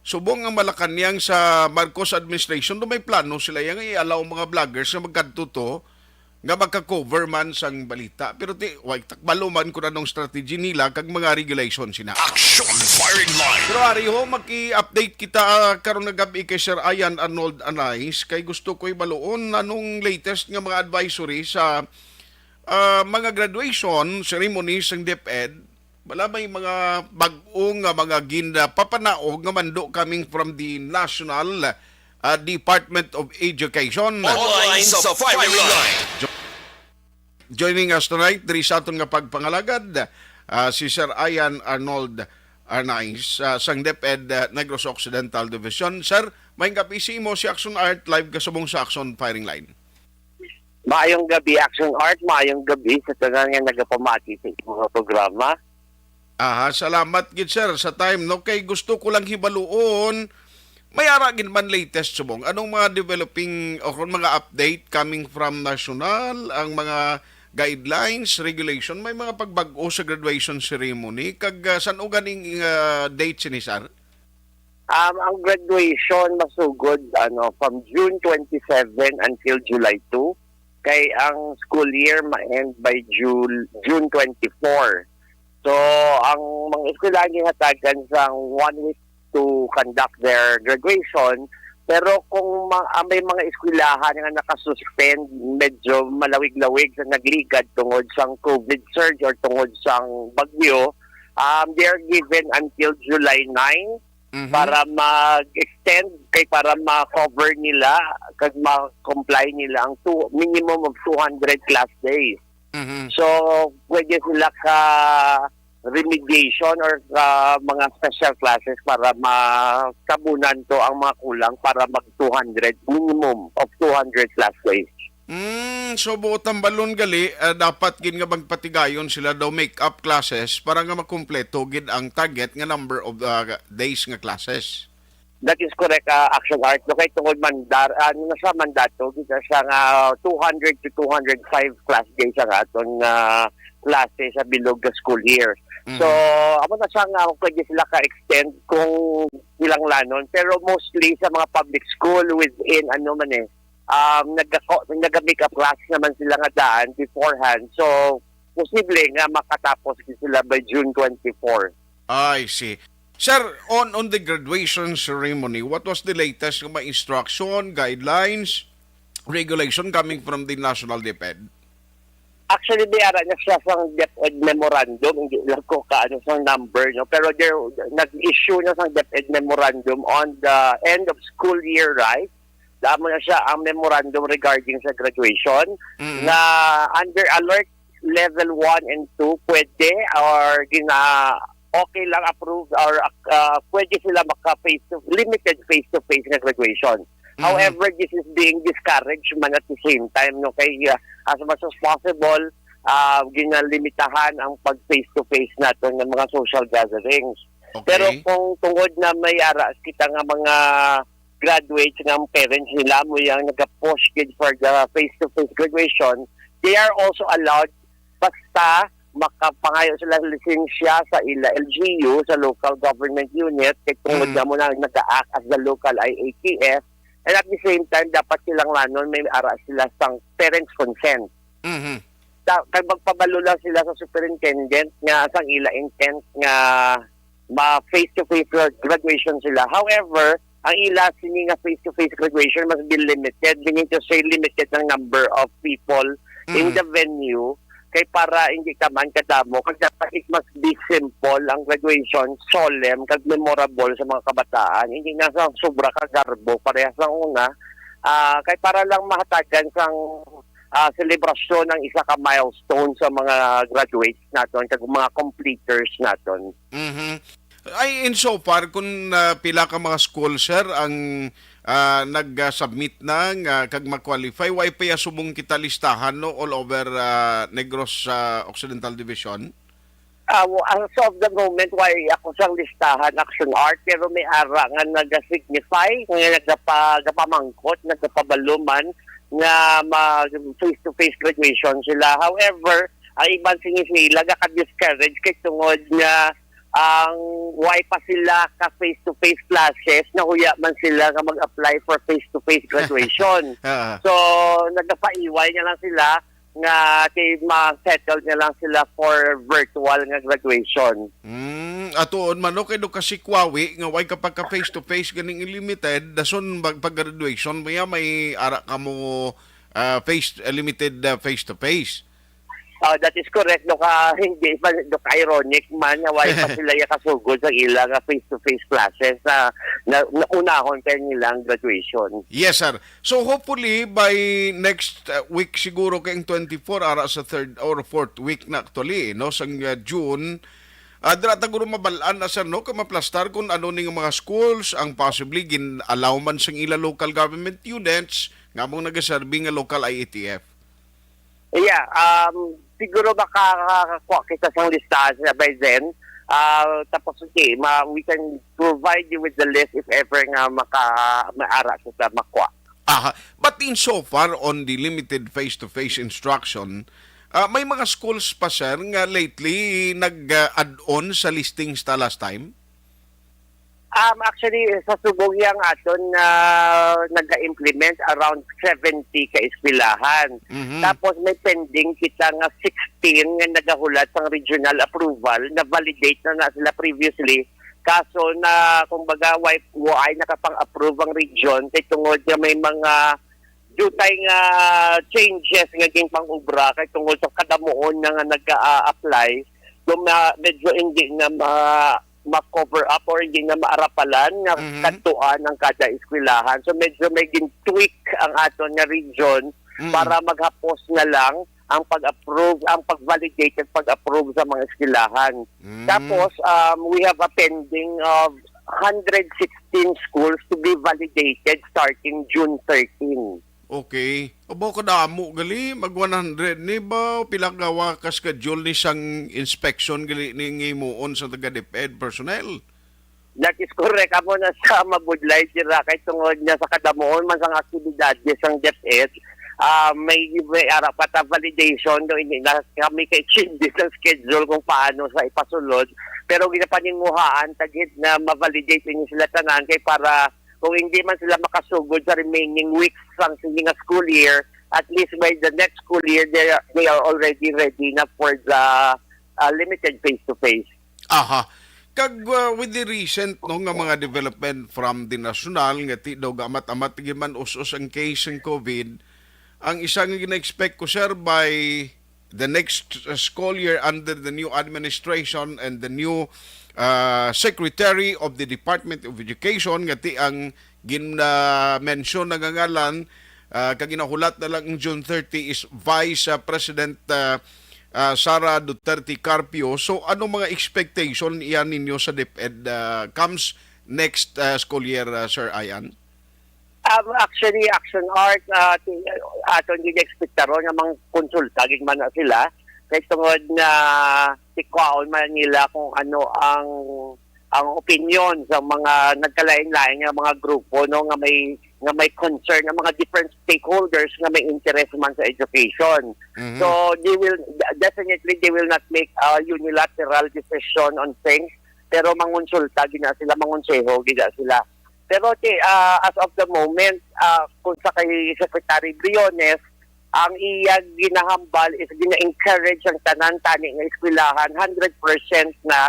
subong ang Malacanang sa Marcos administration, may plano sila yung i-allow mga vloggers na magkatuto nga magka-cover man sang balita. Pero takbalo man ko na nung strategy nila kag mga regulation sina. Action firing line. Pero ari ho, maki-update kita karon nga gabi kay Sir Ayan Arnold Anais kay gusto ko ibaloon anong latest nga mga advisory sa mga graduation ceremonies ng DepEd. Wala may mga bag-ong mga papanaog nga mando coming from the National Department of Education. Online sa firing line. Joining us tonight, diri sa aton nga pagpangalagad, si Sir Ayan Arnold Arnaiz, sang DepEd Negros Occidental Division. Sir, may kapisi mo si Action Art live kasubong sa Action Firing Line. Maayong gabi, Action Art. Maayong gabi sa tanan nga nagapamati sa mga programa. Salamat gid sir sa time. No, kay gusto ko lang hibaluon, may aragin man latest subong. Anong mga developing o mga update coming from national, ang mga guidelines, regulation, may mga pagbag-o sa graduation ceremony. Kag saan o ganing date ni sir? Ang graduation masugod from June 27 until July 2. Kay ang school year ma-end by June 24. So, ang mga eskwelahan gihatagan sa 1 week to conduct their graduation. Pero kung may mga eskwelahan nga nakasuspend, medyo malawig-lawig sa nagligad tungod sa COVID surge or tungod sa bagyo, they are given until July 9 para mag-extend, para ma-cover nila, kag ma-comply nila ang minimum of 200 class days. So, pwede sila ka remediation or mga special classes para makabunan to ang mga kulang para mag-200, minimum of 200 class days. So buot ang balon gali, dapat gin nga magpatigayon sila daw make-up classes para nga makumpleto gid ang target nga number of days nga classes. That is correct, Action Art. No, kay tungod sa mandato, kita siya nga 200 to 205 class days ang aton klase sa bilog nga school year. So, amo na siya nga pwede sila ka-extend kung ilang lanon. Pero mostly sa mga public school within nag-make-up class naman sila nga daan beforehand. So, posible nga makatapos sila by June 24. I see. Sir, on the graduation ceremony, what was the latest mga instruction, guidelines, regulation coming from the National DepEd? Actually, diara na siya sa DepEd memorandum, hindi lang ko kaano sa number, no? Pero nag-issue na sa DepEd memorandum on the end of school year, right? Damo na siya ang memorandum regarding sa graduation na under alert level 1 and 2 pwede or okay lang approved or pwede sila limited face-to-face na graduation. However, this is being discouraged man at the same time. No? Kaya as much as possible, ginalimitahan ang pag-face-to-face natin ng mga social gatherings. Okay. Pero kung tungod na may aras kita nga mga graduates ng parents nila mo yung nag-push for the face-to-face graduation, they are also allowed basta makapangayo sila lisensya sa LGU, sa local government unit, kaya tungod na mo na nag-act as the local IATF, and at the same time, dapat silang lanon, may ara sila sang parents' consent. Kaya magpabalo lang sila sa superintendent nga sang ila intent nga ma-face-to-face graduation sila. However, ang ila sini nga face-to-face graduation must be limited. We need to say limited ng number of people in the venue kay para hindi ka man kadamo. Kag dapat it must be simple ang graduation, solemn, kag memorable sa mga kabataan. Hindi na sa sobra ka garbo, parehas lang una. Kay para lang mahatagan sang selebrasyon ng isa ka milestone sa mga graduates naton, kag mga completers naton. Ay, insofar, kung pila ka mga school, sir, ang nag-submit ng kag mag-qualify, why pa sumong kita listahan no, all over Negros Occidental Division? As of the moment, why ako sang listahan action art, pero may ara nga nag-signify, nga nagpamangkot, nagpabaluman, nga face-to-face graduation sila. However, ang ibang sinisila, naka-discourage kay tungod nga ang why pa sila ka face-to-face classes, nahuya man sila nga mag-apply for face-to-face graduation. So, nagpaiway niya lang sila nga ma-settle niya lang sila for virtual nga graduation. Atoon man okay do kasi kwawi nga way kapag ka face to face ganing limited dason pag graduation may ara ka mo limited face to face. That is correct. Hindi pa ironic man nga why pa sila kasugod sa ilang face-to-face classes na unahon pa nilang graduation. Yes, sir. So hopefully by next week siguro kayong 24 ara sa 3rd or 4th week na actually no sang June. Dira guro mabalaan na sir no kung maplastar kung ano ning mga schools ang possibly gin-allow man sang ila local government units nga mong nagaserbi nga local IETF. Yeah, siguro makakakuha kita sa listahan by then. Tapos we can provide you with the list if ever nga maara sa makuha. But in so far on the limited face-to-face instruction, may mga schools pa sir nga lately nag-add-on sa listings ta last time? Actually, sa Subong yang aton nag-implement around 70 ka eskwelahan. Tapos may pending kita nga 16 nga nagahulat sa regional approval na validate na sila previously. Kaso na kumbaga why nakapang-approve ang region kay tungod nga may mga jutay nga changes nga ging pang-ubra kay tungod sa kadamuon nga nag-a-apply. Medyo hindi nga ma-cover up or hindi na maarapalan nga kantuan ng kada eskwelahan. So medyo may gin-tweak ang aton nga region para maghapos na lang ang pag-approve, ang pag-validate at pag-approve sa mga eskwelahan. Tapos, we have a pending of 116 schools to be validated starting June 13. Okay. Abo ka damo gali mag 100 ni ba pila ka ka schedule ni sang inspection gali ni ngimuon sa taga DepEd personnel. That is correct. Amo na sa mabudlay dira kay tungod niya sa kadamuon man sang aktibidades sang DepEd. May ara pa ta validation do hindi na kami kay change sa schedule kung paano sa ipasulod. Pero ginapaninguhaan tagid na ma-validate ni sila tanan kay para kung hindi man sila makasugod sa remaining weeks ng sige nga school year, at least by the next school year, they are already ready na for the limited face-to-face. With the recent nga mga development from the national nga ti daw amat-amat giman us-us ang case ng COVID, ang isang gina-expect ko sir by the next school year under the new administration and the new Secretary of the Department of Education nga ti ang gin-mention na ngalan kaginahulat na lang June 30 is Vice President Sara Duterte Carpio. So ano mga expectation iyan ninyo sa DepEd comes next school year, Sir Ayan? Actually, Action Art aton gin-expectaron nga mga konsulta gigman na sila kay tungod na tikwaon man nila kung ano ang opinion sa mga nagkalain-lain nga mga grupo no nga may concern ng mga different stakeholders nga may interest man sa education. So they will not make a unilateral decision on things pero mangonsulta gina sila, mangonseho gina sila. Pero as of the moment kung sa kay Secretary Briones ang iyang ginahambal is gina-encourage ang tanan-tani nga eskwelahan 100% na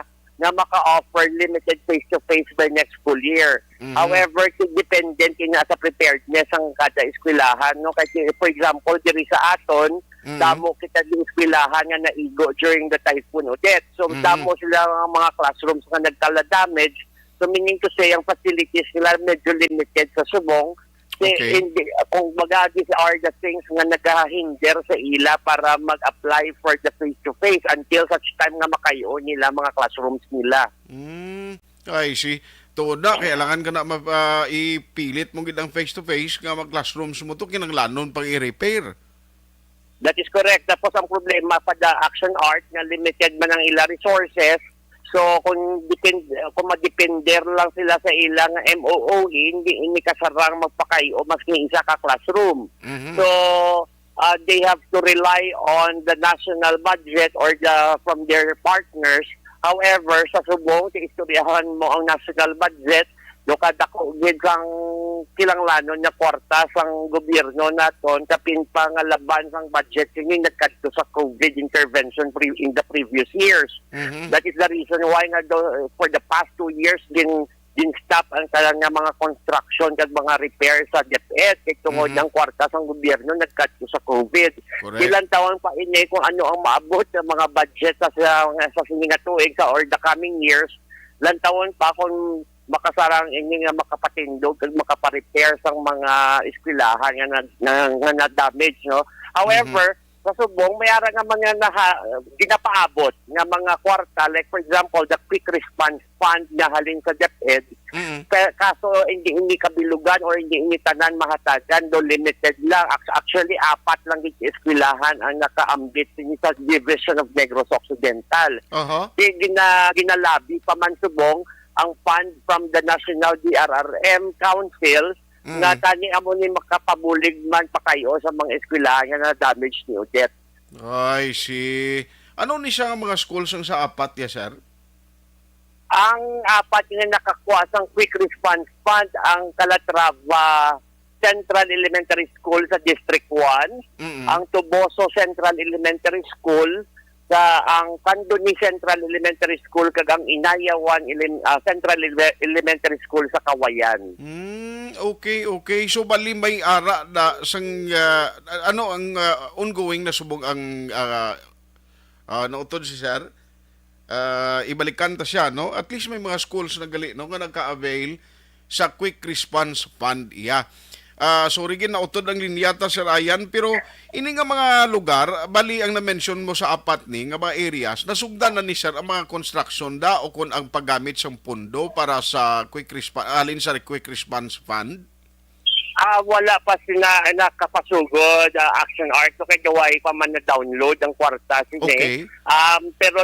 maka-offer limited face-to-face by next school year. However, dependent na sa preparedness ang kada eskwelahan. No? Kasi for example, diri sa aton, damo kita ng eskwelahan nga naigo during the Typhoon Odette. So damo sila ang mga classrooms nga nagkala-damage. So meaning to say, ang facilities nila medyo limited sa Subong. Hindi, kung these are the things nga nagahinder sa ila para mag-apply for the face-to-face until such time nga makayo nila mga classrooms nila. I see. Tuda, kailangan ka na ipilit mong gitang face-to-face nga mag-classrooms mo to kinanglanon pang i-repair. That is correct. Tapos ang problema pa the Action Art na limited man ang ilang resources. So kung madepender lang sila sa ilang MOOE, hindi kasarang magpakayo maski isa ka classroom. So they have to rely on the national budget or from their partners. However, sa subong, istoryahan mo ang national budget, do kada ko gid kang kilanglanon na kwarta sang gobyerno naton kapin pa nga laban sang budget kini nagkadto sa COVID intervention in the previous years. That is the reason why nga for the past 2 years din stop ang talang nga mga construction kag mga repair sa DepEd kay tungod ng kwarta sang gobyerno nagkadto sa COVID. Ilang taon pa ini kung ano ang maabot ng mga budget sa siningatuig sa or the coming years. Ilang taon pa kung makasarang ini nga makapatindog kag makaparepair sang mga eskwelahan nga na-damage, no. However, sa subong may ara nga mga ginapaabot nga mga kwarta, like for example the quick response fund nga halin sa DepEd. Kaso hindi kabilugan or hindi tanan mahatagan, do limited lang. Actually 4 lang gid eskwelahan ang nakaambit sa Division of Negros Occidental. Ginalabi pa man subong ang fund from the National DRRM Council na tani amo ni makapabulig man pa kayo sa mga eskwelahan na damage ni Odette. Ay, ano ni siya mga schools ang sa 4 ya, sir? Ang 4 nga nakakuha sang quick response fund ang Calatrava Central Elementary School sa District 1, ang Tuboso Central Elementary School, ang Candoni Central Elementary School kag ang Inaya 1 Central Elementary School sa Kawayan. Okay. So bali may ara na sang ano ang ongoing na subong ang nautod si sir. Ibalikan ta siya, no? At least may mga schools na gali, no, nga nagka-avail sa quick response fund iya. Sorry gin nautod ang linyata Sir Ayan, pero ini nga mga lugar bali ang na-mention mo sa 4 ni nga mga areas nasugdan na ni sir ang mga construction da o kun ang paggamit sang pondo para sa quick response alin sa quick response fund. Wala pa sila nakapasugod Action Art so kay gaway pa man na download ang kwarta sige. Pero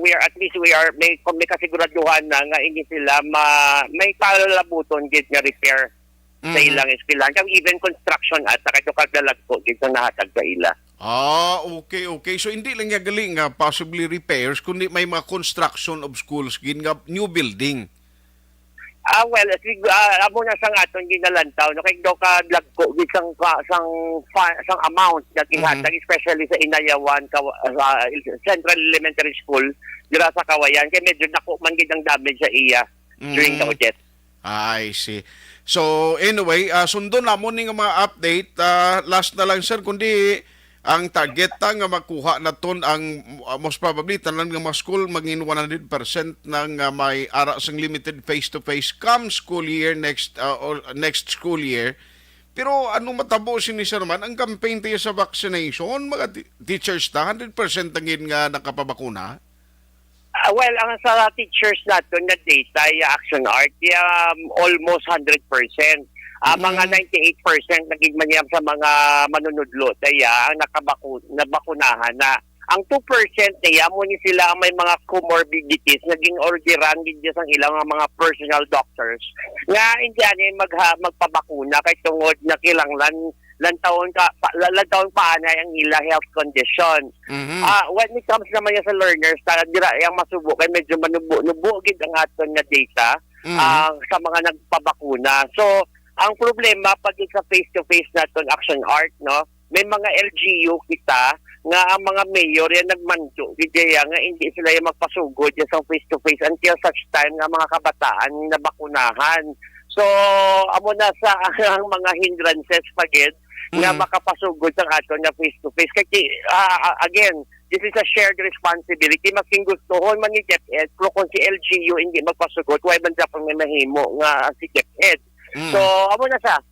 we are may kasiguraduhan na nga ini sila may palalabuton gid nga repair sa ilang eskwelahan, kang even construction at saka ito kagdalag po dito nahatag sa ila. Okay. So hindi lang nga galing nga possibly repairs kundi may mga construction of schools gin nga new building. Well, amo na sang aton ginalantaw no kay do ka lagko bisang sang amount that ihatag especially sa Inayawan Central Elementary School dira sa Kawayan kay medyo dako man gid ang damage sa iya during the audit. I see. So anyway, sundon namon ning mga update. Last na lang sir, kundi ang target nga makuha naton ang most probably tanan nga mga school maging 100% ng may ara sang limited face-to-face come school year next school year. Pero ano matabo ni sir man ang campaign tayo sa vaccination, mga teachers ta 100% angin nga nakapabakuna. Well, ang sa teachers natin na data, Action Art, almost 100%. Mga 98% naging manyam sa mga manunudlo. Kaya ang nabakunahan na. Ang 2% niya, muna sila may mga comorbidities, naging orderan din sa ilang mga personal doctors. Nga, hindi magpabakuna kay tungod na kilanglan lantaon pa na ang ila health condition. When it comes naman sa learners, dira yang masubo kay medyo manubo gid ang aton nga data sa mga nagpabakuna. So, ang problema pag sa face-to-face naton Action Art, no, may mga LGU kita nga ang mga mayor yan nagmanjo gid nga hindi sila yung magpasugod sa face-to-face until such time nga mga kabataan na bakunahan. So, amo na sa ang mga hindrances pagid nga makapasugod sa aton na face-to-face. Kasi, again, this is a shared responsibility. Making gustohon man ni DepEd, pero kung si LGU hindi magpasugod, why man siya pang may mahimo nga si DepEd. So, amo na sa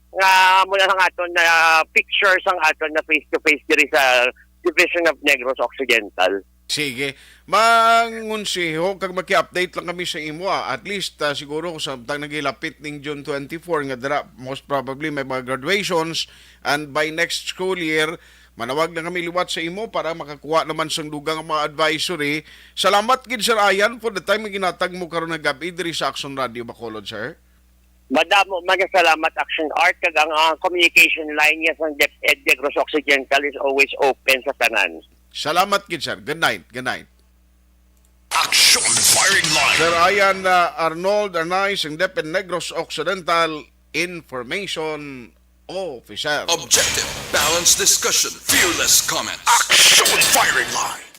aton na picture sang aton na face-to-face diri sa Division of Negros Occidental. Sige. Mangunsiho, kag maki-update lang kami sa imo. At least, siguro, kung samtang nagilapit ning June 24, nga dara, most probably may mga graduations, and by next school year, Manawag na kami liwat sa imo para makakuha naman sang dugang mga advisory. Salamat gid Sir Ayan for the time nga ginatag mo karon nga gabi diri sa Action Radio Bacolod, sir. Madamo salamat Action Art kag ang communication line niya sa DepEd Negros Occidental is always open sa tanan. Salamat gid sir. Good night. Good night. Action Firing Line. Sir Ayan Arnold Arnaiz ng DepEd Negros Occidental Information Officer. Objective, balanced discussion, fearless comments. Action Firing Line.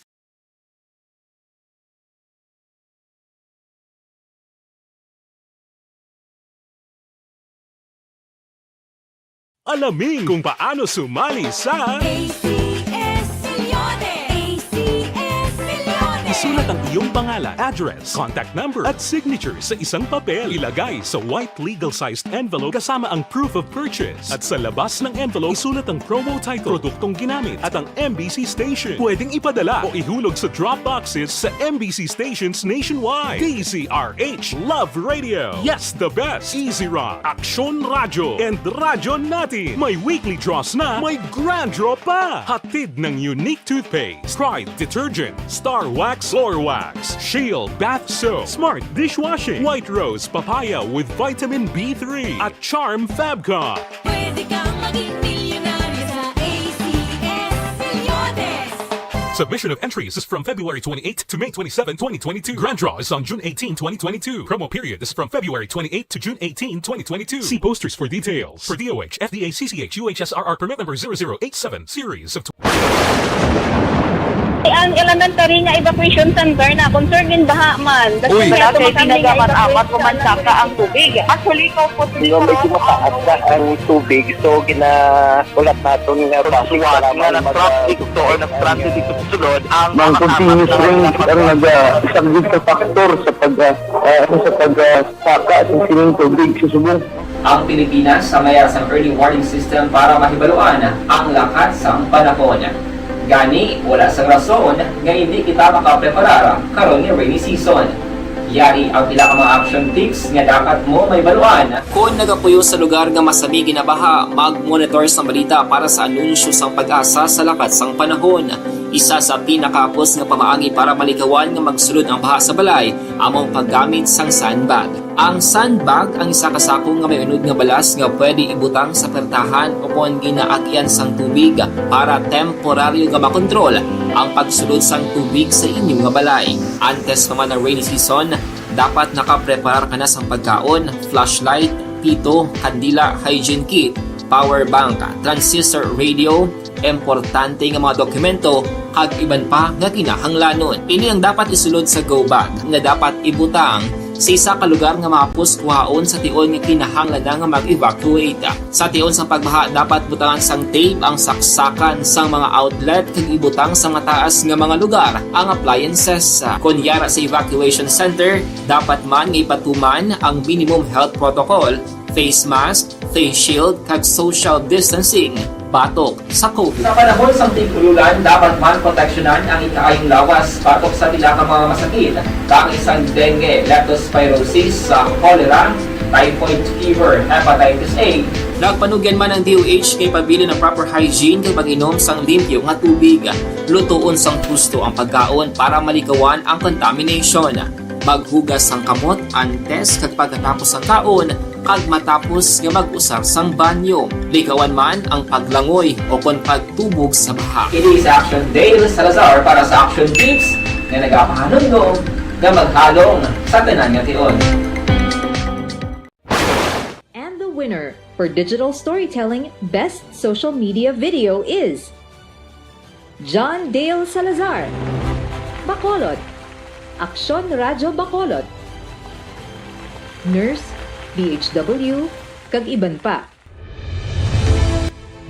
Alamin kung paano sumali sa ACS Milyones! ACS Milyones! Isulat ang iyong pangalan, address, contact number at signature sa isang papel. Ilagay sa white legal-sized envelope kasama ang proof of purchase. At sa labas ng envelope, isulat ang promo title, produktong ginamit at ang MBC station. Pwedeng ipadala o ihulog sa drop boxes sa MBC stations nationwide. DZRH Love Radio. Yes, the best. Easy Rock, Action Radio, and Radyo Natin. May weekly draws na, may grand draw pa. Hatid ng unique toothpaste, Pride Detergent, Star Wax Floor Wax, Shield Bath Soap, Smart Dishwashing, White Rose Papaya with Vitamin B3 at Charm Fabcon. Pwede kang maging milyonaryo sa ACS Milyones! Submission of entries is from February 28 to May 27, 2022. Grand draw is on June 18, 2022. Promo period is from February 28 to June 18, 2022. See posters for details. For DOH, FDA, CCH, UHSRR permit number 0087, series of... Ang elementary nga evacuation center na concern din baha man. Uy. Kaya pinagamat-amat ko man saka ang tubig. Actually, ko po Medyo mataas na ang tubig, so ulat natin nga pasuwag nga ng traffic or ng traffic dito sa sulod ang continuous rain ang isang good factor sa pagsaka ng sining tubig sa subong. Ang Pilipinas sa mayas ang early warning system para mahibaluan ang lakas ng panahon. Gani, wala sang rason nga hindi kita makapreparar karon ni rainy season. Yari ang pila ka mga action tips nga dapat mo may baluan. Kung nagapuyo sa lugar nga masabi ginabaha, mag-monitor sa balita para sa anunsyo sang pag-asa sa lakat sang panahon. Isa sa pinakapos nga pamaagi para malikawan nga magsulod ang baha sa balay, among paggamit sang sandbag. Ang sandbag ang isa ka sako nga may unod nga balas nga pwede ibutang sa pertahan o kung ginaagyan sang tubig para temporaryo nga makontrol ang pagsulod sang tubig sa inyong nga balay. Antes naman ng rainy season, dapat nakapreparar ka na sang pagkaon, flashlight, pito, kandila, hygiene kit, power bank, transistor radio, importante nga mga dokumento kag iban pa nga kinahanglanon. Ini ang dapat isulod sa go bag nga dapat ibutang sa isa ka lugar nga mapus kuhaon sa tion nga kinahanglan nga mag-evacuate. Sa tion sa pagbaha dapat butangan sang tape ang saksakan sang mga outlet kag ibutang sa mataas nga mga lugar ang appliances. Kunyara sa evacuation center, dapat man nga ipatuman ang minimum health protocol, face mask, face shield kag social distancing. Batok sa COVID. Sa panahon sa tig-ululan, dapat man proteksyonan ang ikaayong lawas batok sa pila ka mga masakit. Kang isang dengue, leptospirosis, cholera, typhoid fever, hepatitis A. Nagpanugyan man ang DOH kay pabili ng proper hygiene kay pag-inom sang limpyo nga tubig. Lutuon sang gusto ang pagkaon para malikawan ang contamination. Maghugas sang kamot antes kag pagkatapos ang kaon kag matapos nga mag-usar sang banyo. Likawan man ang paglangoy o kon pagtubog sa baha. Kini sa Action Dale Salazar para sa Action Tips nga nagapahanundong nga maghalong sa tanan nga tion. And the winner for Digital Storytelling Best Social Media Video is John Dale Salazar, Bacolod, Action Radio Bacolod, Nurse, DHW, kag iban pa.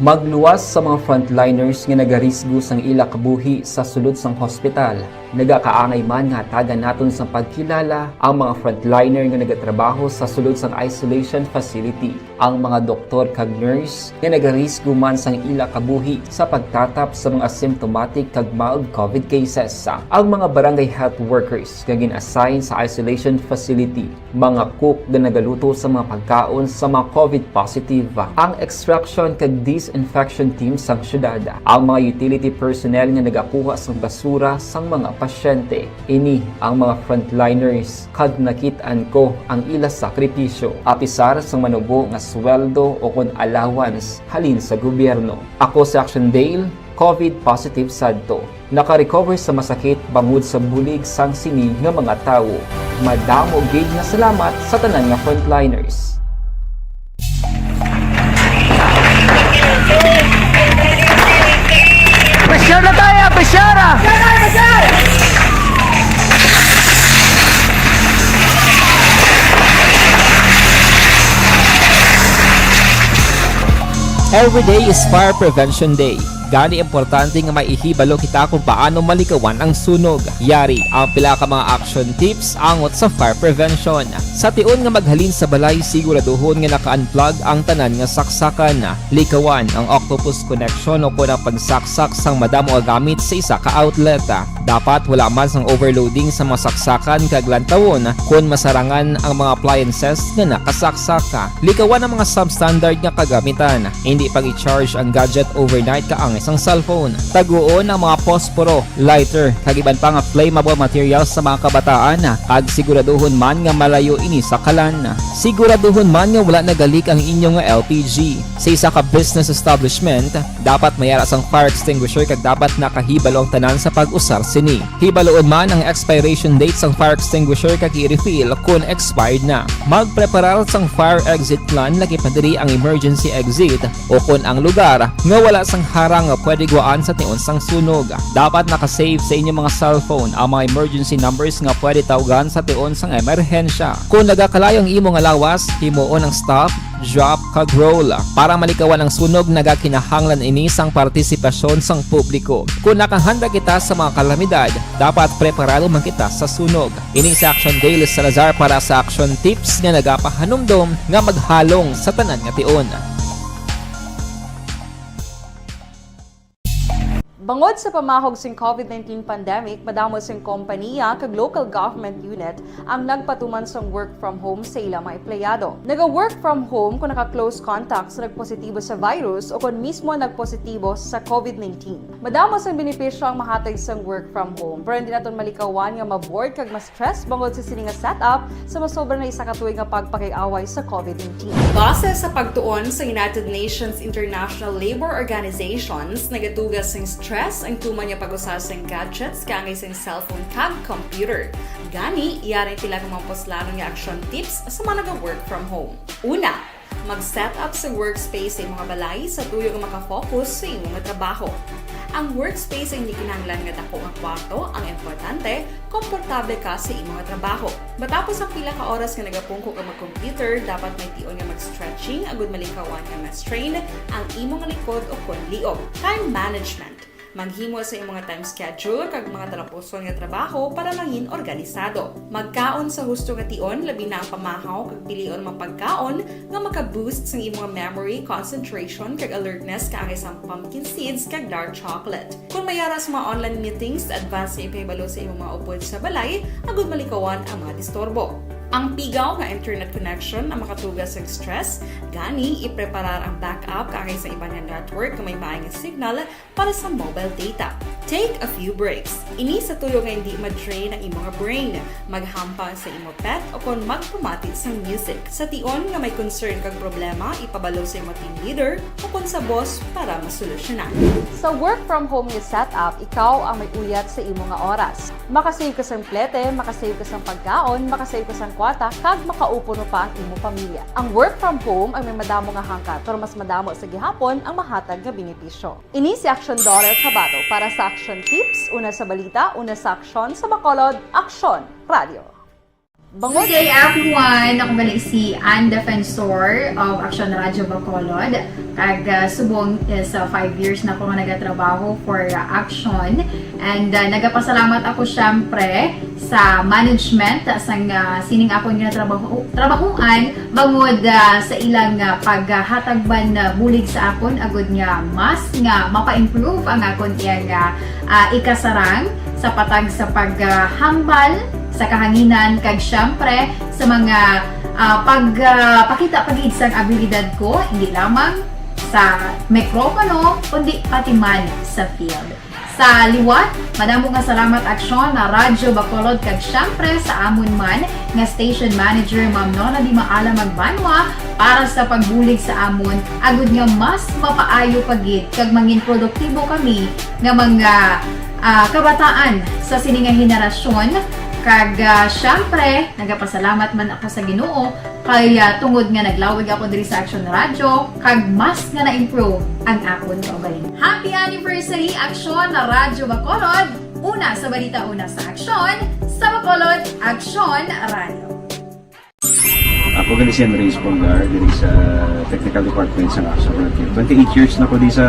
Magluwas sa mga frontliners nga nagarisgo sang ila kabuhi sa sulod sang hospital. nagakaangay man nga tagan naton sa pagkilala ang mga frontliner nga nagatrabaho sa sulod sang isolation facility, ang mga doktor kag nurse nga nagarisgo man sang ila kabuhi sa pagtatap sa mga asymptomatic kag mild COVID cases, ang mga barangay health workers nga gin-assign sa isolation facility, mga cook nga nagaluto sa mga pagkaon sa mga COVID positive, ang extraction kag disinfection team sang syudad, ang mga utility personnel nga nagakuha sang basura sang mga pasyente. Ini ang mga frontliners kag nakitaan ko ang ila sakripisyo apisar sang manubo nga sweldo o kon allowance halin sa gobyerno. Ako si Action Dale, COVID positive sadto. Naka-recover sa masakit bangod sa bulig sang sinig nga mga tawo. Madamo gid nga salamat sa tanan nga frontliners. Pressure na tayo! Pressure! Every day is Fire Prevention Day. Gani importante nga maihibalo kita kung paano malikawan ang sunog. Yari ang pila ka mga action tips angot sa fire prevention. Sa tion nga maghalin sa balay, siguraduhon nga naka-unplug ang tanan nga saksakan. Likawan ang octopus connection o kung ang pagsaksak sang madamo nga gamit sa isa ka outlet. Dapat wala man sang overloading sa mga saksakan kag lantawon kung masarangan ang mga appliances nga nakasaksaka. Likawan ang mga substandard nga kagamitan. Hindi pag i-charge ang gadget overnight kaang isang cellphone. Taguon ang mga posporo, lighter, kag iban pa nga flammable materials sa mga kabataan. Kag siguraduhon man nga malayo ini sa kalan. Siguraduhon man nga wala nagalik ang inyong LPG. Sa isa ka business establishment, dapat mayara sang fire extinguisher kag dapat nakahibalo ang tanan sa pag-usar sini. Hibaloon man ang expiration date sang fire extinguisher kag i-refill kung expired na. Magpreparar sang fire exit plan lagi pa diri ang emergency exit o kung ang lugar nga wala sang harang nga pwede guaan sa tion sang sunog. Dapat nakasave sa inyong mga cellphone ang mga emergency numbers nga pwede tawagan sa tion sang emerhensya. Kung nagakalayo ang imong lawas, himuon ang stop, drop kag roll. Para malikawan ang sunog, nagakinahanglan ini sang partisipasyon sang publiko. Kung nakahanda kita sa mga kalamidad, dapat preparado man kita sa sunog. Ini sa Action Dale Salazar para sa action tips nga nagapahanumdom nga maghalong sa tanan nga tion. Bangod sa pamahog sing COVID-19 pandemic, madamo sing kompanya kag local government unit ang nagpatuman sang work from home sa ilang mga empleyado. Naga-work from home kung naka-close contact sa nagpositibo sa virus o kung mismo nagpositibo sa COVID-19. Madamo sang benepisyo ang mahatag sang work from home, pero hindi naton malikawan nga ma-bored kag ma-stress bangod sa sini nga setup sa masobra na isa ka tuig nga pagpakiaway sa COVID-19. Base sa pagtuon sa United Nations International Labour Organizations, nagatugas sing stress ang tuman niya pag-usar sa gadgets kangay sa cellphone kag computer. Gani, iyarin tila kung mga poslanong nga action tips sa mga nag-work from home. Una, mag-set up sa workspace sa mga balay sa tuyo nga makafocus sa imong trabaho. Ang workspace ay hindi kinahanglan nga dako nga kwarto, ang importante, komportable ka sa imong trabaho. Matapos ang pila ka oras nga nagapungko ka mag-computer, dapat may tion nga mag-stretching agud malikawan nga ma-strain ang imong likod o kon liog. Time management. Maghimo sa imong time schedule kag mga talapuson nga trabaho para maging organisado. Magkaon sa husto nga tion, labi na ang pamahaw kag pilion mga pagkaon nga maka-boost sa imong memory, concentration kag alertness kaangay sa pumpkin seeds kag dark chocolate. Kung mayara sa mga online meetings, advance na ipahibalo sa imong mga upod sa balay, agud malikawan ang mga disturbo. Ang pigaw nga internet connection ang makatugas sa stress, gani ipreparar ang backup kaangay sa ibang network kung may maayong signal para sa mobile data. Take a few breaks. Ini sa tuyo nga hindi ma-drain ang imong brain. Maghampang sa imong pet o kung magpumatid sa music. Sa tion nga may concern kag problema, ipabalo sa imong team leader o kung sa boss para masolusyonan. Sa work from home nga setup, ikaw ang may uyat sa imong nga oras. Makasave ka sa plete, makasave ka sa pagkaon, makasave ka sa kwata, kag makaupo no pa ang imong pamilya. Ang work from home ay may madamo nga hangkat, pero mas madamo sa gihapon ang mahatag nga benepisyo. Ini si Action Daughter Cabato para sa Action Tips, una sa balita, una sa aksyon sa Bacolod, Aksyon Radio. Good day everyone! Ako balik si Ann Defensor of Action Radyo Bacolod. Kag subong sa 5 years na ako nga nagatrabaho for Action. And nagapasalamat ako syempre sa management sang sining ako nga trabahuan bangod sa ilang paghatagban bulig sa akon agud nga mas nga mapa-improve ang akon iyang ikasarang sa patag sa paghambal sa kahanginan kag syempre sa mga pagpakita pagid sang abilidad ko hindi lamang sa mikropono kundi pati man sa field. Sa liwat, madamo nga salamat Aksyon na Radyo Bacolod kag syempre sa amon man nga station manager Ma'am Nona Di Maala Magbanwa para sa pagbulig sa amon agud nga mas mapaayo pagid kag mangin produktibo kami nga mga kabataan sa sining nga henerasyon. Kag syempre, nagapasalamat man ako sa Ginoo kay tungod nga naglawig ako diri sa Action Radio kag mas nga na-improve ang akon kaugalingon. Happy anniversary Action na Radyo Bacolod! Una sa balita, una sa Action, sa Bacolod, Action Radio. Ako gali si Andres Polgar diri sa Technical Department sa Action Radio. 28 years na ko di sa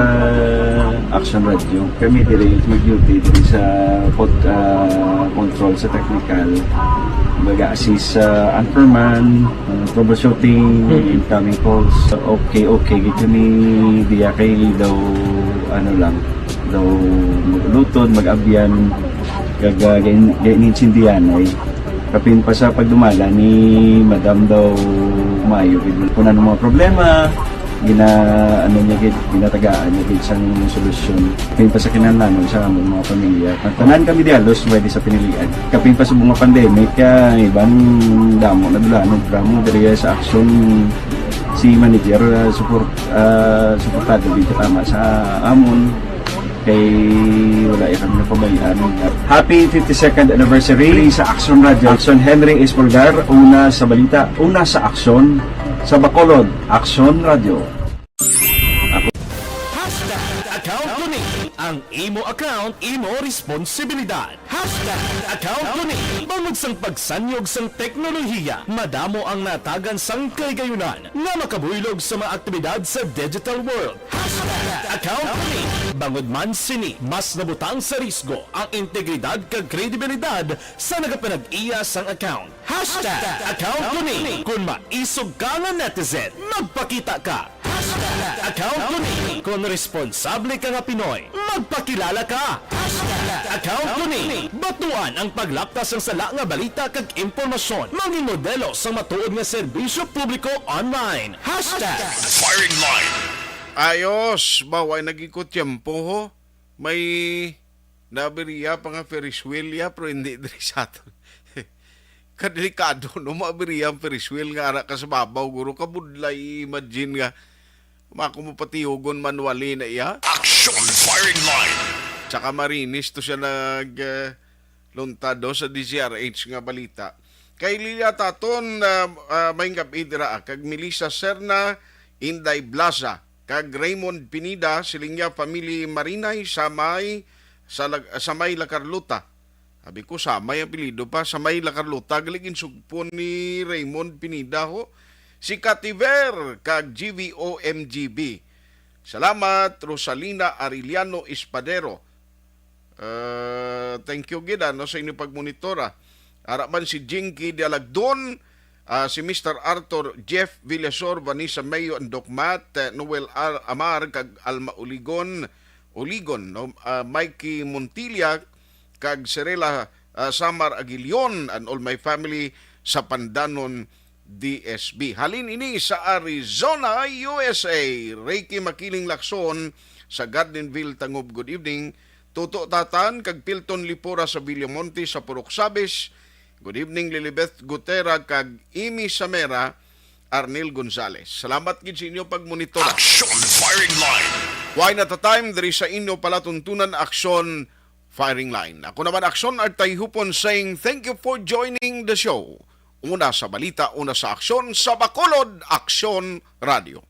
Action Radio. Kami diri mag-duty diri sa control sa technical. Mag-assist sa anchorman, troubleshooting, incoming calls. Okay, kami diya kay daw maglutod, mag-abyan, ganinsindihan ay kapin pa sa pagdumala ni Madam daw Mayo kuna ng mga problema ginatagaan niya isang solusyon kapin pa sa kinahanglan sa among mga pamilya tanan kami dialos pwede sa pinilian kapin pa sa mga pandemic ibang damo na dulanog drama diri sa Action si manager suportado dito tama sa amon kay wala kami napabayaan. Happy 52nd anniversary sa Action Radio. Action Henry Espolgar, una sa balita, una sa Action, sa Bacolod, Action Radio. Account ko ni ang imo account, imo responsibilidad. Account ko ni bangod sang pagsanyog sang teknolohiya, madamo ang natagan sang kaygayunan nga makabuylog sa mga aktibidad sa digital world. Account ko ni bangod man sini mas nabutang sa risgo ang integridad kag kredibilidad sa nagapanag-iya sang account. Account ko ni kung maisog ka nga netizen, magpakita ka. Account ko ni kung responsable ka nga Pinoy, magpakilala ka. Account ko ni batuan ang paglaptas ng sala nga balita kag impormasyon, maging modelo sa matuod nga serbisyo publiko online. Firing line. Ayos, baway nagikot tiyempo ho. May nabiriya pa nga Ferris wheel ya, pero hindi diri sa ato. Kadelikado no, mabiriya ang Ferris wheel nga ara ka sa babaw, guro kabudlay, imagine nga. Makumupatihugon manuali na iya. Action firing line. Tsaka marinis to siya nagluntado sa DZRH nga balita. Kay Lilia Taton, may gabi dira, kag Melissa Serna, Inday Blaza, kag Raymond Pinida, silingya family Marinay, sa may La Carlota. Sabi ko, samay ang pilido pa, sa may La Carlota, galigin sugpon ni Raymond Pinida ho. Si Kativer, kag GVOMGB. Salamat, Rosalina Ariliano Espadero. Thank you, Gida, no, sa inyong pagmonitora. Harapan si Jinky Dialagdon, si Mr. Arthur Jeff Villasor, Vanessa Mayo Andokmat, Noel Amar, kag Alma Uligon, no, Mikey Montilla, kag Serela Samar Aguilion, and all my family sa Pandanon, DSB. Halin ini sa Arizona, USA. Reiki Makiling Lakson sa Gardenville, Tangob. Good evening. Tuto Tatan, kag Pilton Lipora sa Villamonte sa Purok Sabes. Good evening, Lilibeth Gutera, kag Imi Samera, Arnel Gonzales. Salamat gid sa inyo pagmonitor. Action firing line. Why not a time, there is sa inyo palatuntunan Action firing line. Ako naman Action Artay Hupon saying thank you for joining the show. Una sa balita, una sa Aksyon, sa Bacolod, Aksyon Radio.